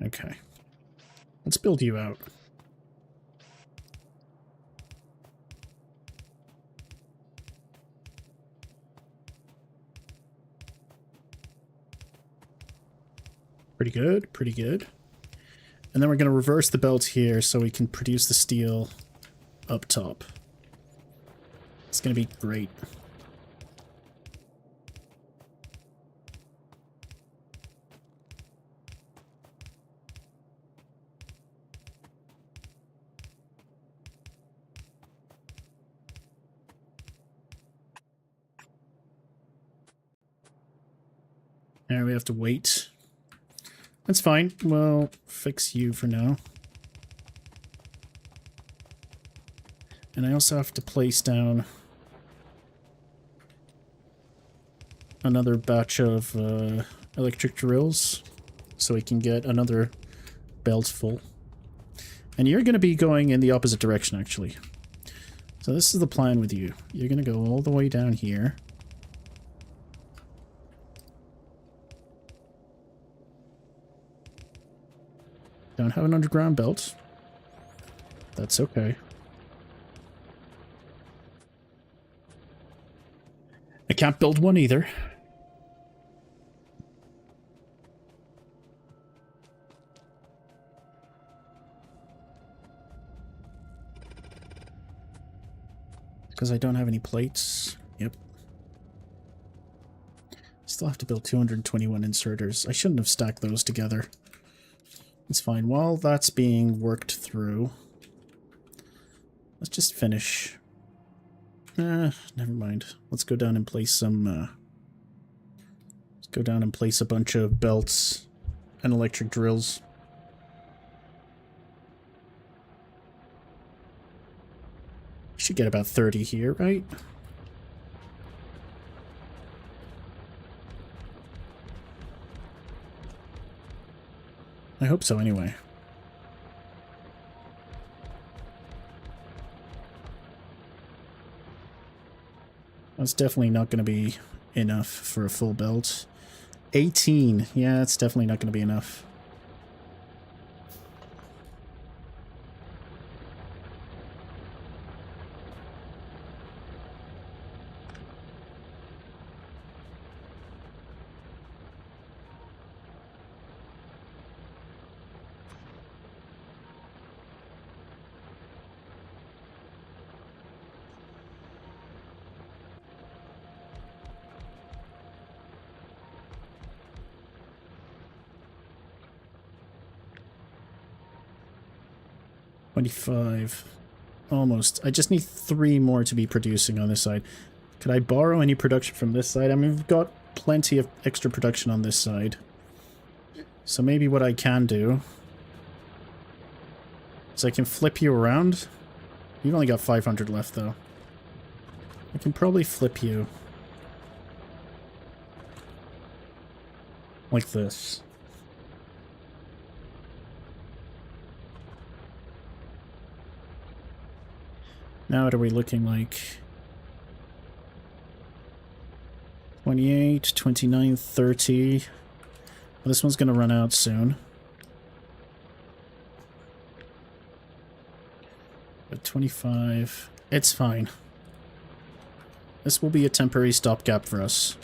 Okay. Let's build you out. Pretty good, pretty good. And then we're going to reverse the belt here so we can produce the steel up top. It's going to be great. Now we have to wait. That's fine. We'll fix you for now. And I also have to place down another batch of electric drills so we can get another belt full. And you're going to be going in the opposite direction, actually. So this is the plan with you. You're going to go all the way down here. Don't have an underground belt. That's okay. I can't build one either. Because I don't have any plates. Yep. Still have to build 221 inserters. I shouldn't have stacked those together. It's fine. While that's being worked through, let's just finish. Never mind. Let's go down and place some, let's go down and place a bunch of belts and electric drills. Should get about 30 here, right? I hope so, anyway. That's definitely not going to be enough for a full belt. 18. Yeah, that's definitely not going to be enough. $25. Almost. I just need 3 more to be producing on this side. Could I borrow any production from this side? I mean, we've got plenty of extra production on this side. So maybe what I can do is I can flip you around. You've only got 500 left, though. I can probably flip you like this. Now what are we looking like? 28, 29, 30. Well, this one's going to run out soon. But 25. It's fine. This will be a temporary stopgap for us.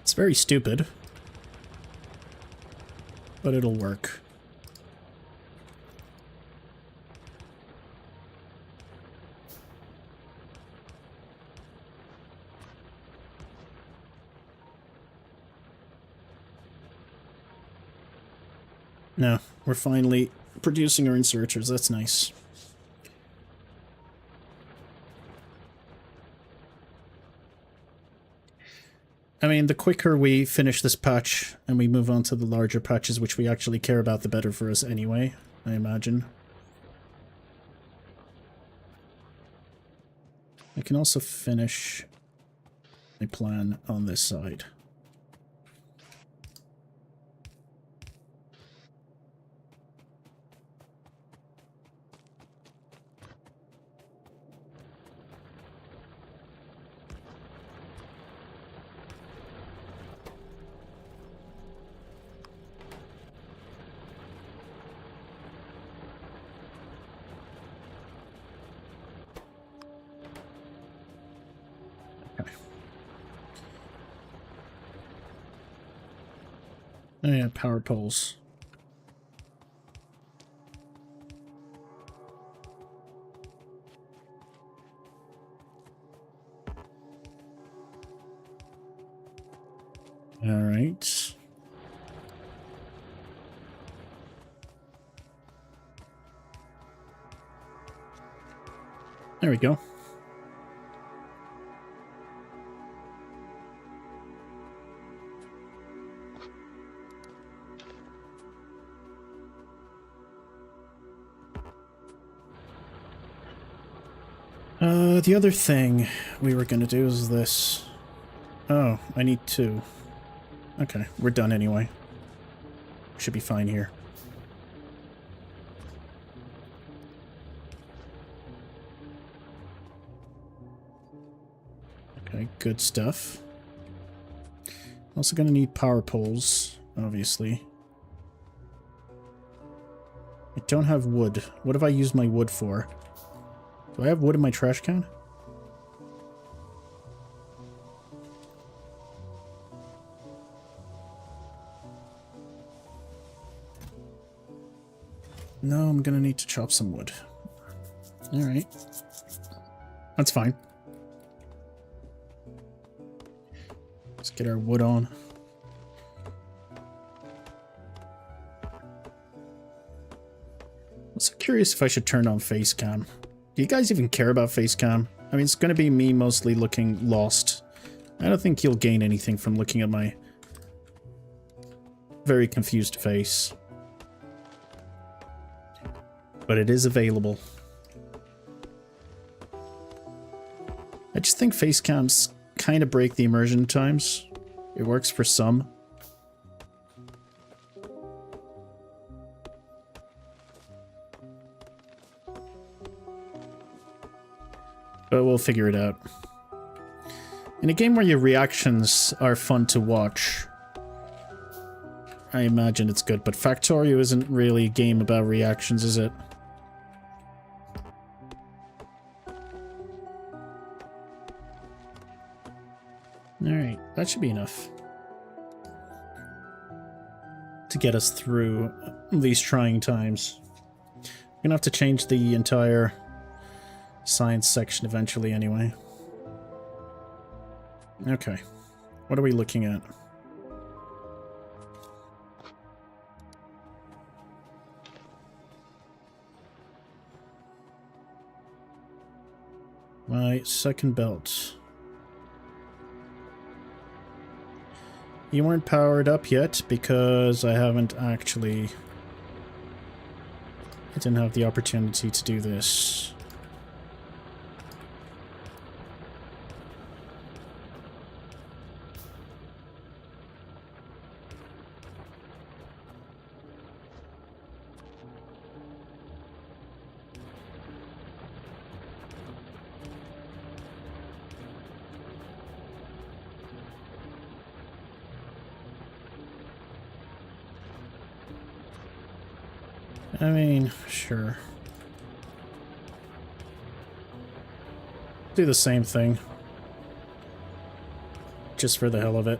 It's very stupid, but it'll work. No, we're finally producing our inserters. That's nice. I mean, the quicker we finish this patch and we move on to the larger patches, which we actually care about, the better for us anyway, I imagine. I can also finish my plan on this side. Oh yeah, power poles. All right. There we go. The other thing we were going to do is this. Oh, I need 2. Okay, we're done anyway. Should be fine here. Okay, good stuff. Also going to need power poles, obviously. I don't have wood. What have I used my wood for? Do I have wood in my trash can? No, I'm gonna need to chop some wood. Alright. That's fine. Let's get our wood on. I'm so curious if I should turn on face cam. Do you guys even care about face cam? I mean, it's going to be me mostly looking lost. I don't think you'll gain anything from looking at my very confused face. But it is available. I just think face cams kind of break the immersion times. It works for some. But we'll figure it out. In a game where your reactions are fun to watch, I imagine it's good, but Factorio isn't really a game about reactions, is it? Alright, that should be enough to get us through these trying times. I'm gonna have to change the entire science section eventually anyway. Okay, what are we looking at? My second belt. You weren't powered up yet because I haven't actually... I didn't have the opportunity to do this. I mean, sure. Do the same thing. Just for the hell of it.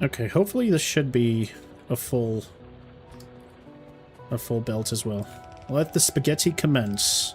Okay, hopefully this should be a full belt as well. Let the spaghetti commence.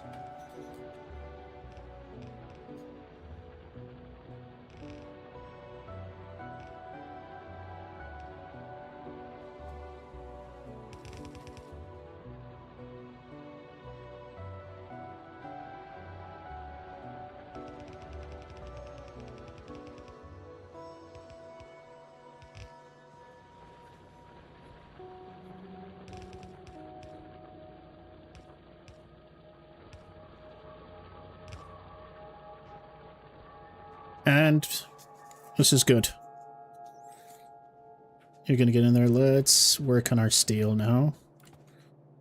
And this is good. You're gonna get in there. Let's work on our steel now.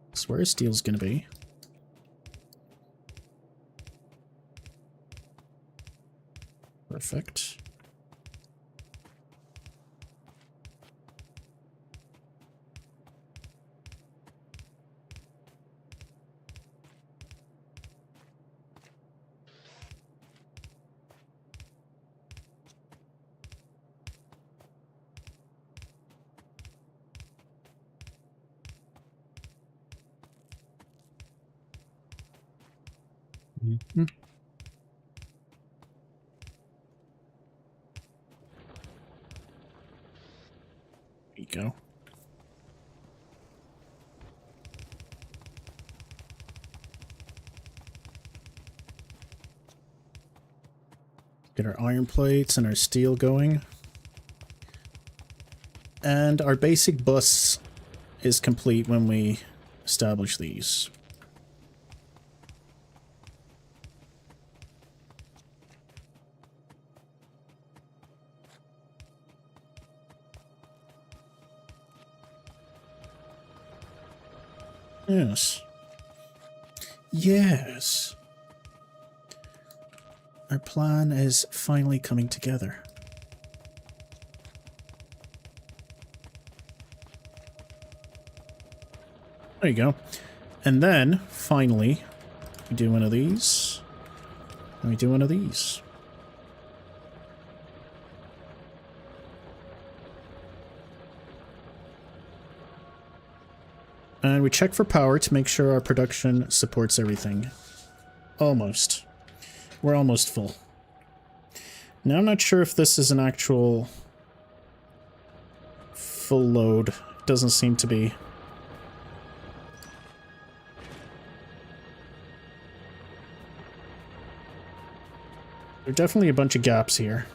That's where steel's gonna be. Perfect. There you go. Get our iron plates and our steel going. And our basic bus is complete when we establish these. Yes. Yes. Our plan is finally coming together. There you go. And then, finally, we do one of these. And we do one of these. And we check for power to make sure our production supports everything. Almost. We're almost full. Now I'm not sure if this is an actual full load. It doesn't seem to be. There are definitely a bunch of gaps here,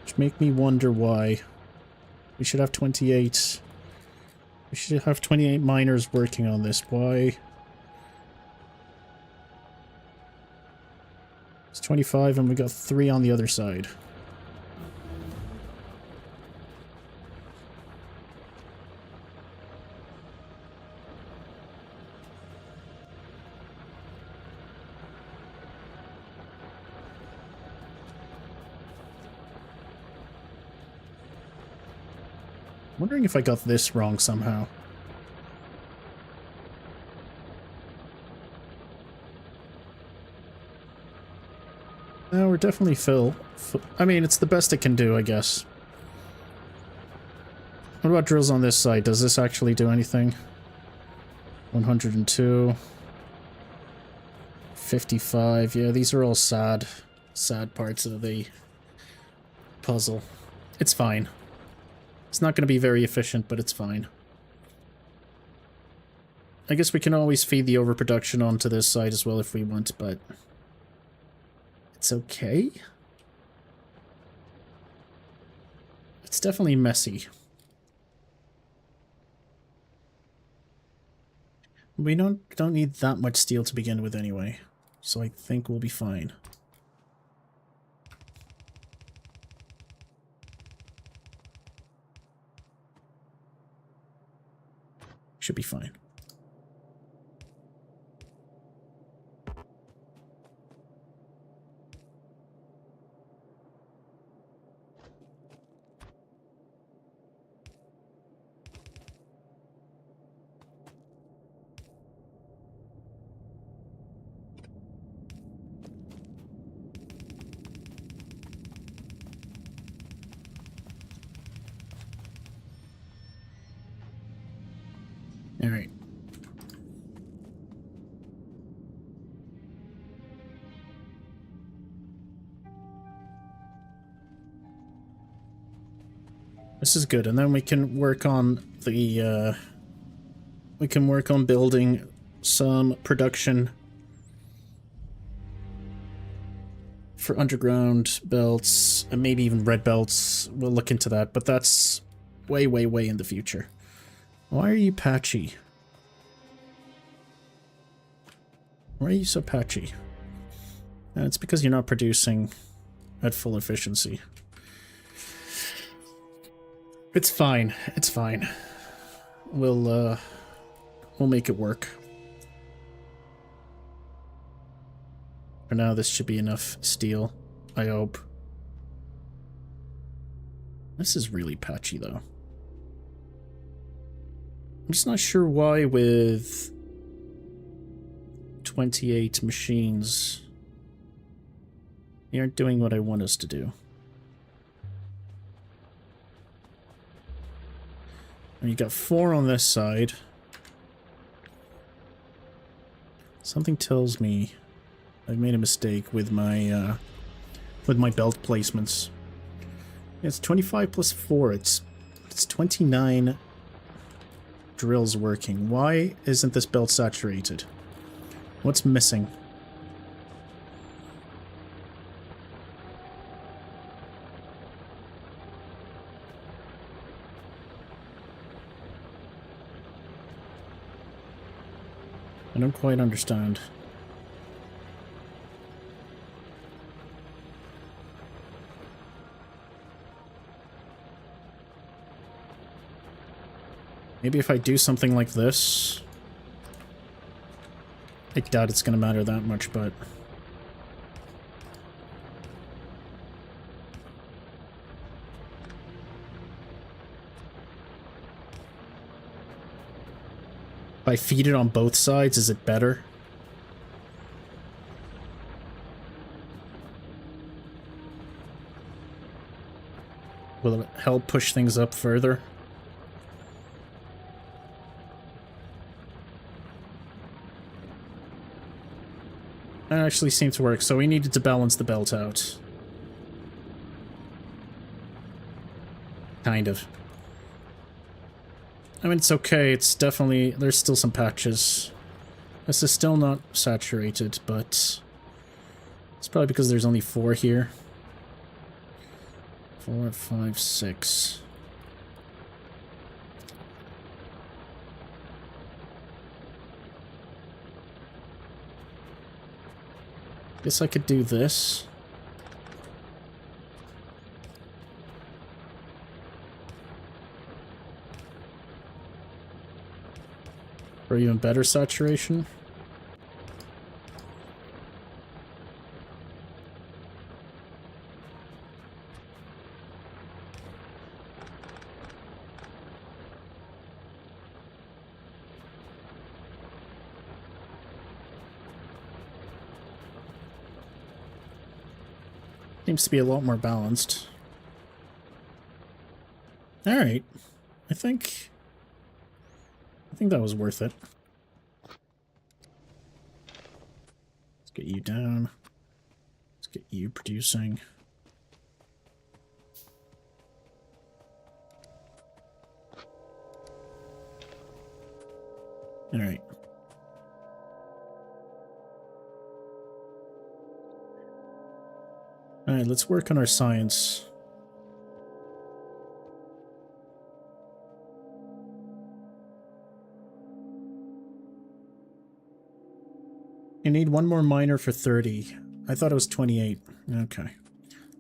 which make me wonder why. We should have 28. We should have 28 miners working on this. Why? It's 25 and we got 3 on the other side. Wondering if I got this wrong somehow. No, we're definitely full. I mean, it's the best it can do, I guess. What about drills on this side? Does this actually do anything? 102. 55. Yeah, these are all sad parts of the puzzle. It's fine. It's not going to be very efficient, but it's fine. I guess we can always feed the overproduction onto this side as well if we want, but it's okay. It's definitely messy. We don't need that much steel to begin with anyway, so I think we'll be fine. Should be fine. All right. This is good, and then we can work on the, we can work on building some production for underground belts, and maybe even red belts. We'll look into that, but that's way, way, way in the future. Why are you patchy? Why are you so patchy? It's because you're not producing at full efficiency. It's fine. It's fine. We'll make it work. For now, this should be enough steel, I hope. This is really patchy, though. I'm just not sure why with 28 machines they aren't doing what I want us to do. And you got 4 on this side. Something tells me I've made a mistake with my belt placements. It's 25 plus 4. It's 29 drills working. Why isn't this belt saturated? What's missing? I don't quite understand. Maybe if I do something like this... I doubt it's going to matter that much, but... If I feed it on both sides, is it better? Will it help push things up further? That actually seemed to work, so we needed to balance the belt out. Kind of. I mean, it's okay, it's definitely... There's still some patches. This is still not saturated, but... It's probably because there's only 4 here. 4, 5, 6... Guess I could do this. For even better saturation. Seems to be a lot more balanced. Alright. I think that was worth it. Let's get you down. Let's get you producing. Alright. Alright, let's work on our science. You need one more miner for 30. I thought it was 28. Okay.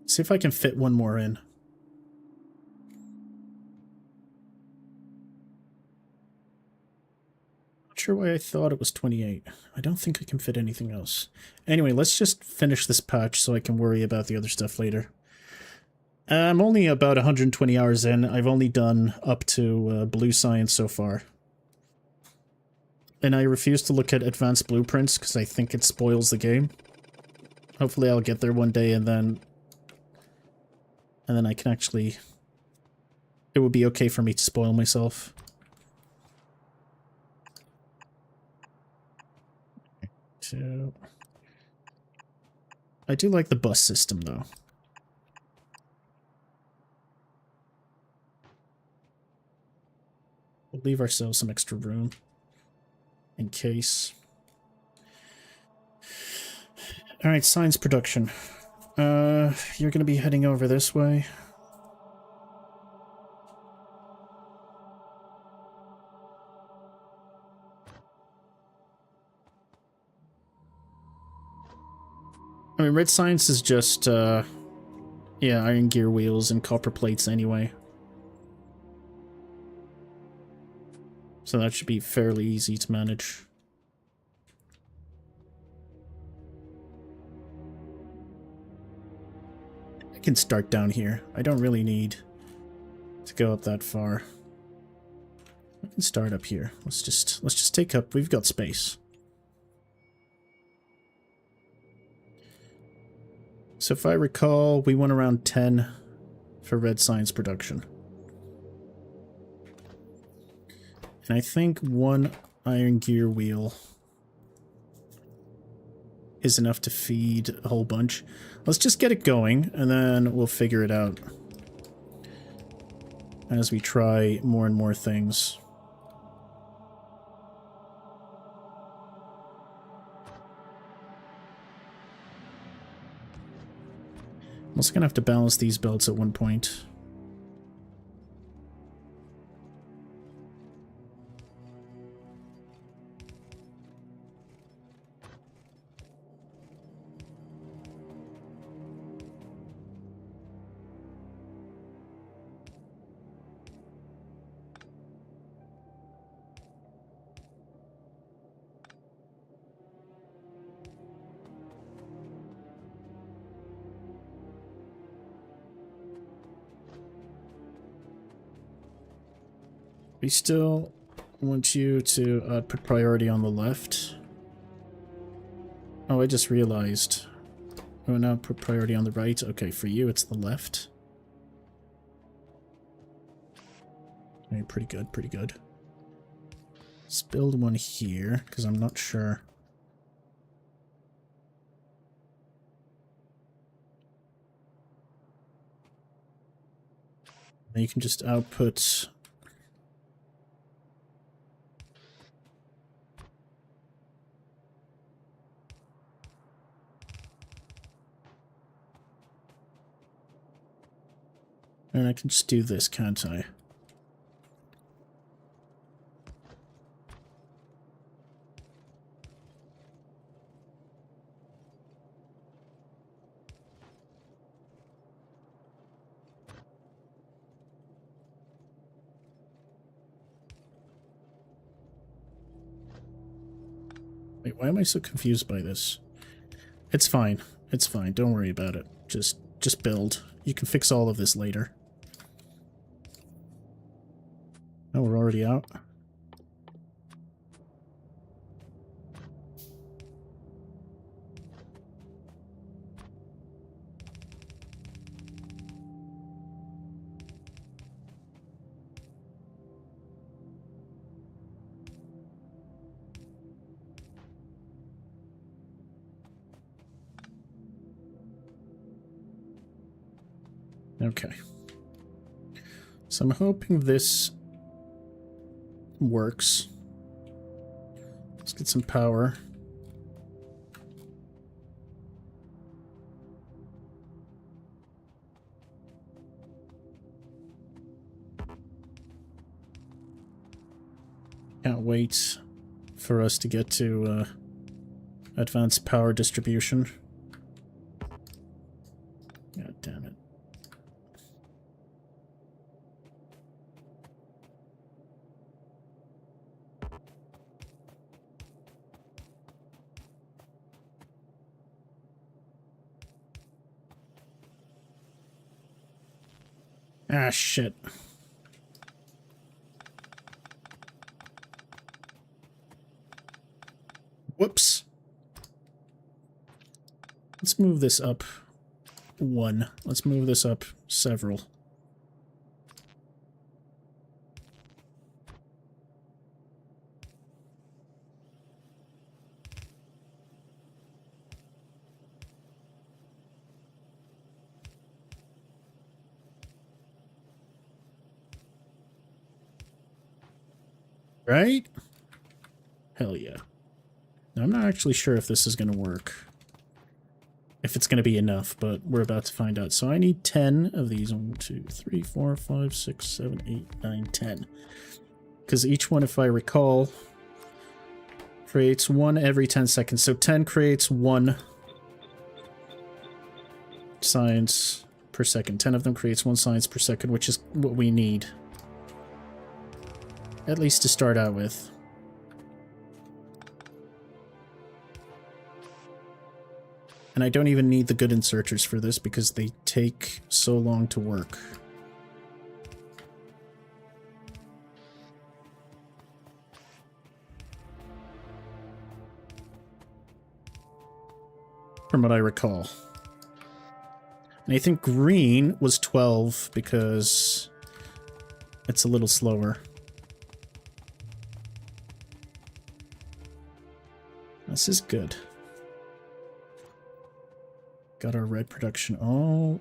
Let's see if I can fit one more in. Not sure why I thought it was 28. I don't think I can fit anything else. Anyway, let's just finish this patch so I can worry about the other stuff later. I'm only about 120 hours in. I've only done up to blue science so far. And I refuse to look at advanced blueprints because I think it spoils the game. Hopefully I'll get there one day and then I can actually... It would be okay for me to spoil myself. So... I do like the bus system though. We'll leave ourselves some extra room. In case. Alright, science production. You're gonna be heading over this way. I mean, red science is just, yeah, iron gear wheels and copper plates anyway. So that should be fairly easy to manage. I can start down here. I don't really need to go up that far. I can start up here. Let's just take up. We've got space. So if I recall, we went around 10 for red science production. And I think one iron gear wheel is enough to feed a whole bunch. Let's just get it going, and then we'll figure it out as we try more and more things. I'm also gonna have to balance these belts at one point. We still I want you to put priority on the left. Oh, I just realized. Oh, now put priority on the right. Okay, for you, it's the left. Okay, pretty good, pretty good. Let's build one here, because I'm not sure. And you can just output... And I can just do this, can't I? Wait, why am I so confused by this? It's fine. It's fine. Don't worry about it. Just build. You can fix all of this later. Oh, we're already out? Okay. So I'm hoping this works. Let's get some power. Can't wait for us to get to advanced power distribution. God damn it. Ah, shit. Whoops. Let's move this up one. Let's move this up several. Right? Hell yeah. Now, I'm not actually sure if this is going to work. If it's going to be enough, but we're about to find out. So I need 10 of these. 1, 2, 3, 4, 5, 6, 7, 8, 9, 10. Because each one, if I recall, creates one every 10 seconds. So 10 creates one science per second. 10 of them creates one science per second, which is what we need. At least to start out with. And I don't even need the good inserters for this because they take so long to work. From what I recall. And I think green was 12 because it's a little slower. This is good. Got our red production all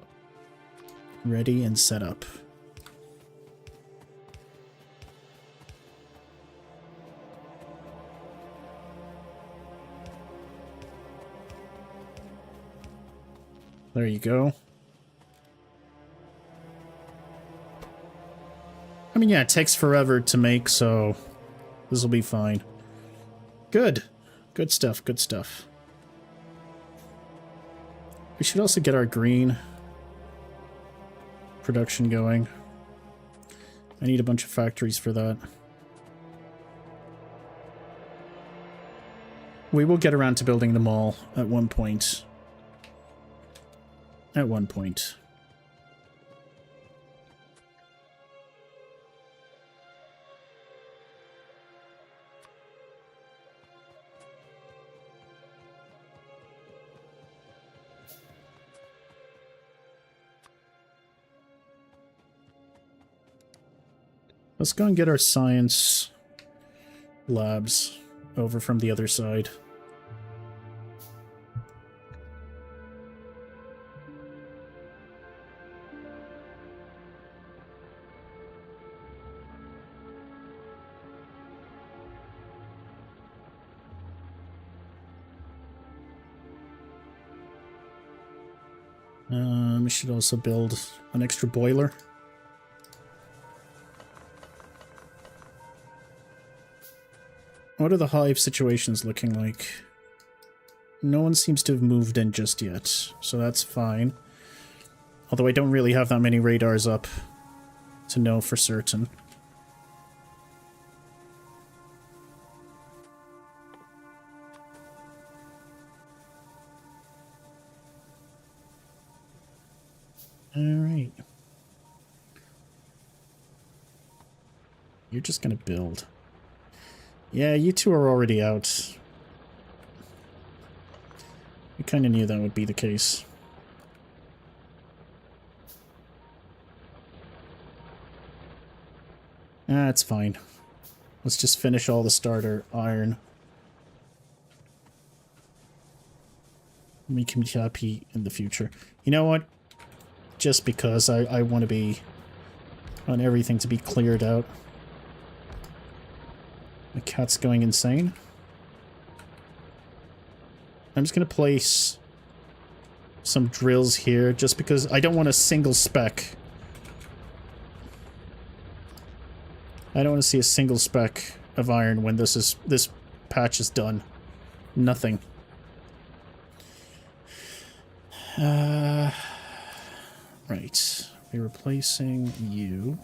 ready and set up. There you go. I mean, yeah, it takes forever to make, so this will be fine. Good. Good stuff, good stuff. We should also get our green production going. I need a bunch of factories for that. We will get around to building them all at one point. At one point. Let's go and get our science labs over from the other side. We should also build an extra boiler. What are the hive situations looking like? No one seems to have moved in just yet, so that's fine. Although I don't really have that many radars up to know for certain. Alright. You're just gonna build. Yeah, you two are already out. I kinda knew that would be the case. Ah, it's fine. Let's just finish all the starter iron. We can be happy in the future. You know what? Just because I want to be... I want everything to be cleared out. The cat's going insane. I'm just going to place some drills here just because I don't want a single speck. I don't want to see a single speck of iron when this patch is done. Nothing. Right. We're replacing you.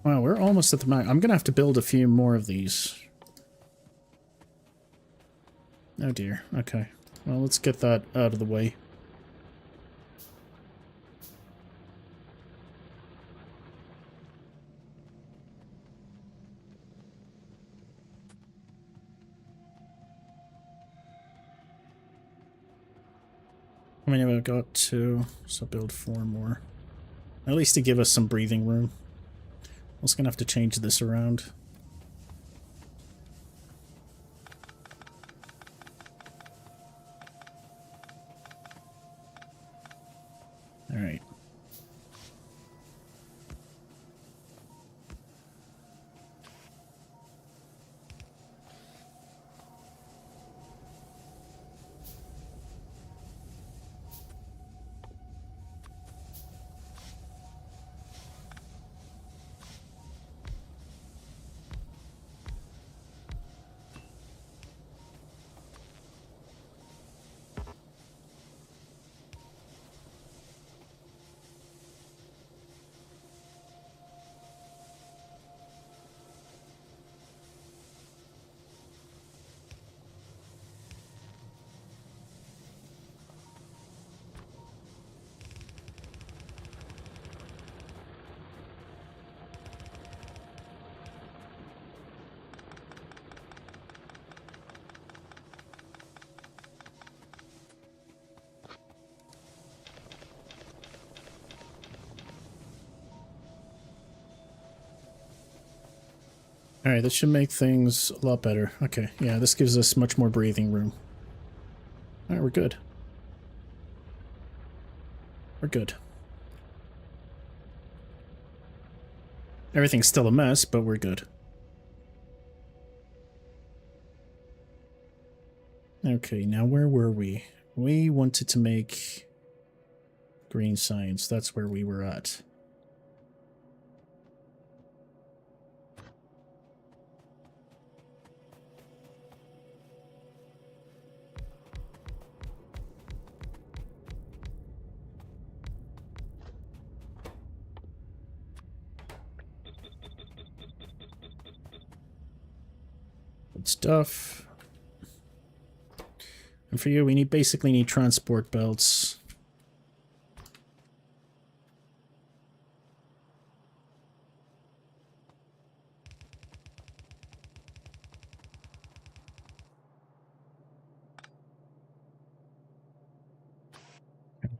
Wow, we're almost at the max. I'm gonna have to build a few more of these. Oh dear. Okay. Well, let's get that out of the way. I mean, I've got 2, so build 4 more. At least to give us some breathing room. I'm also gonna have to change this around. Alright. Alright, this should make things a lot better. Okay, yeah, this gives us much more breathing room. Alright, we're good. We're good. Everything's still a mess, but we're good. Okay, now where were we? We wanted to make green science. That's where we were at. Good stuff. And for you, we basically need transport belts.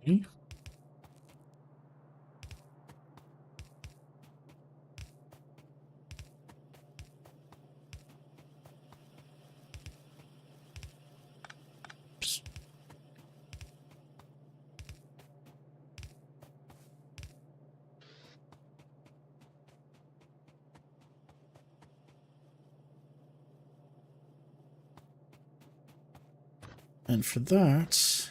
Okay. And for that,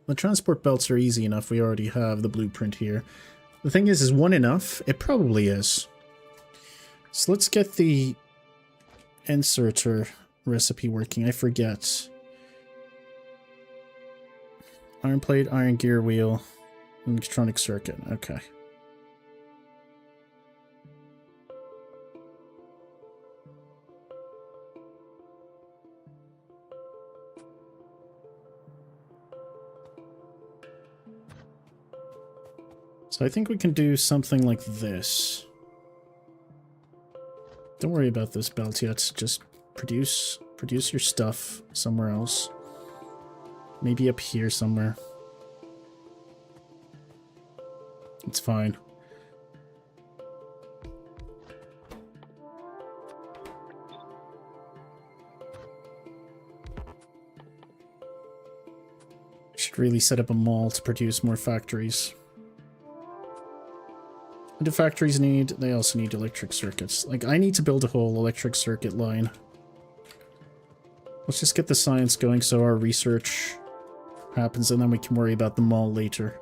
the transport belts are easy enough. We already have the blueprint here. The thing is one enough? It probably is. So let's get the inserter recipe working. I forget. Iron plate, iron gear wheel, electronic circuit. Okay. So I think we can do something like this. Don't worry about this belt yet. Just produce your stuff somewhere else. Maybe up here somewhere. It's fine. Should really set up a mall to produce more factories. What do factories need? They also need electric circuits. Like, I need to build a whole electric circuit line. Let's just get the science going so our research happens, and then we can worry about the mall later.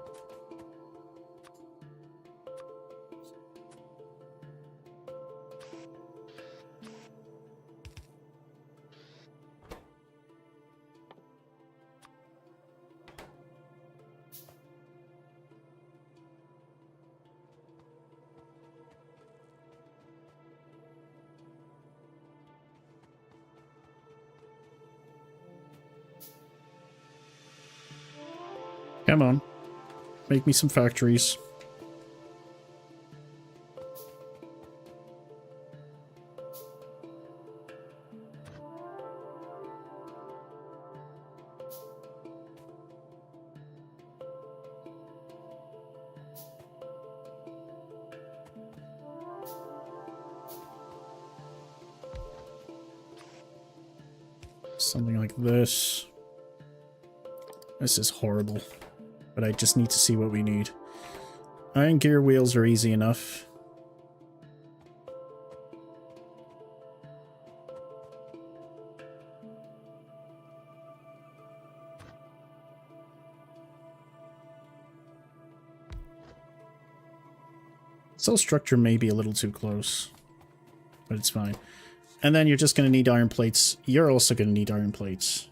Come on. Make me some factories. Something like this. This is horrible. But I just need to see what we need. Iron gear wheels are easy enough. Cell structure may be a little too close, but it's fine. And then you're just going to need iron plates. You're also going to need iron plates.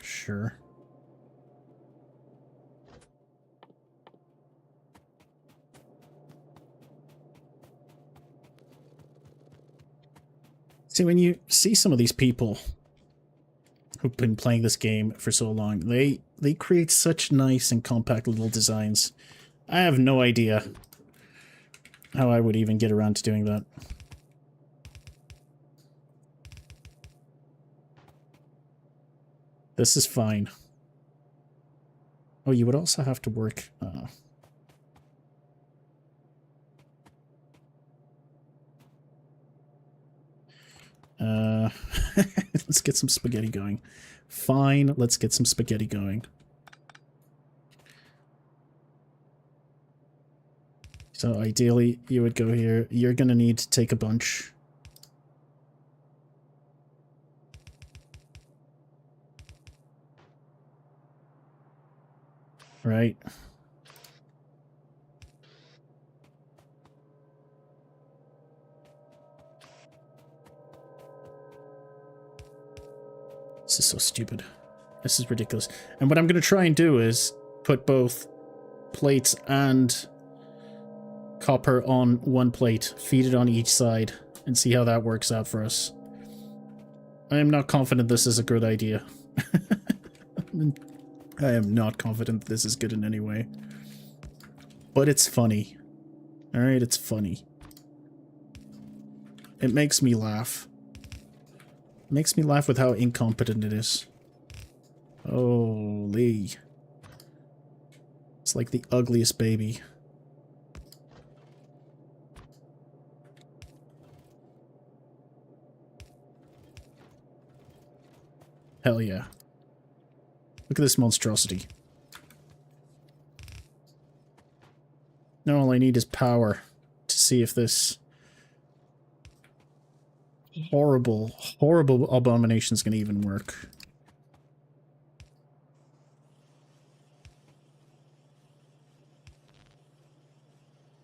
Sure. See, when you see some of these people who've been playing this game for so long. They create such nice and compact little designs. I have no idea how I would even get around to doing that. This is fine. Oh, you would also have to work. Let's get some spaghetti going. Fine, let's get some spaghetti going. So ideally, you would go here. You're going to need to take a bunch. Right. This is so stupid. This is ridiculous. And what I'm going to try and do is put both plates and copper on one plate, feed it on each side, and see how that works out for us. I am not confident this is a good idea. I am not confident this is good in any way. But it's funny. Alright, it's funny. It makes me laugh. It makes me laugh with how incompetent it is. Holy. It's like the ugliest baby. Hell yeah. Look at this monstrosity. Now all I need is power to see if this horrible, horrible abomination is going to even work.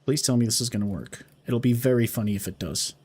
Please tell me this is going to work. It'll be very funny if it does.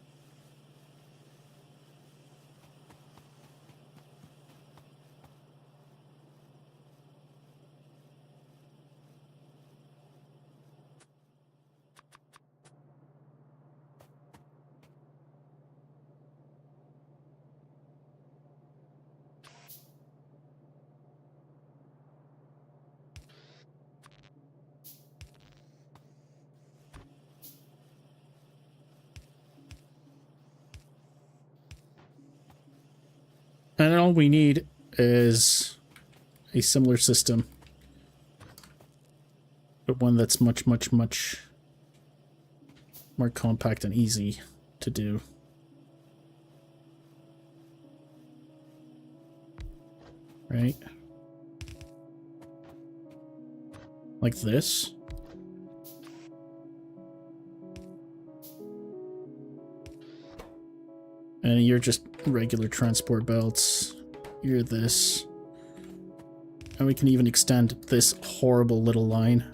And all we need is a similar system, but one that's much, much, much more compact and easy to do. Right? Like this. And you're just regular transport belts. You're this. And we can even extend this horrible little line.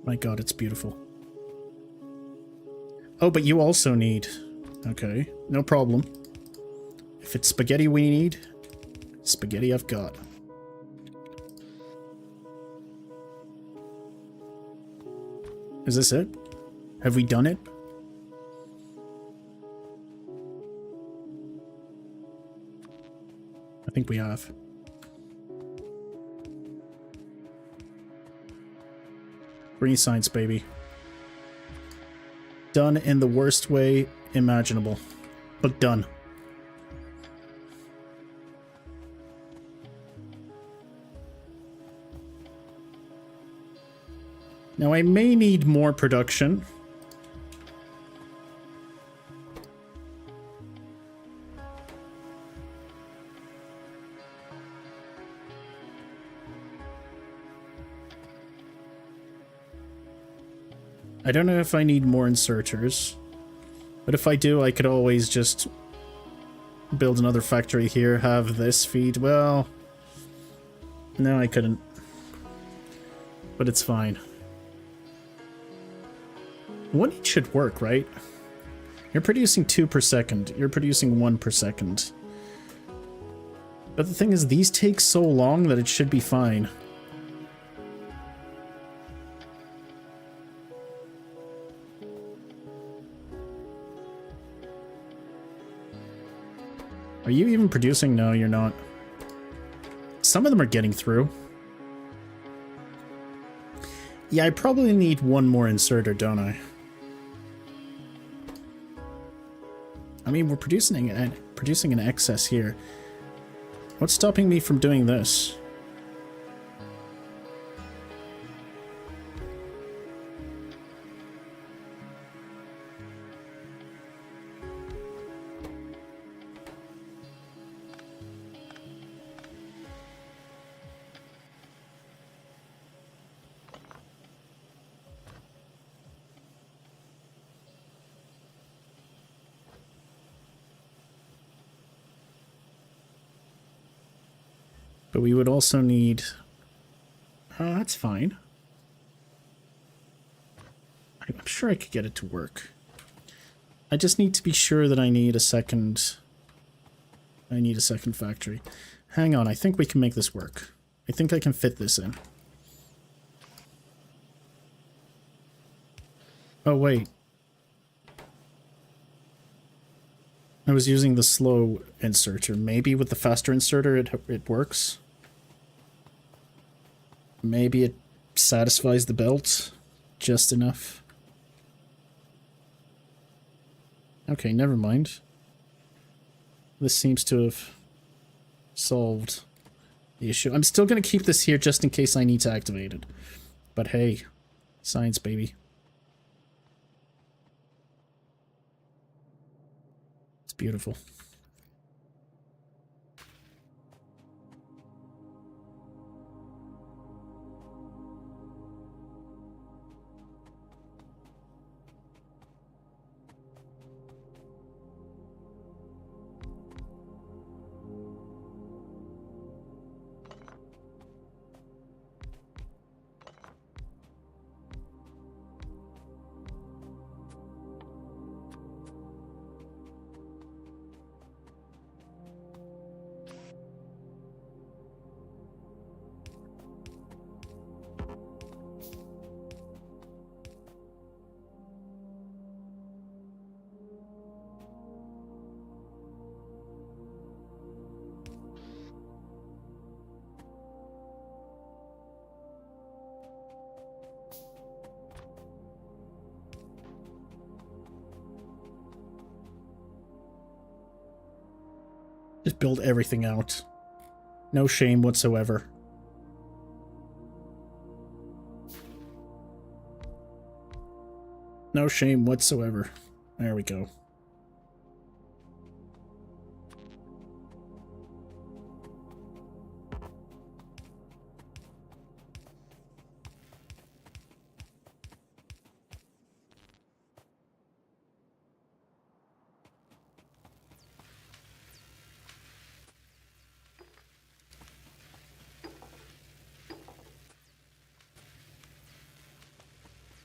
My god, it's beautiful. Oh, but you also need... Okay, no problem. If it's spaghetti we need, spaghetti I've got. Is this it? Have we done it? I think we have. Green science, baby. Done in the worst way imaginable, but done. Now I may need more production. I don't know if I need more inserters, but if I do, I could always just build another factory here, have this feed. Well, no, I couldn't, but it's fine. One each should work, right? You're producing 2 per second. You're producing 1 per second. But the thing is, these take so long that it should be fine. Are you even producing? No, you're not. Some of them are getting through. Yeah, I probably need one more inserter, don't I? I mean, we're producing an excess here. What's stopping me from doing this? But we would also need... Oh, that's fine. I'm sure I could get it to work. I just need to be sure that I need a second... I need a second factory. Hang on, I think we can make this work. I think I can fit this in. Oh, wait. I was using the slow inserter. Maybe with the faster inserter it works. Maybe it satisfies the belt just enough. Okay, never mind. This seems to have solved the issue. I'm still going to keep this here just in case I need to activate it. But hey, science, baby. It's beautiful. Just build everything out. No shame whatsoever. No shame whatsoever. There we go.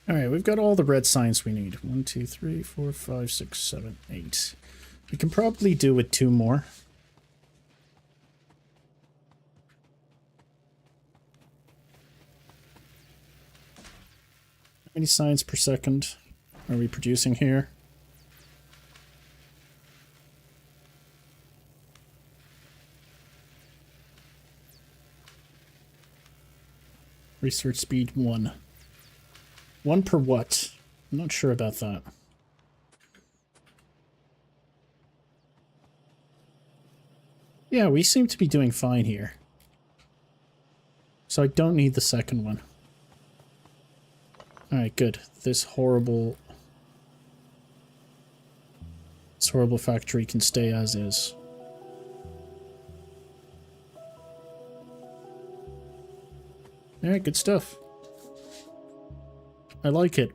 Alright, we've got all the red signs we need. 1, 2, 3, 4, 5, 6, 7, 8. We can probably do with 2 more. How many signs per second are we producing here? Research speed 1. 1 per what? I'm not sure about that. Yeah, we seem to be doing fine here. So I don't need the second one. Alright, good. This horrible factory can stay as is. Alright, good stuff. I like it.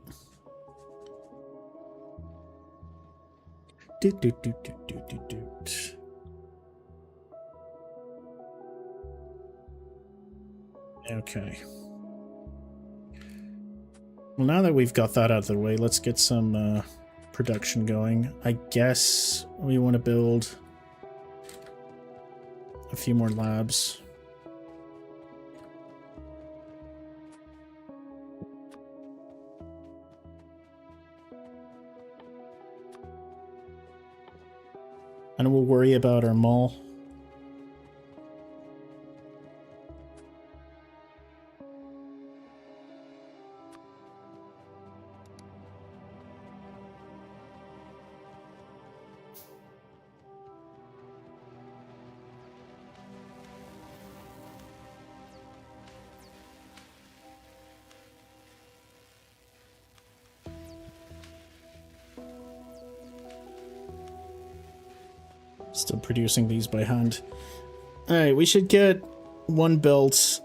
Okay. Well, now that we've got that out of the way, let's get some production going. I guess we want to build a few more labs. And we'll worry about our mall. Still producing these by hand. Alright, we should get one belt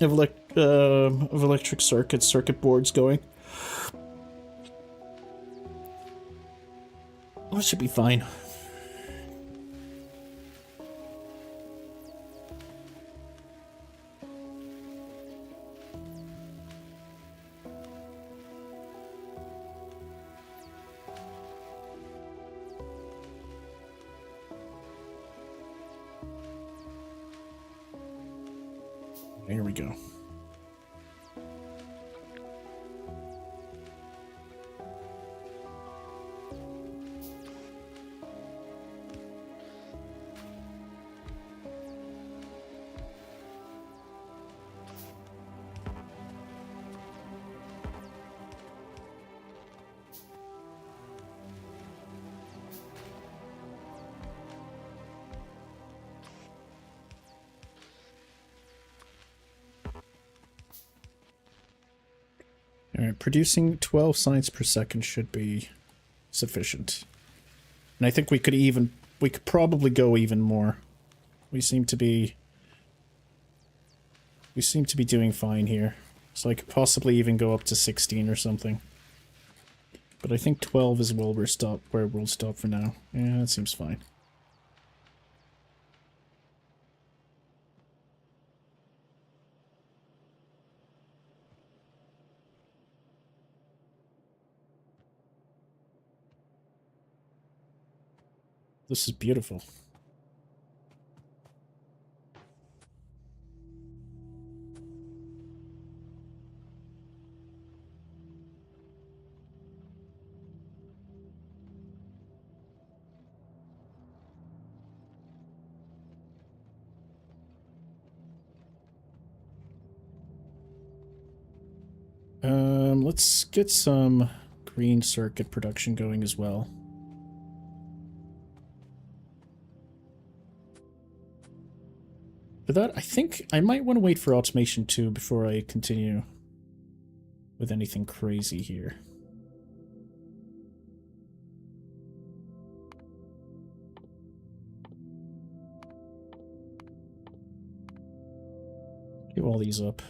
of electric circuit boards going. That should be fine. Here we go. Alright, producing 12 signs per second should be sufficient. And I think we could probably go even more. We seem to be doing fine here. So I could possibly even go up to 16 or something. But I think 12 is where we'll stop for now. Yeah, that seems fine. This is beautiful. Let's get some green circuit production going as well. For that, I think I might want to wait for automation 2 before I continue with anything crazy here. Do all these up.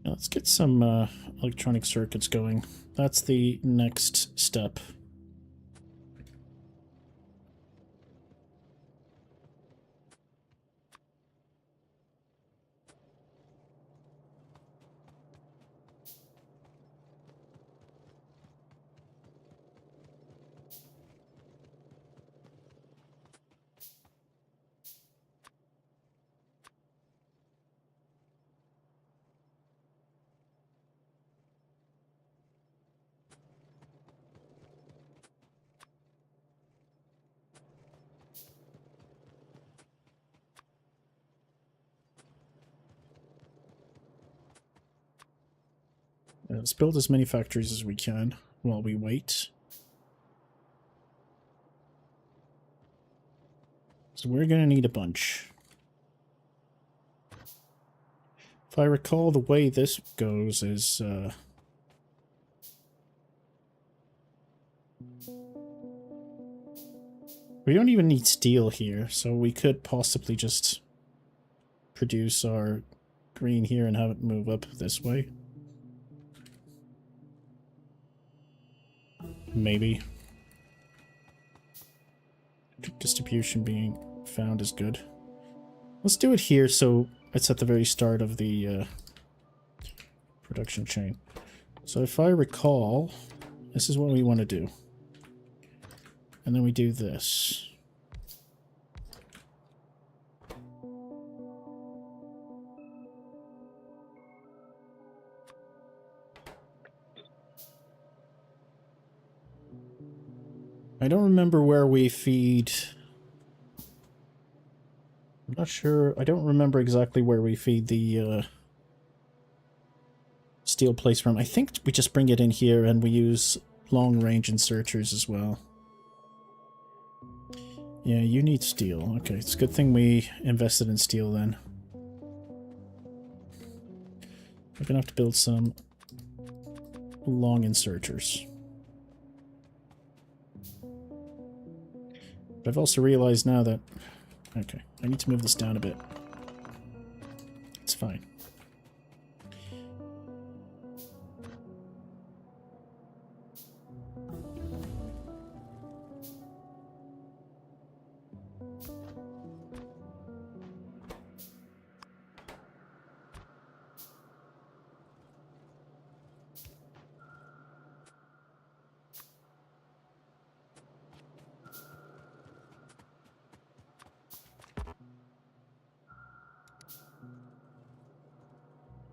Let's get some electronic circuits going. That's the next step. Let's build as many factories as we can while we wait. So we're going to need a bunch. If I recall, the way this goes is... we don't even need steel here, so we could possibly just produce our green here and have it move up this way. Maybe. Distribution being found is good. Let's do it here so it's at the very start of the production chain. So if I recall, this is what we want to do. And then we do this. I don't remember where we feed... I'm not sure. I don't remember exactly where we feed the steel plates from. I think we just bring it in here and we use long-range inserters as well. Yeah, you need steel. Okay, it's a good thing we invested in steel then. We're gonna have to build some long inserters. But I've also realized now that... Okay, I need to move this down a bit. It's fine.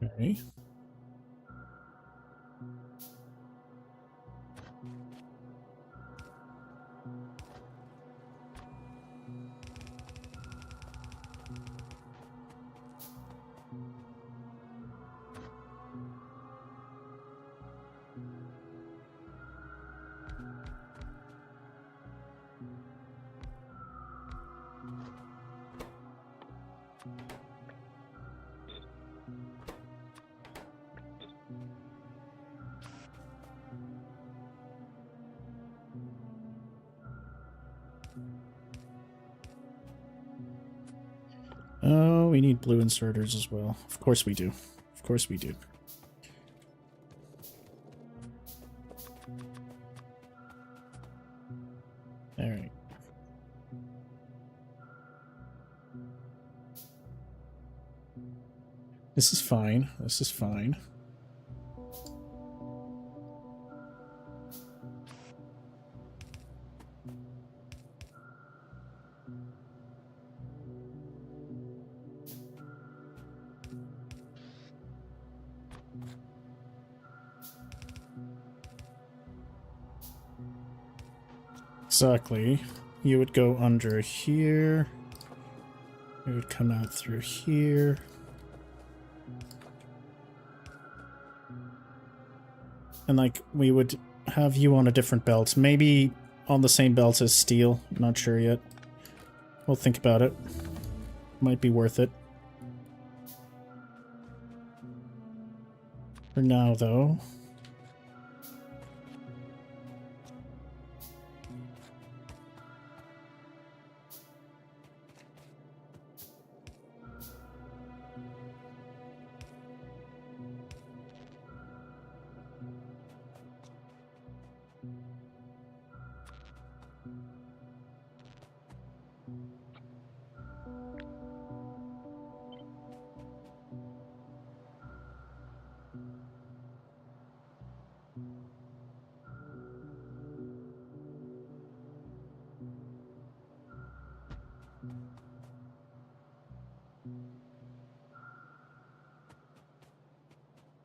Okay. Oh, we need blue inserters as well. Of course we do. Of course we do. Alright. This is fine. This is fine. Exactly. You would go under here. It would come out through here. And like, we would have you on a different belt. Maybe on the same belt as steel. Not sure yet. We'll think about it. Might be worth it. For now, though.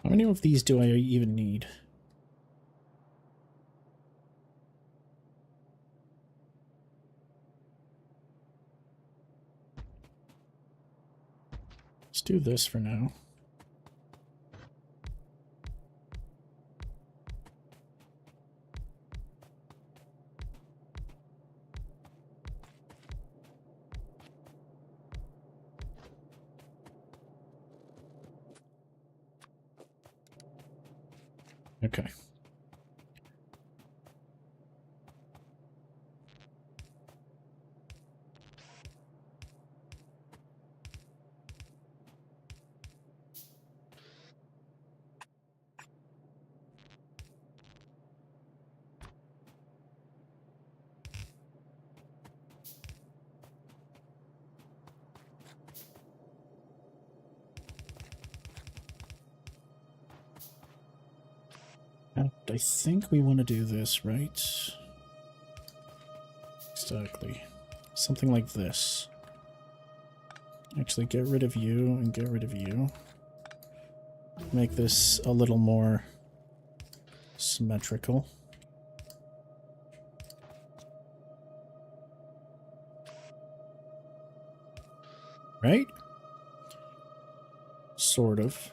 How many of these do I even need? Let's do this for now. Okay. And I think we want to do this, right? Exactly. Something like this. Actually, get rid of you and get rid of you. Make this a little more symmetrical. Right? Sort of.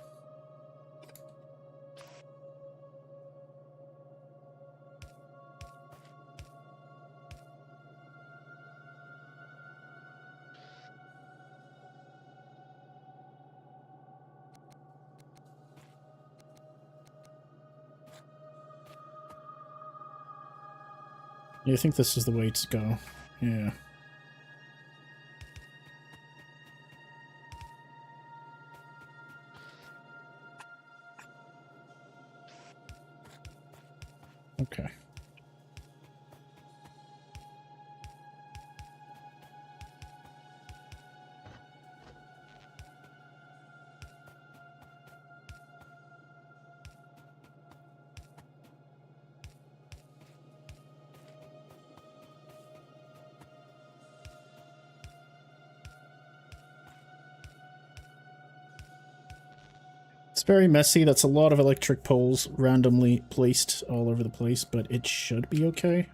Yeah, I think this is the way to go. Yeah. Okay. It's very messy. That's a lot of electric poles randomly placed all over the place, but it should be okay.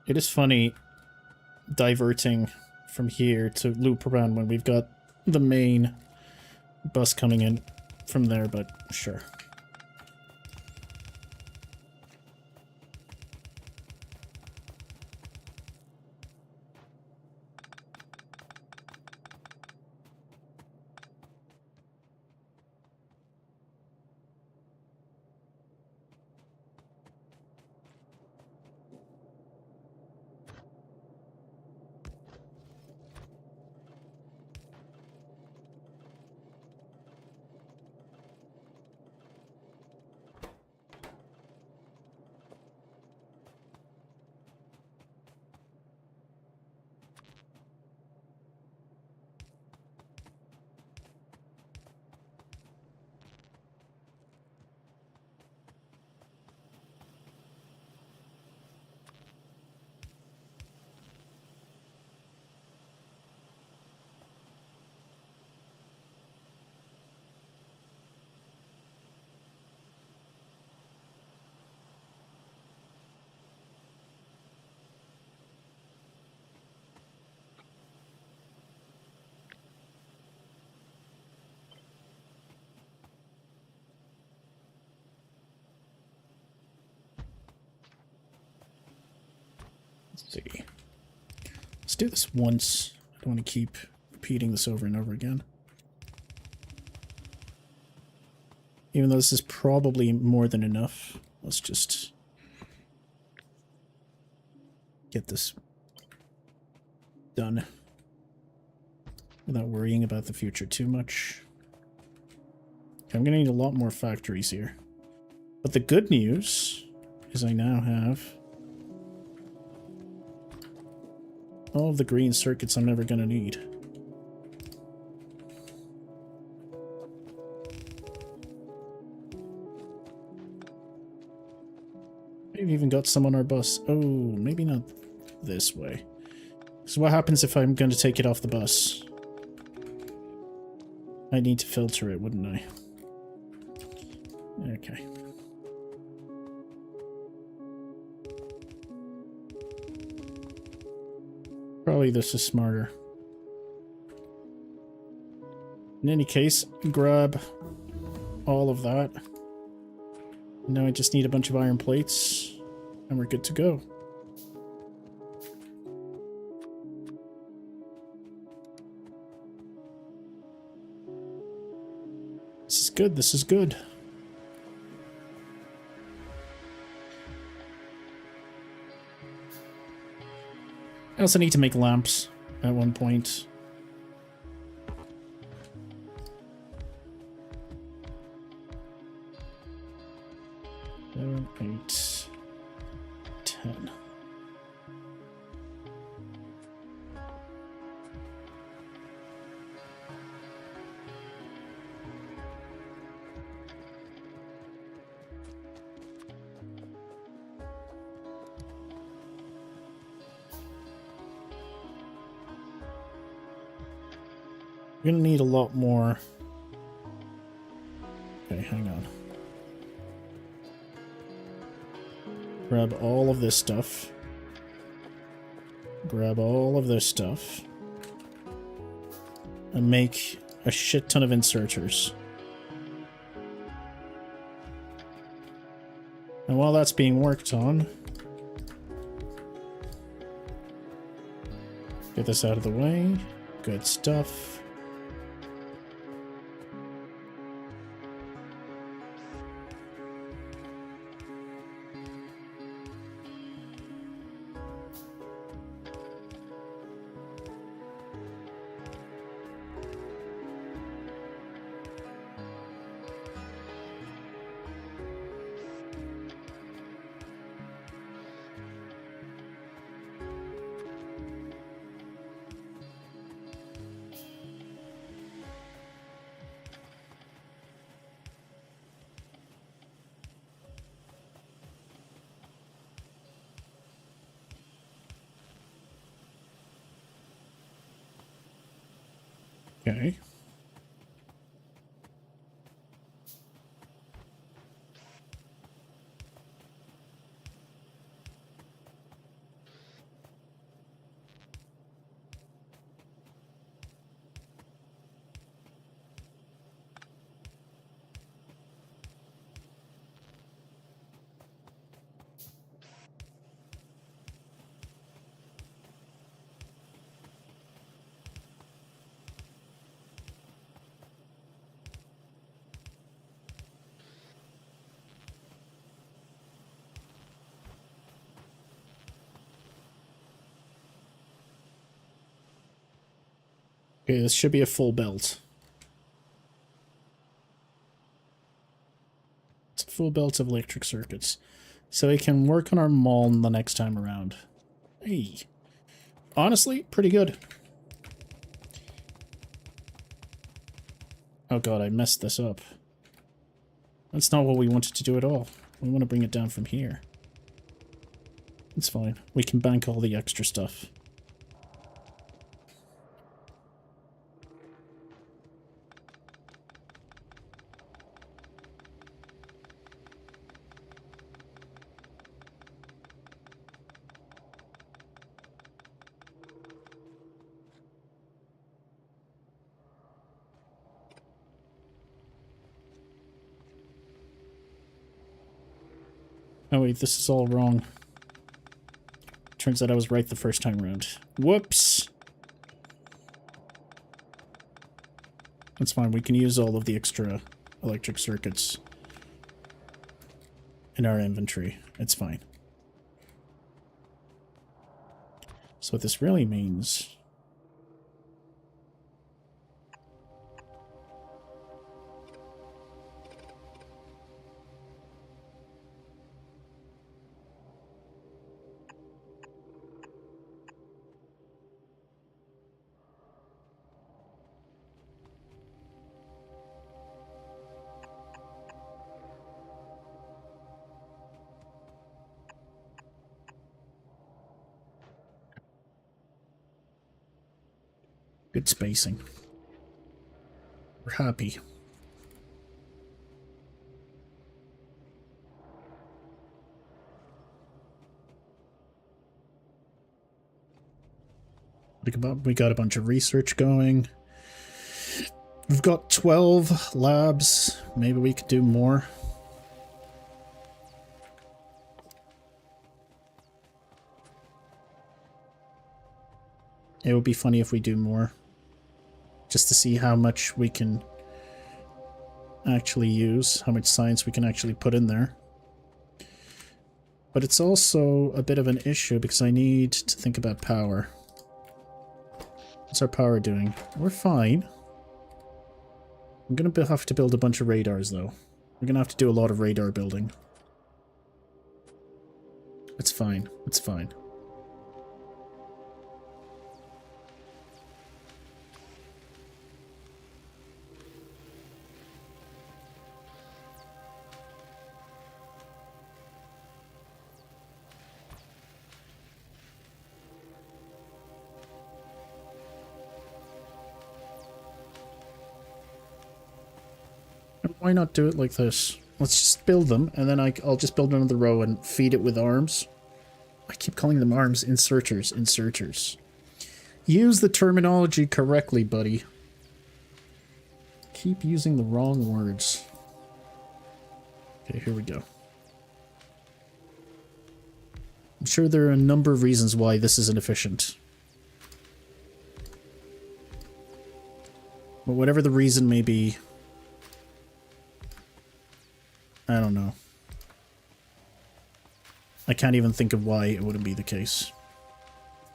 It is funny diverting from here to loop around when we've got the main bus coming in from there, but sure. Let's see. Let's do this once. I don't want to keep repeating this over and over again. Even though this is probably more than enough, let's just get this done without worrying about the future too much. Okay, I'm going to need a lot more factories here. But the good news is I now have all of the green circuits I'm never going to need. We've even got some on our bus. Oh, maybe not this way. So what happens if I'm going to take it off the bus? I need to filter it, wouldn't I? Okay. Probably this is smarter. In any case, grab all of that. Now I just need a bunch of iron plates, and we're good to go. This is good, this is good. I also need to make lamps at one point. 7, 8, 10. We're gonna need a lot more. Okay, hang on. Grab all of this stuff. Grab all of this stuff. And make a shit ton of inserters. And while that's being worked on, get this out of the way. Good stuff. Okay. Okay, this should be a full belt. It's a full belt of electric circuits. So we can work on our mall the next time around. Hey. Honestly, pretty good. Oh god, I messed this up. That's not what we wanted to do at all. We want to bring it down from here. It's fine. We can bank all the extra stuff. Oh wait, this is all wrong. Turns out I was right the first time around. Whoops! That's fine, we can use all of the extra electric circuits in our inventory. It's fine. So what this really means... Good spacing. We're happy. We got a bunch of research going. We've got 12 labs. Maybe we could do more. It would be funny if we do more. Just to see how much we can actually use, how much science we can actually put in there. But it's also a bit of an issue because I need to think about power. What's our power doing? We're fine. I'm going to have to build a bunch of radars though. We're going to have to do a lot of radar building. It's fine. It's fine. Why not do it like this? Let's just build them, and then I'll just build another row and feed it with arms. I keep calling them arms. Inserters. Inserters. Use the terminology correctly, buddy. Keep using the wrong words. Okay, here we go. I'm sure there are a number of reasons why this is inefficient. But whatever the reason may be, I don't know. I can't even think of why it wouldn't be the case.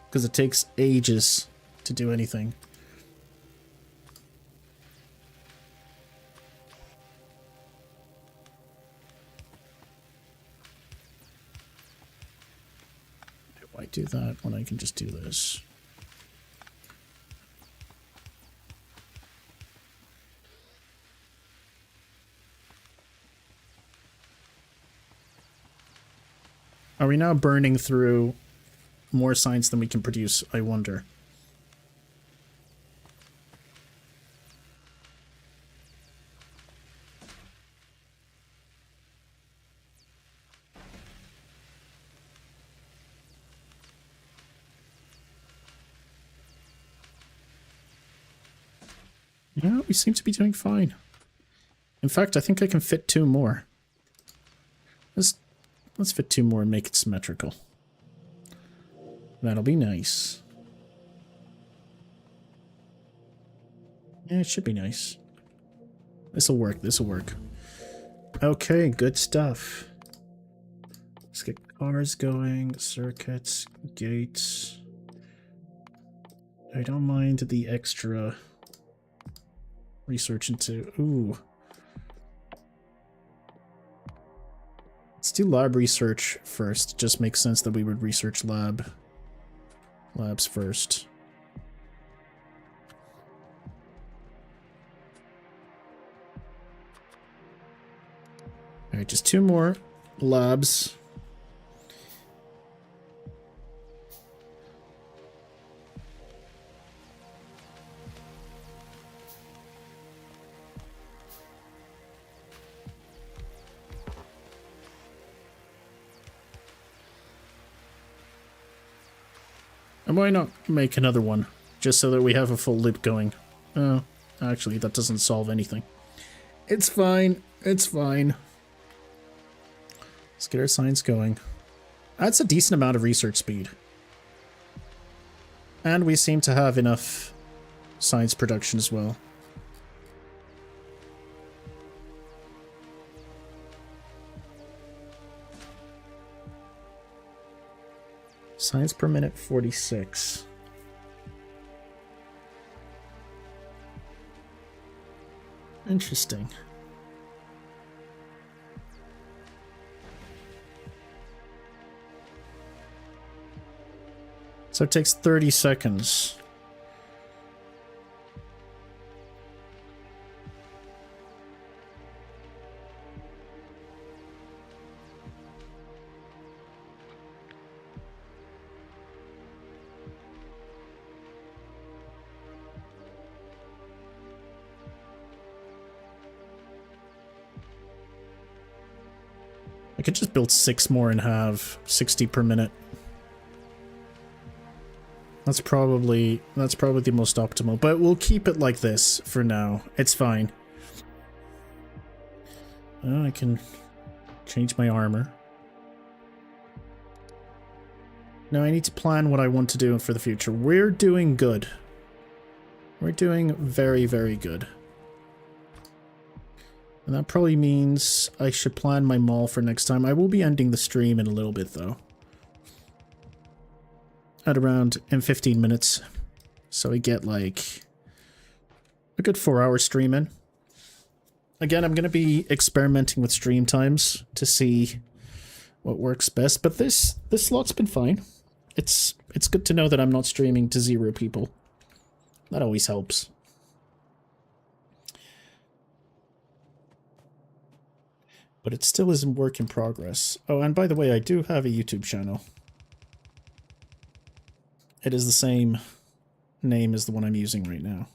Because it takes ages to do anything. Why do that when I can just do this? Are we now burning through more science than we can produce, I wonder? Yeah, we seem to be doing fine. In fact, I think I can fit 2 more. Let's fit 2 more and make it symmetrical. That'll be nice. Yeah, it should be nice. This'll work, this'll work. Okay, good stuff. Let's get cars going, circuits, gates. I don't mind the extra research into... Ooh. Let's do lab research first. It just makes sense that we would research labs first. Alright, just 2 more labs. And why not make another one, just so that we have a full loop going? Oh, actually, that doesn't solve anything. It's fine. It's fine. Let's get our science going. That's a decent amount of research speed. And we seem to have enough science production as well. Science per minute, 46. Interesting. So it takes 30 seconds. I could just build 6 more and have 60 per minute. That's probably the most optimal, but we'll keep it like this for now. It's fine. Oh, I can change my armor. Now I need to plan what I want to do for the future. We're doing good. We're doing very, very good. And that probably means I should plan my mall for next time. I will be ending the stream in a little bit, though. At around in 15 minutes. So we get, like, a good 4-hour stream in. Again, I'm going to be experimenting with stream times to see what works best. But this slot's been fine. It's good to know that I'm not streaming to 0 people. That always helps. But it still is a work in progress. Oh, and by the way, I do have a YouTube channel. It is the same name as the one I'm using right now.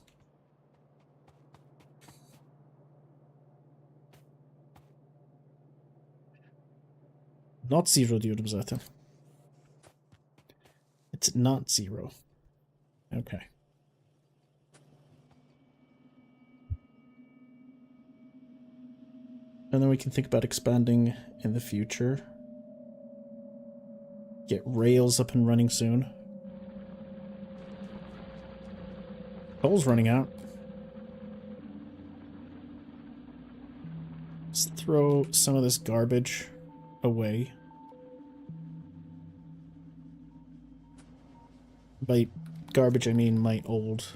Not 0 diyorum zaten. It's not 0. Okay. And then we can think about expanding in the future. Get rails up and running soon. Coal's running out. Let's throw some of this garbage away. By garbage, I mean my old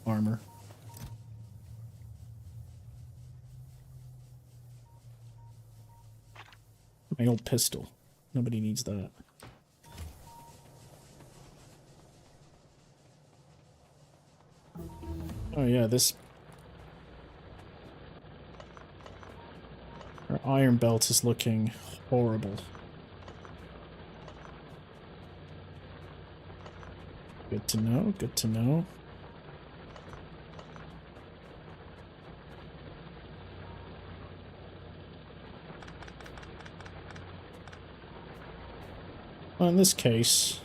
armor. My old pistol. Nobody needs that. Oh yeah, this... Our iron belt is looking horrible. Good to know, good to know. Well, in this case...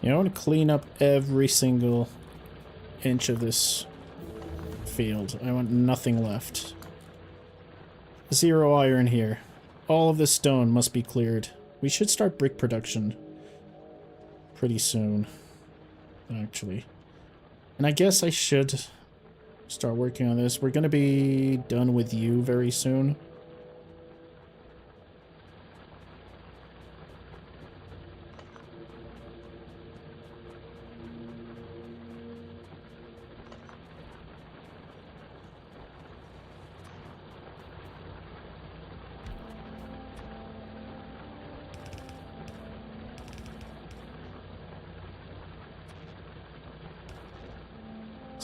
I want to clean up every single inch of this field. I want nothing left. 0 iron here. All of this stone must be cleared. We should start brick production pretty soon, actually. And I guess I should start working on this. We're going to be done with you very soon.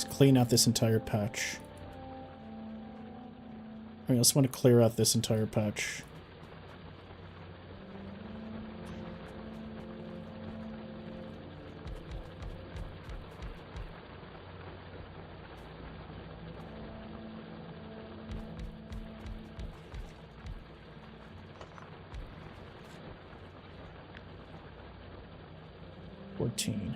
Clean out this entire patch. I also want to clear out this entire patch. $14.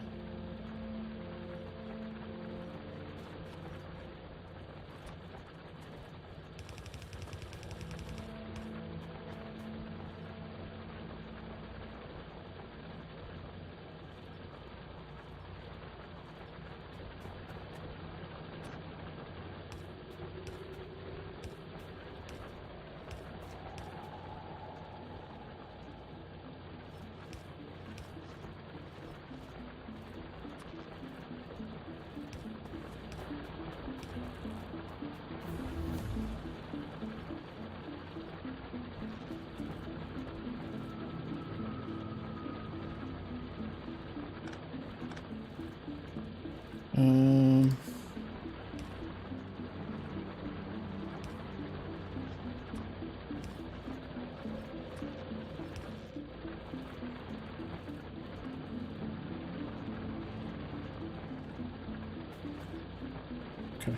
Okay.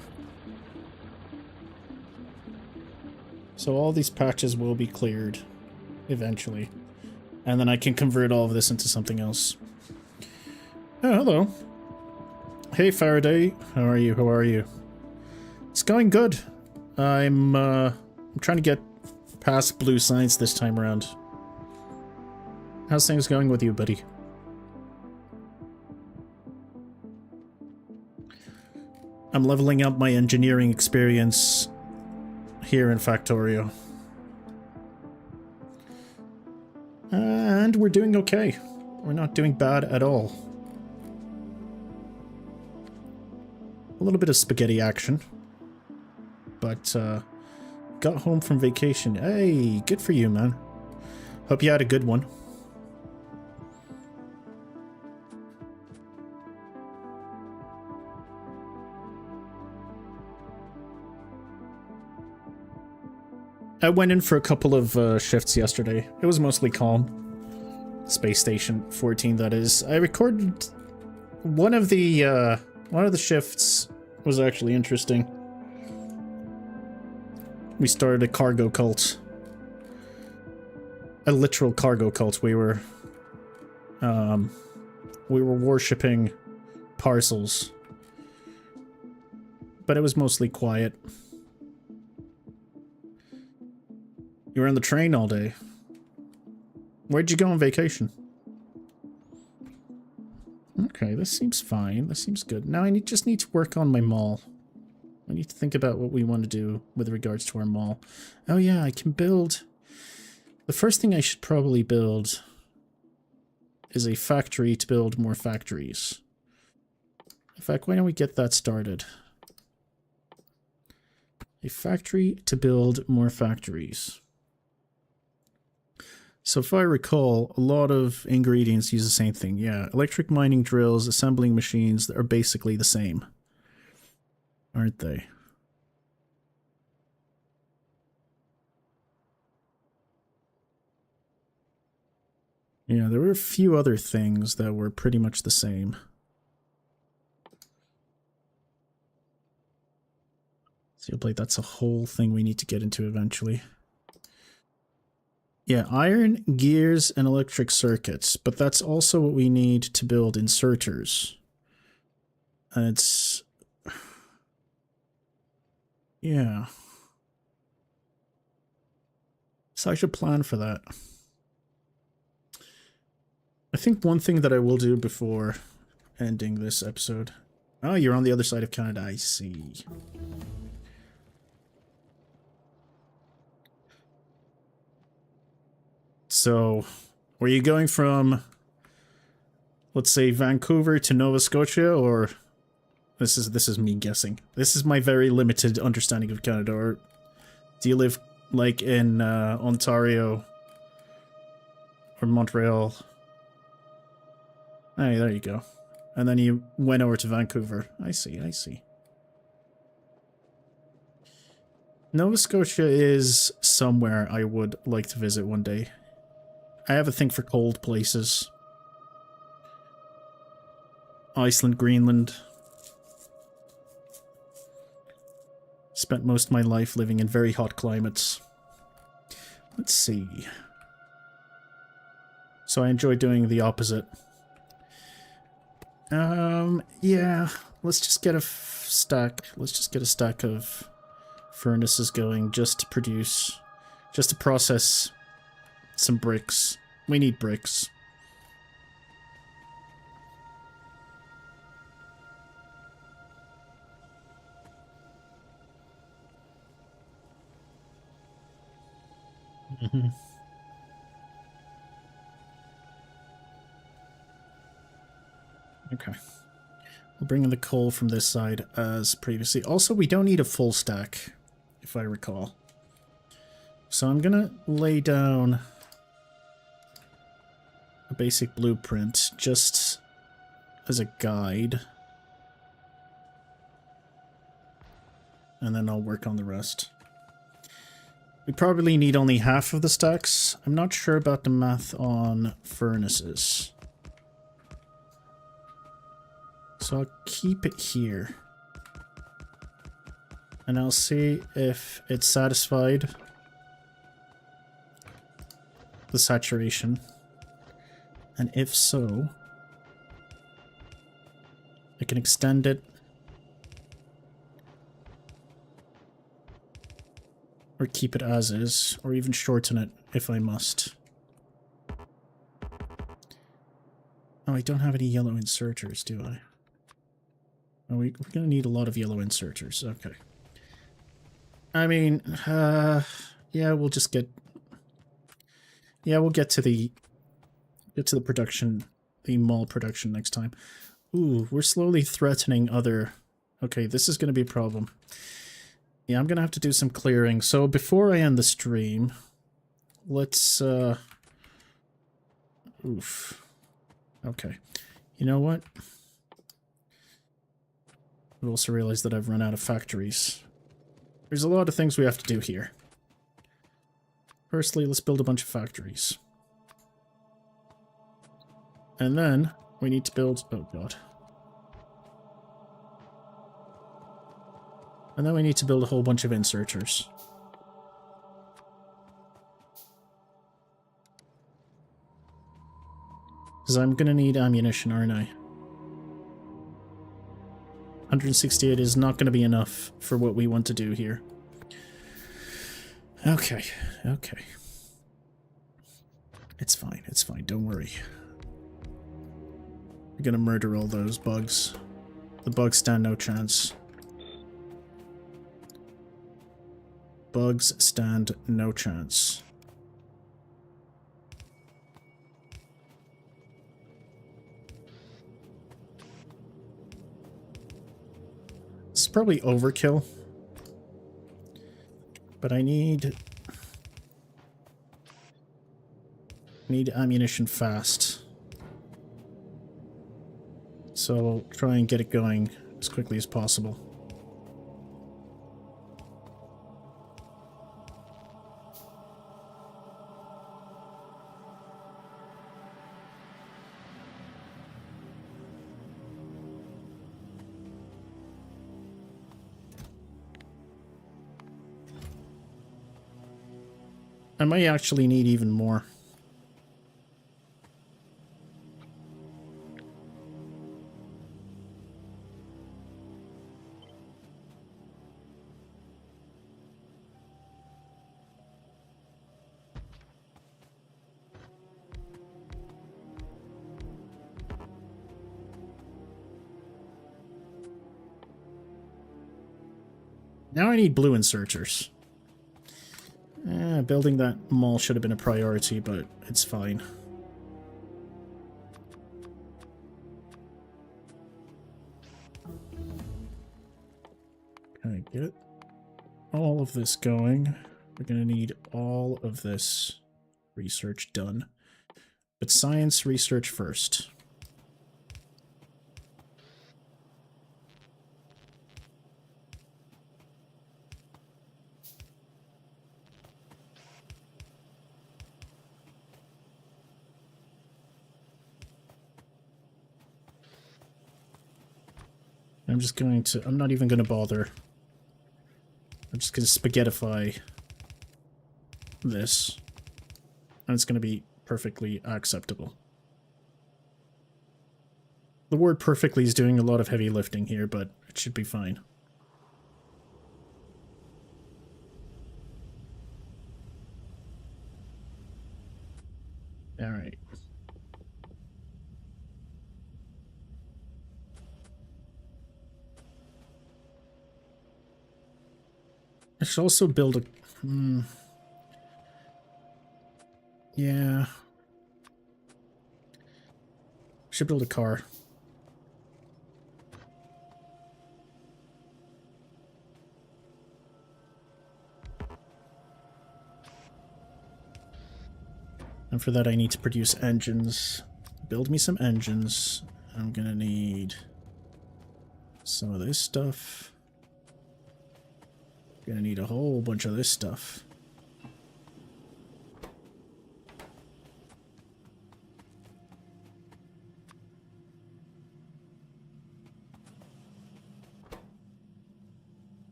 So all these patches will be cleared eventually. And then I can convert all of this into something else. Oh, hello. Hey, Faraday. How are you? How are you? It's going good. I'm trying to get past blue science this time around. How's things going with you, buddy? I'm leveling up my engineering experience here in Factorio. And we're doing okay. We're not doing bad at all. A little bit of spaghetti action. But, got home from vacation. Hey, good for you, man. Hope you had a good one. I went in for a couple of shifts yesterday. It was mostly calm. Space Station 14, that is. I recorded one of the shifts was actually interesting. We started a cargo cult. A literal cargo cult. We were worshipping parcels. But it was mostly quiet. You were on the train all day. Where'd you go on vacation? Okay, this seems fine. This seems good. Now I just need to work on my mall. I need to think about what we want to do with regards to our mall. Oh yeah, I can build... The first thing I should probably build is a factory to build more factories. In fact, why don't we get that started? A factory to build more factories. So if I recall, a lot of ingredients use the same thing. Yeah, electric mining drills, assembling machines that are basically the same. Aren't they? Yeah, there were a few other things that were pretty much the same. Steel plate, that's a whole thing we need to get into eventually. Yeah, iron, gears, and electric circuits, but that's also what we need to build inserters. And it's... Yeah. So I should plan for that. I think one thing that I will do before ending this episode... Oh, you're on the other side of Canada, I see. So, were you going from, let's say, Vancouver to Nova Scotia, or this is me guessing. This is my very limited understanding of Canada. Or do you live like in Ontario or Montreal? Hey, there you go. And then you went over to Vancouver. I see, I see. Nova Scotia is somewhere I would like to visit one day. I have a thing for cold places. Iceland, Greenland. Spent most of my life living in very hot climates. Let's see. So I enjoy doing the opposite. Yeah. Let's just get a stack. Let's just get a stack of furnaces going just to produce... Just to process some bricks. We need bricks. Mm-hmm. Okay. We'll bring in the coal from this side as previously. Also, we don't need a full stack, if I recall. So I'm gonna lay down a basic blueprint just as a guide. And then I'll work on the rest. We probably need only half of the stacks. I'm not sure about the math on furnaces. So I'll keep it here. And I'll see if it's satisfied the saturation. And if so, I can extend it. Or keep it as is, or even shorten it if I must. Oh, I don't have any yellow inserters, do I? Oh, we're gonna need a lot of yellow inserters, okay. I mean, yeah, we'll just get... Yeah, we'll get to the production, the mall production next time. Ooh, we're slowly threatening other... Okay, this is gonna be a problem. Yeah, I'm gonna have to do some clearing. So before I end the stream, let's, oof. Okay. You know what? I've also realized that I've run out of factories. There's a lot of things we have to do here. Firstly, let's build a bunch of factories. And then we need to build... oh god. And then we need to build a whole bunch of inserters. Because I'm going to need ammunition, aren't I? 168 is not going to be enough for what we want to do here. Okay, okay. It's fine, don't worry. We're going to murder all those bugs. The bugs stand no chance. Bugs stand no chance. This is probably overkill. But I need ammunition fast. So I'll try and get it going as quickly as possible. I might actually need even more. Now I need blue inserters. Building that mall should have been a priority, but it's fine. Can I get all of this going? We're going to need all of this research done. But science research first. I'm not even going to bother. I'm just going to spaghettify this. And it's going to be perfectly acceptable. The word perfectly is doing a lot of heavy lifting here, but it should be fine. Alright. I should also build a... yeah. I should build a car. And for that I need to produce engines. Build me some engines. I'm gonna need some of this stuff. Gonna need a whole bunch of this stuff.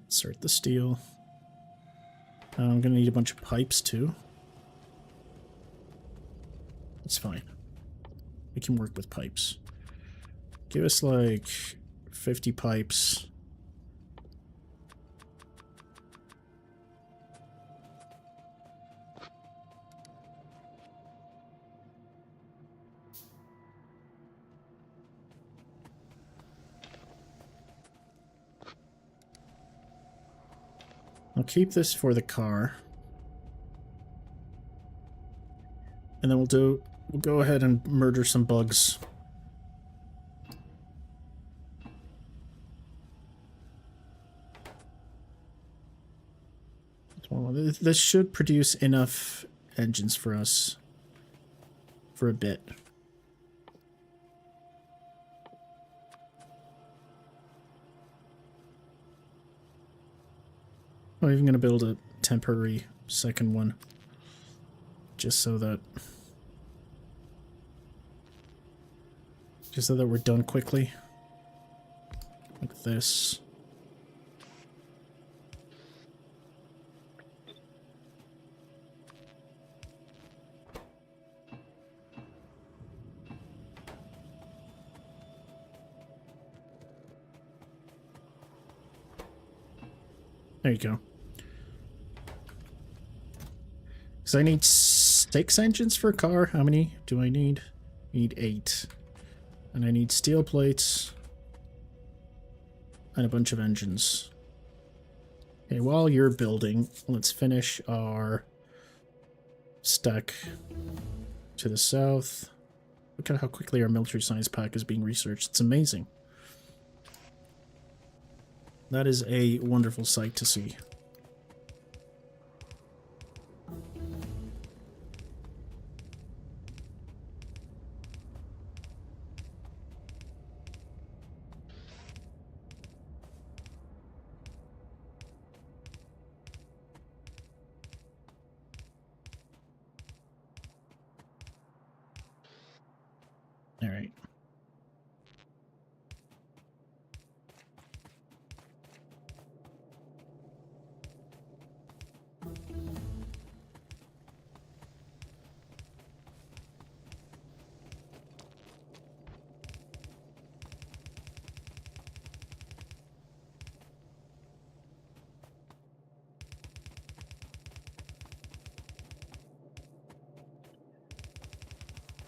Insert the steel. I'm gonna need a bunch of pipes too. It's fine. We can work with pipes. Give us like 50 pipes. I'll keep this for the car. And then we'll go ahead and murder some bugs. This should produce enough engines for us for a bit. I'm even going to build a temporary second one. Just so that we're done quickly. Like this. There you go. Because I need 6 engines for a car. How many do I need? I need 8. And I need steel plates. And a bunch of engines. Okay, while you're building, let's finish our stack to the south. Look at how quickly our military science pack is being researched. It's amazing. That is a wonderful sight to see. All right.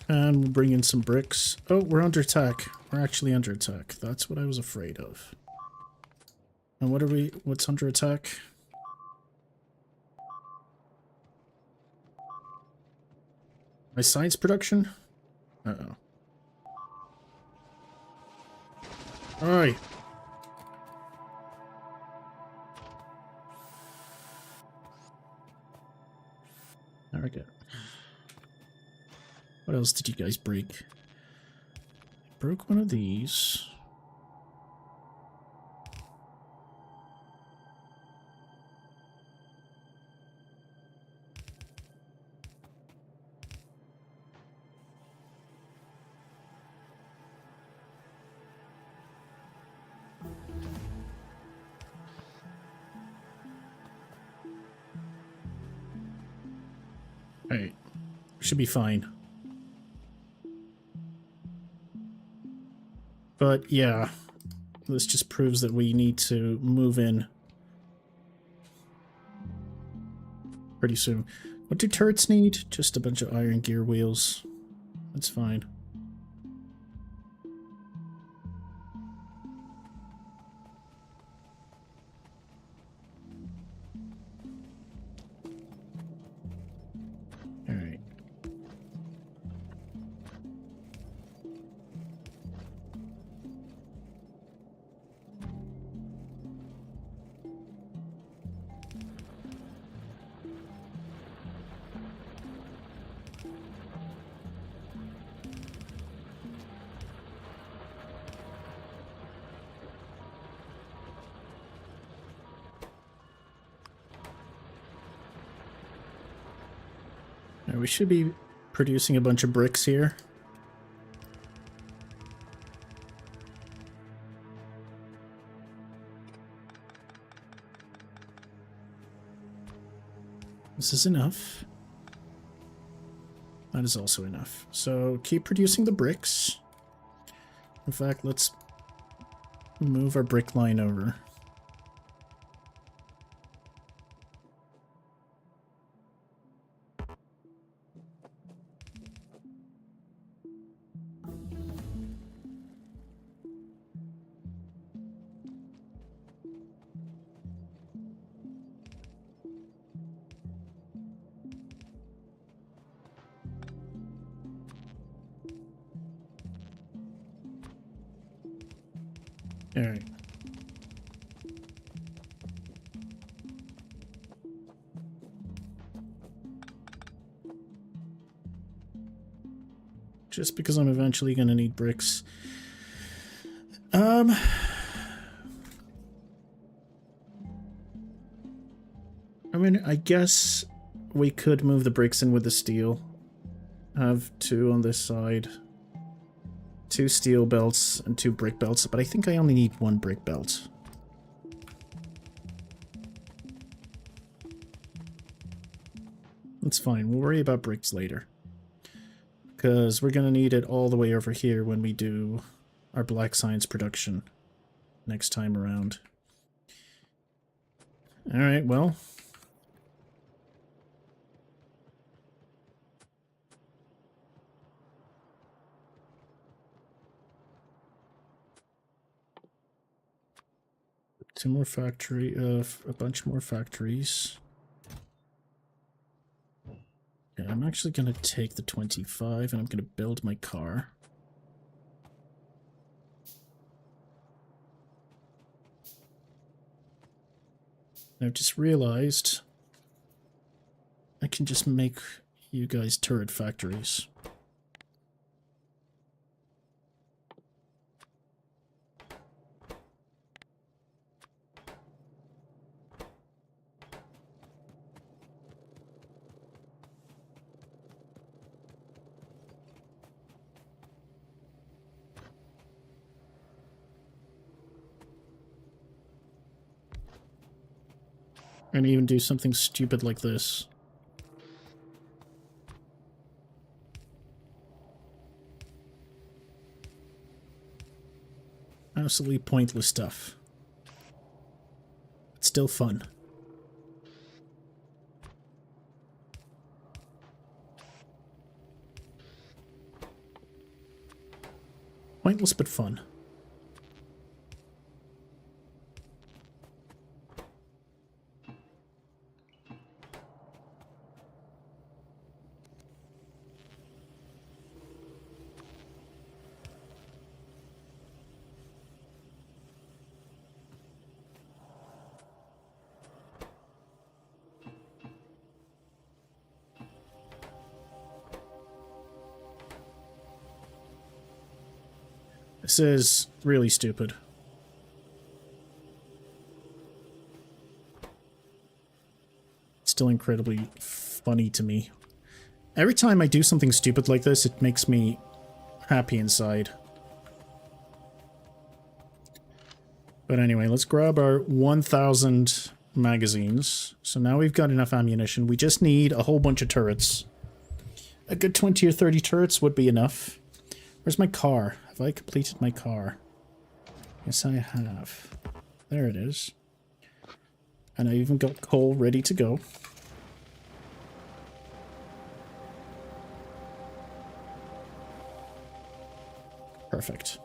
And we'll bring in some bricks. Oh, we're under attack. We're actually under attack. That's what I was afraid of. And what's under attack? My science production? Uh-oh. Alright. There we go. What else did you guys break? Broke one of these. Alright. Should be fine. But yeah, this just proves that we need to move in pretty soon. What do turrets need? Just a bunch of iron gear wheels. That's fine. Alright. We should be producing a bunch of bricks here. This is enough. That is also enough. So keep producing the bricks. In fact, let's move our brick line over. All right. Just because I'm eventually going to need bricks. I mean, I guess we could move the bricks in with the steel. Have 2 on this side. 2 steel belts and 2 brick belts, but I think I only need 1 brick belt. That's fine, we'll worry about bricks later. Because we're going to need it all the way over here when we do our black science production next time around. Alright, well. Two more a bunch more factories. Yeah, I'm actually going to take the 25 and I'm going to build my car. I've just realized I can just make you guys turret factories. And even do something stupid like this. Absolutely pointless stuff. It's still fun. Pointless but fun. This is really stupid. It's still incredibly funny to me. Every time I do something stupid like this, it makes me happy inside. But anyway, let's grab our 1,000 magazines. So now we've got enough ammunition. We just need a whole bunch of turrets. A good 20 or 30 turrets would be enough. Where's my car? Have I completed my car? Yes, I have. There it is. And I even got coal ready to go. Perfect.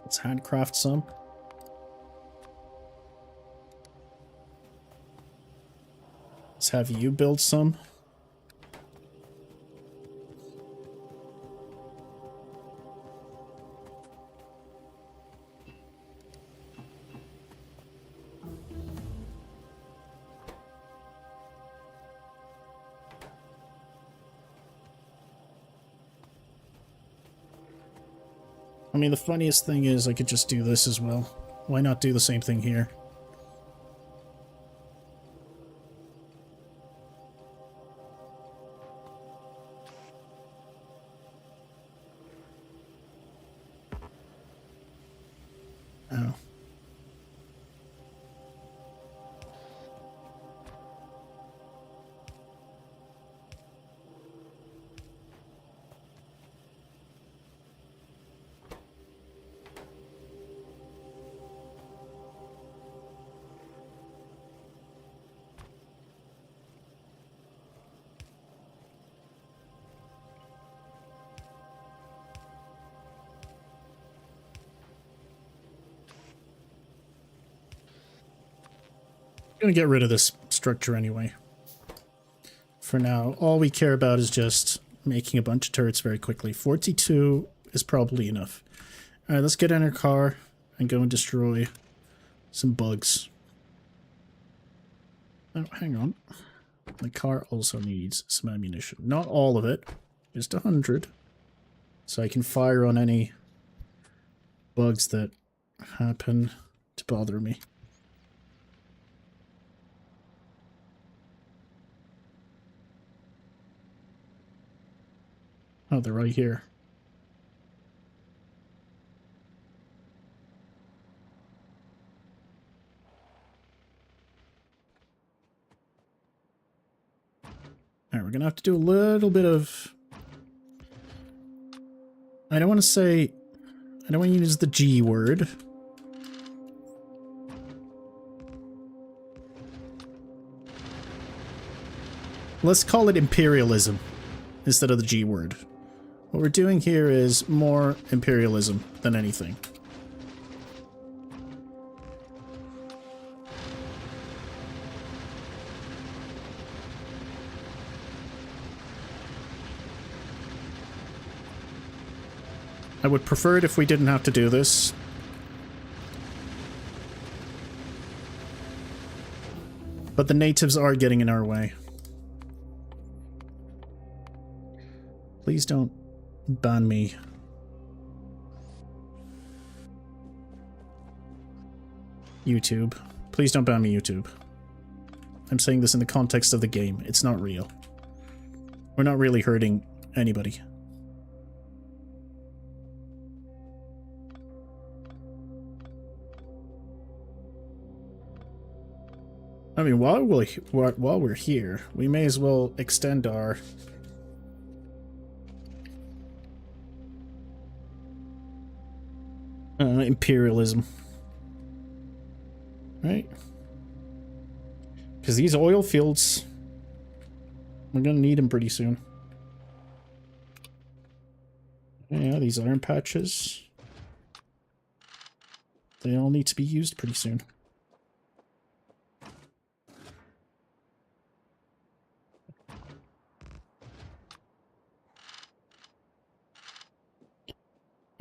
Let's handcraft some. Let's have you build some. I mean, the funniest thing is I could just do this as well. Why not do the same thing here? Oh. Gonna get rid of this structure anyway. For now, all we care about is just making a bunch of turrets very quickly. 42 is probably enough. Alright, let's get in our car and go and destroy some bugs. Oh, hang on. The car also needs some ammunition. Not all of it, just 100. So I can fire on any bugs that happen to bother me. Oh, they're right here. Alright, we're gonna have to do a little bit of... I don't want to say... I don't want to use the G word. Let's call it imperialism instead of the G word. What we're doing here is more imperialism than anything. I would prefer it if we didn't have to do this. But the natives are getting in our way. Please don't ban me. YouTube. Please don't ban me, YouTube. I'm saying this in the context of the game. It's not real. We're not really hurting anybody. I mean, while we're here, we may as well extend our imperialism, right? Because these oil fields, we're gonna need them pretty soon. Yeah, these iron patches, they all need to be used pretty soon.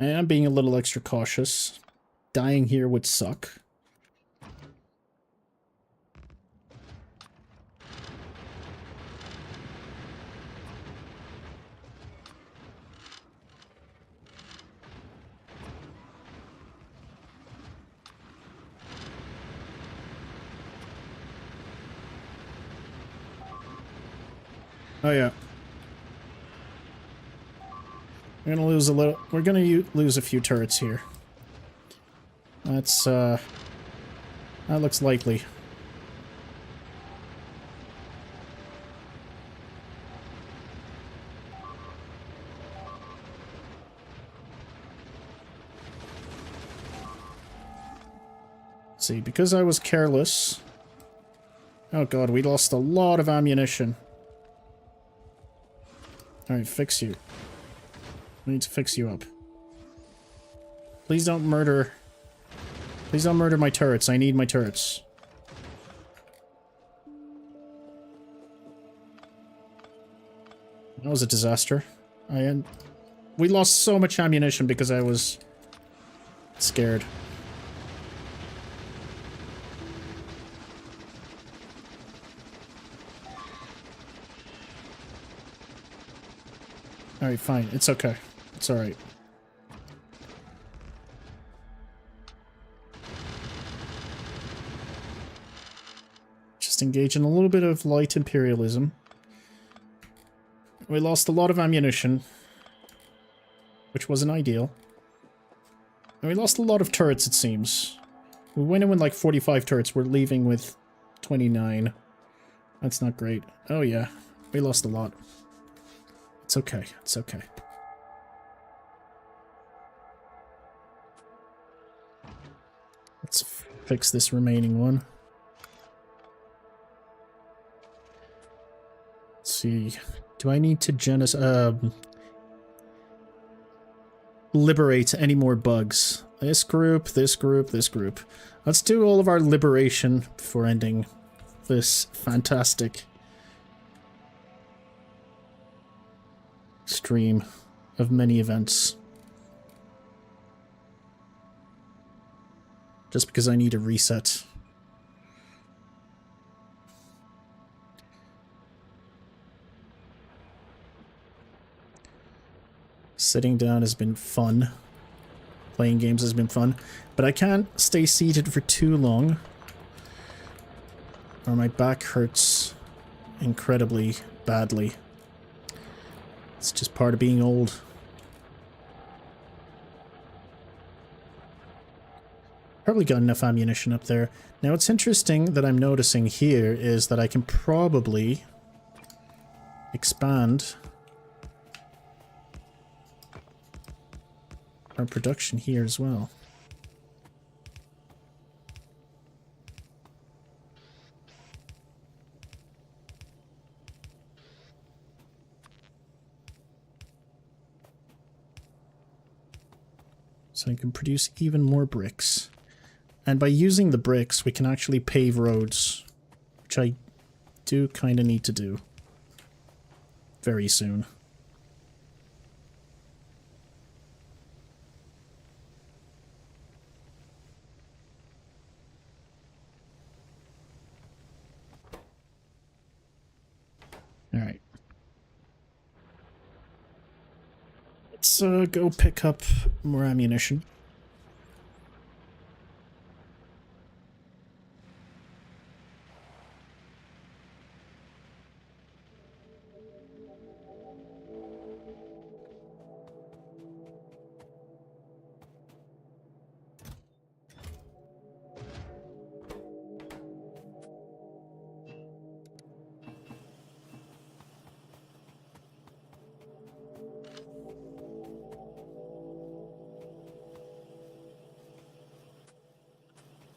And I'm being a little extra cautious. Dying here would suck. Oh yeah. We're gonna lose a little. We're gonna lose a few turrets here. That's that looks likely. See, because I was careless. Oh god, we lost a lot of ammunition. Alright, fix you. I need to fix you up. Please don't murder... Please don't murder my turrets. I need my turrets. That was a disaster. We lost so much ammunition because I was scared. Alright, fine. It's okay. It's alright. Just engage in a little bit of light imperialism. We lost a lot of ammunition, which wasn't ideal. And we lost a lot of turrets, it seems. We went in with like 45 turrets. We're leaving with 29. That's not great. Oh yeah, we lost a lot. It's okay. It's okay. Let's fix this remaining one. Let's see. Do I need to liberate any more bugs? This group, this group, this group. Let's do all of our liberation before ending this fantastic stream of many events. just because I need a reset. Sitting down has been fun. Playing games has been fun, but I can't stay seated for too long, or my back hurts incredibly badly. It's just part of being old. Probably got enough ammunition up there. Now what's interesting that I'm noticing here is that I can probably expand our production here as well. So I can produce even more bricks. And by using the bricks, we can actually pave roads, which I do kind of need to do very soon. All right. Let's go pick up more ammunition.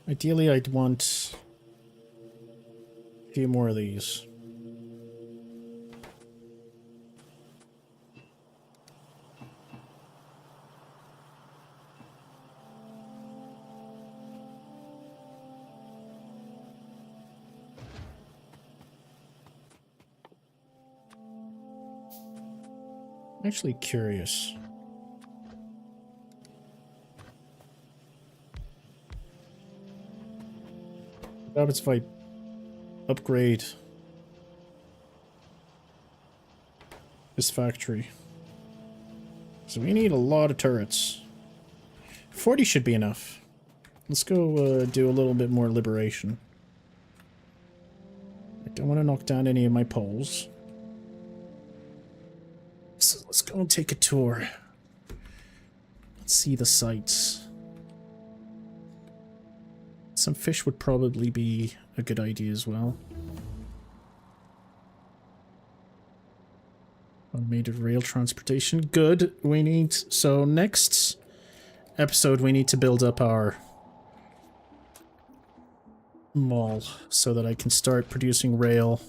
Ideally, I'd want a few more of these. I'm actually curious. What happens if I upgrade this factory? So we need a lot of turrets. 40 should be enough. Let's go do a little bit more liberation. I don't want to knock down any of my poles. So let's go and take a tour. Let's see the sights. Some fish would probably be a good idea as well. Automated rail transportation. Good. We need... So next episode we need to build up our mall so that I can start producing rail.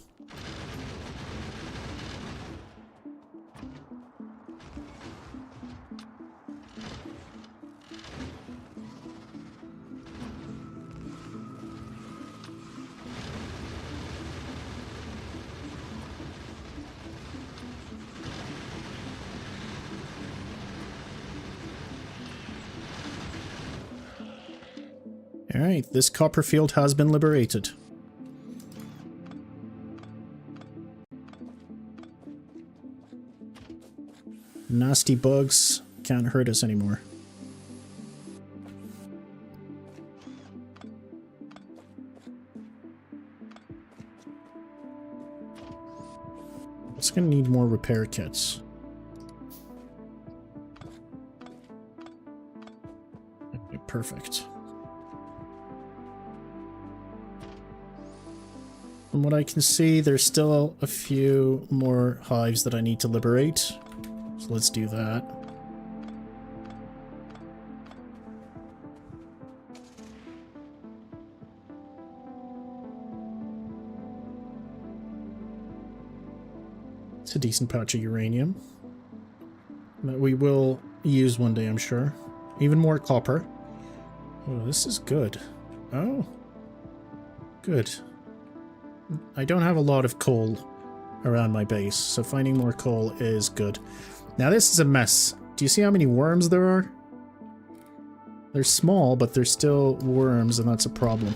Alright, this copper field has been liberated. Nasty bugs can't hurt us anymore. It's gonna need more repair kits. Okay, perfect. From what I can see, there's still a few more hives that I need to liberate. So let's do that. It's a decent patch of uranium that we will use one day, I'm sure. Even more copper. Oh, this is good. Oh. Good. I don't have a lot of coal around my base, so finding more coal is good. Now this is a mess. Do you see how many worms there are? They're small, but they're still worms, and that's a problem.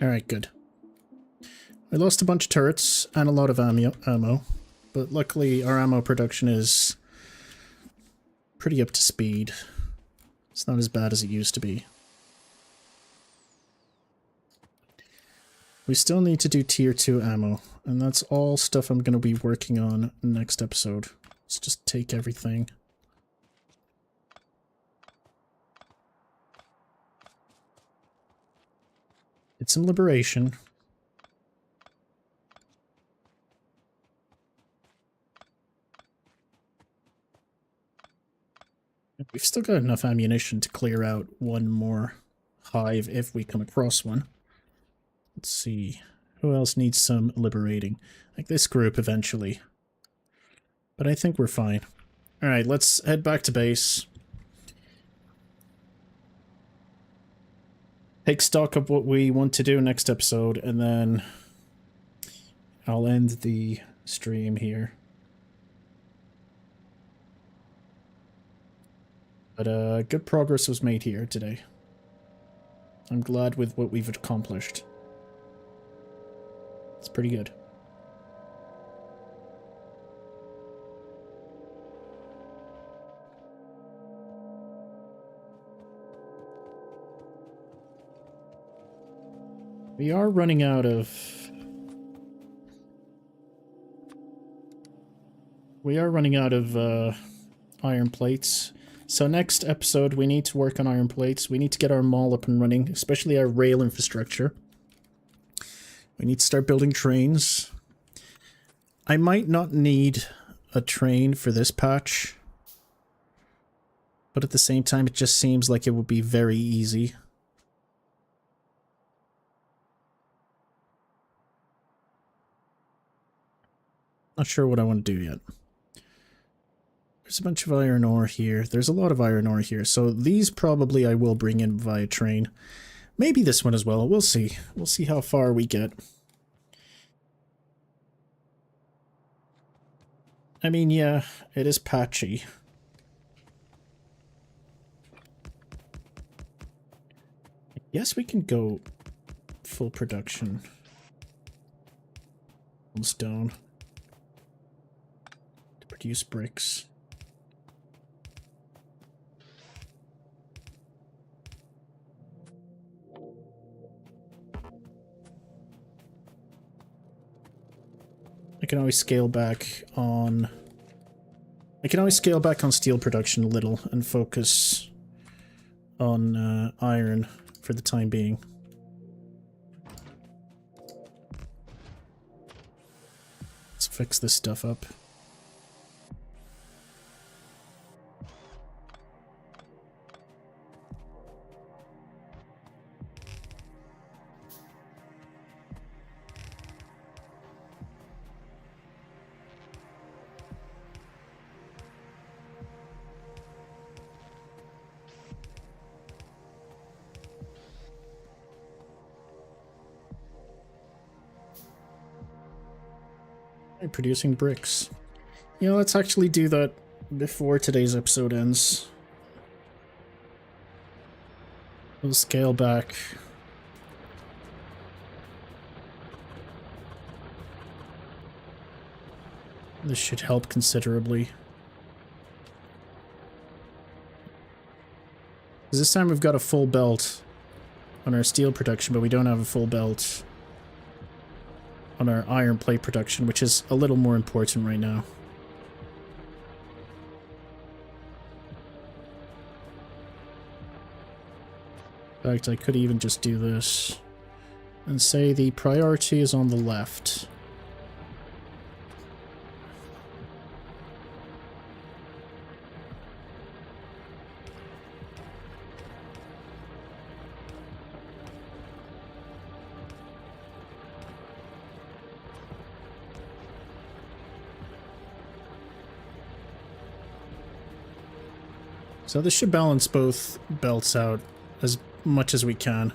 Alright, good. I lost a bunch of turrets and a lot of ammo, but luckily our ammo production is pretty up to speed. It's not as bad as it used to be. We still need to do tier 2 ammo, and that's all stuff I'm going to be working on next episode. Let's just take everything. It's some liberation. We've still got enough ammunition to clear out one more hive if we come across one. Let's see. Who else needs some liberating? Like this group eventually. But I think we're fine. Alright, let's head back to base. Take stock of what we want to do next episode, and then I'll end the stream here. But good progress was made here today. I'm glad with what we've accomplished. It's pretty good. We are running out of... iron plates. So next episode we need to work on iron plates. We need to get our mall up and running, especially our rail infrastructure. We need to start building trains. I might not need a train for this patch, but at the same time it just seems like it would be very easy. Not sure what I want to do yet. There's a bunch of iron ore here. There's a lot of iron ore here, so these probably I will bring in via train. Maybe this one as well. We'll see. We'll see how far we get. I mean, yeah, it is patchy. Yes, we can go full production. Stone. To produce bricks. I can always scale back on... steel production a little and focus on iron for the time being. Let's fix this stuff up. Producing bricks. You know, let's actually do that before today's episode ends. We'll scale back. This should help considerably. Because this time we've got a full belt on our steel production, but we don't have a full belt on our iron plate production, which is a little more important right now. In fact, I could even just do this and say the priority is on the left. So this should balance both belts out as much as we can.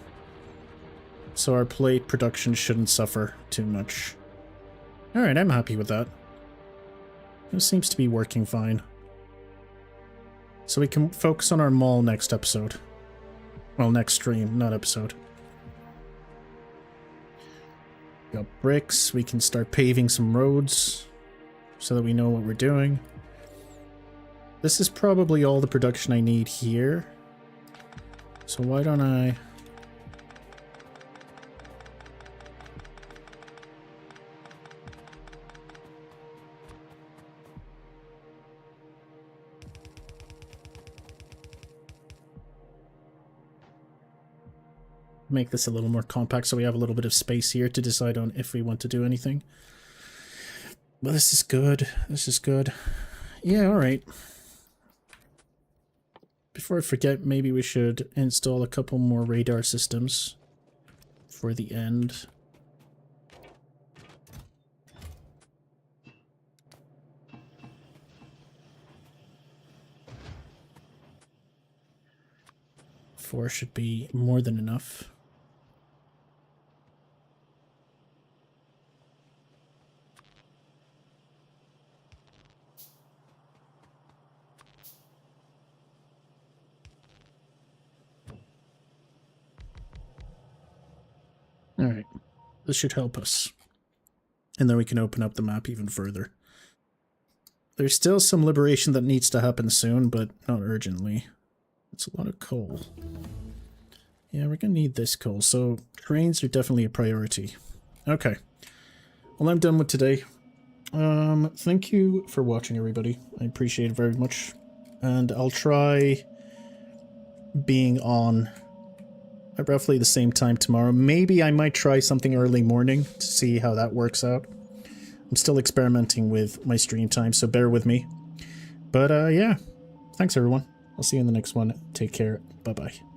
So our plate production shouldn't suffer too much. Alright, I'm happy with that. This seems to be working fine. So we can focus on our mall next episode. Well, next stream, not episode. Got bricks, we can start paving some roads so that we know what we're doing. This is probably all the production I need here. So why don't I... make this a little more compact so we have a little bit of space here to decide on if we want to do anything. Well, this is good. This is good. Yeah, alright. Before I forget, maybe we should install a couple more radar systems for the end. Four should be more than enough. Alright, this should help us. And then we can open up the map even further. There's still some liberation that needs to happen soon, but not urgently. It's a lot of coal. Yeah, we're gonna need this coal, so trains are definitely a priority. Okay. Well, I'm done with today. Thank you for watching, everybody. I appreciate it very much. And I'll try being on at roughly the same time tomorrow. Maybe I might try something early morning to see how that works out. I'm still experimenting with my stream time, so bear with me. But yeah, thanks everyone. I'll see you in the next one. Take care. Bye-bye.